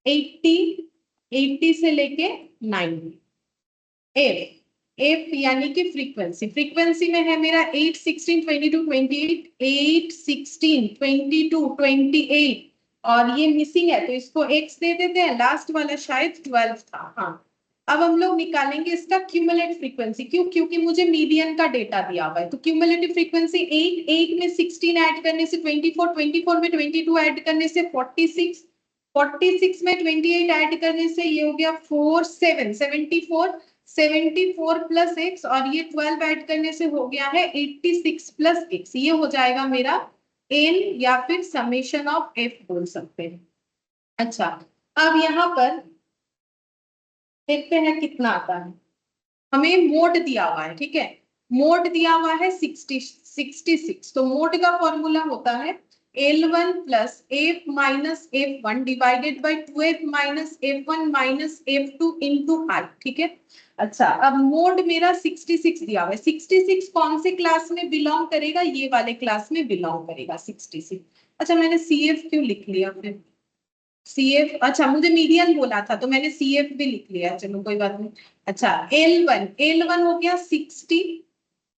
80, 80 से लेके 90। एफ, एफ यानी कि फ्रीक्वेंसी, फ्रीक्वेंसी में है मेरा 8, 16, 22, 28, 8, 16, 22, 28 और ये मिसिंग है तो इसको एक्स दे देते हैं, लास्ट वाला शायद 12 था। हाँ, अब हम लोग निकालेंगे इसका क्यूमुलेटिव फ्रीक्वेंसी। क्यों? क्योंकि मुझे मीडियन का डेटा दिया हुआ है, तो क्यूमुलेटिव फ्रीक्वेंसी 8, 8 में 16 ऐड करने से 24, 24 में 22 ऐड करने से 46, 46 में 28 ऐड करने से ये हो गया 4, 7, 74, 74 प्लस एक्स और ये 12 ऐड करने से हो गया है 86 प्लस एक्स। ये हो जाएगा मेरा एन या फिर समेशन ऑफ एफ बोल सकते हैं। अच्छा, अब यहाँ पर देखते हैं कितना आता है। हमें मोड दिया हुआ है, ठीक है, मोड दिया हुआ है 66, तो मोड का फॉर्मूला होता है L1 plus F minus F1 divided by 2f minus F1 minus F2 into I. ठीक है, अच्छा अब मोड मेरा 66 दिया हुआ है, 66 कौन से क्लास में बिलोंग करेगा, ये वाले क्लास में बिलोंग करेगा 66। अच्छा मैंने CF क्यों लिख लिया फिर, CF, अच्छा मुझे मीडियन बोला था तो मैंने CF भी लिख लिया, चलो कोई बात नहीं। अच्छा L1, L1 हो गया 60,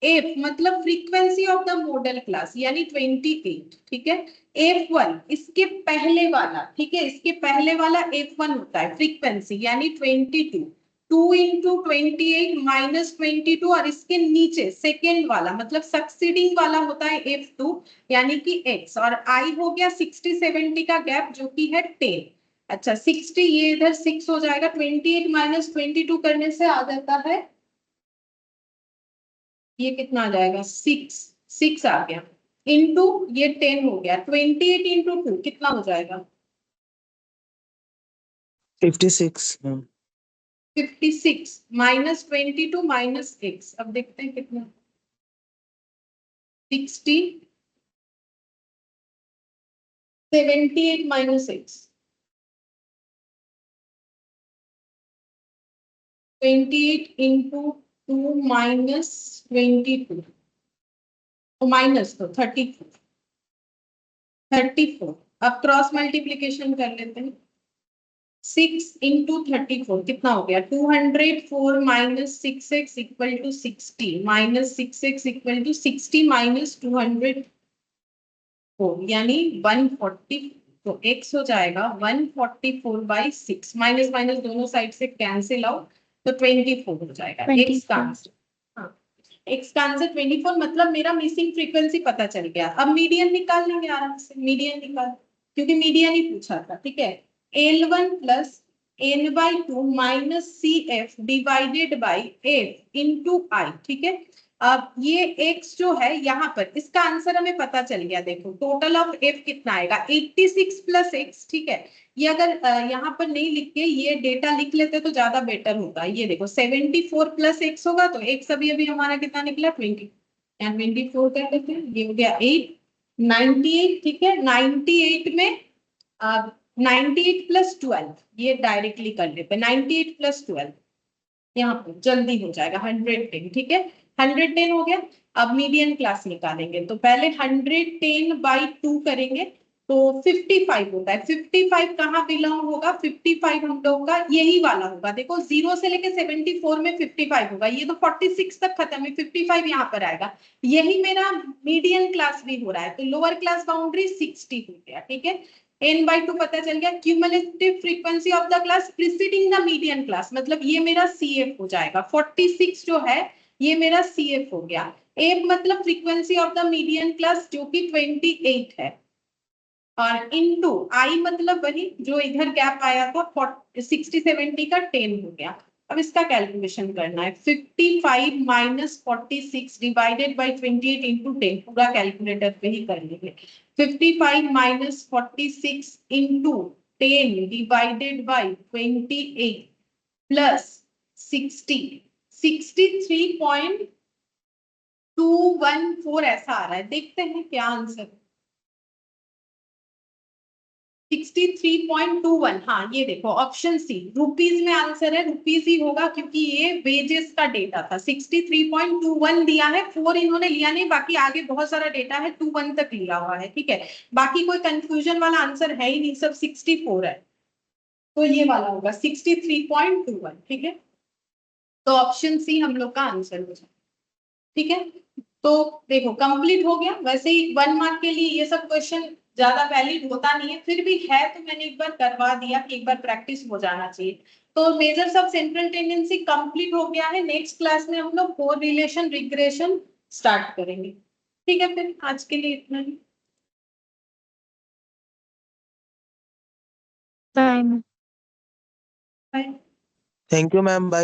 एफ मतलब frequency of the modal class यानी 28। ठीक है, F1 इसके पहले वाला, ठीक है, इसके पहले वाला F1 होता है फ्रीक्वेंसी यानी 22, 2 इंटू 28 माइनस 22 और इसके नीचे सेकेंड वाला मतलब सक्सीडिंग वाला होता है F2 यानी कि x और I हो गया 60 70 का गैप जो कि है 10। अच्छा 60 ये इधर 6 हो जाएगा, 28 माइनस 22 करने से आ जाता है, ये कितना आ जाएगा 6, 6 आ गया इंटू ये 10 हो गया, 28 इंटू 2 कितना हो जाएगा 56 मैम। 56 माइनस 22 माइनस x, अब देखते हैं कितना 60, 78 माइनस x 28 इंटू 2 माइनस 22 तो माइनस तो 34, 34। अब क्रॉस मल्टीप्लीकेशन कर लेते हैं, 6 इंटू 34 कितना हो गया 204 minus 6x equal to 60 minus 6x equal to 60 minus 204 यानी 140, तो x हो जाएगा 144 बाई 6, माइनस माइनस दोनों साइड से कैंसिल आउट तो 24 हो जाएगा x का 24। आंसर। हाँ, x का आंसर 24 मतलब मेरा मिसिंग फ्रीक्वेंसी पता चल गया। अब मीडियन निकाल लेंगे आराम से, मीडियन निकाल, क्योंकि मीडियन ही पूछा था। ठीक है, L1 plus n by 2 minus CF divided by F into I. ठीक है, अब ये x जो है यहाँ पर इसका आंसर हमें पता चल गया, देखो टोटल ऑफ f कितना आएगा 86 प्लस x। ठीक है, ये अगर यहाँ पर नहीं लिख के ये डेटा लिख लेते तो ज्यादा बेटर होता। ये देखो 74 प्लस x होगा तो x अभी अभी हमारा कितना निकला 20, या 24 कर लेते हैं, ये हो गया 8, 98। ठीक है, 98 में 98 प्लस 12 ये डायरेक्टली कर लेते हैं, 98 प्लस 12 यहाँ पर जल्दी हो जाएगा 110। ठीक है, 110 हो गया। अब मीडियन क्लास निकालेंगे तो पहले 110 बाई 2 करेंगे तो 55 होता है। 55 कहाँ बिलोंग होगा, 55 हम लोग का यही वाला होगा, देखो 0 से लेके 74 में 55 होगा, ये तो 46 तक खत्म है, 55 यहाँ पर आएगा, यही मेरा मीडियन क्लास भी हो रहा है, तो लोअर क्लास बाउंड्री 60 हो गया। ठीक है, n by 2 पता चल गया। Cumulative frequency of the class preceding the median class मतलब ये मेरा CF हो जाएगा, 46 जो है ये मेरा CF हो गया। F मतलब frequency of the median class जो कि 28 है और इनटू I मतलब वही जो इधर गैप आया था 60 70 का 10 हो गया। अब इसका कैलकुलेशन करना है, 55 माइनस 46 डिवाइडेड बाई 28 इंटू 10, पूरा कैलकुलेटर पे ही कर लेंगे। 55 minus 46 into 10 divided by 28 plus 60, 63.214 ऐसा आ रहा है, देखते हैं क्या आंसर। 63.21, हाँ ये देखो ऑप्शन सी, रुपीज में आंसर है, रुपीज ही होगा क्योंकि ये वेजेस का डेटा था। 63.21 दिया है, 4 इन्होंने लिया नहीं, बाकी आगे बहुत सारा डेटा है, 21 तक लिया हुआ है, ठीक है। बाकी कोई कंफ्यूजन वाला आंसर है ही नहीं, सब 64 है, तो ये वाला होगा 63.21, ठीक है। तो ऑप्शन सी हम लोग का आंसर हो जाए, ठीक है। तो देखो कंप्लीट हो गया। वैसे ही 1 मार्क के लिए ये सब क्वेश्चन ज्यादा वैलिड होता नहीं है, फिर भी है तो मैंने एक बार करवा दिया कि एक बार प्रैक्टिस हो जाना चाहिए। तो measures of central tendency complete हो गया है। नेक्स्ट क्लास में हम लोग कोरिलेशन रिग्रेशन स्टार्ट करेंगे, ठीक है। फिर आज के लिए इतना ही। Fine. Bye. Thank you ma'am, bye.